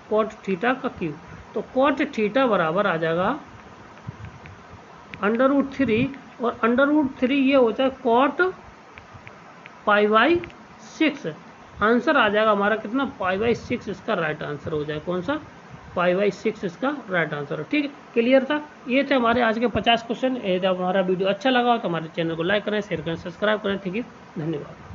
कॉट थीटा का क्यू। तो कॉट थीटा बराबर आ जाएगा √3 और √3 ये हो जाए कॉट π/6। आंसर आ जाएगा हमारा कितना, π/6 इसका राइट आंसर हो जाए। कौन सा, π/6 इसका राइट आंसर है, ठीक है। क्लियर था। ये थे हमारे आज के 50 क्वेश्चन। यदि हमारा वीडियो अच्छा लगा हो तो हमारे चैनल को लाइक करें, शेयर करें, सब्सक्राइब करें। ठीक है, धन्यवाद।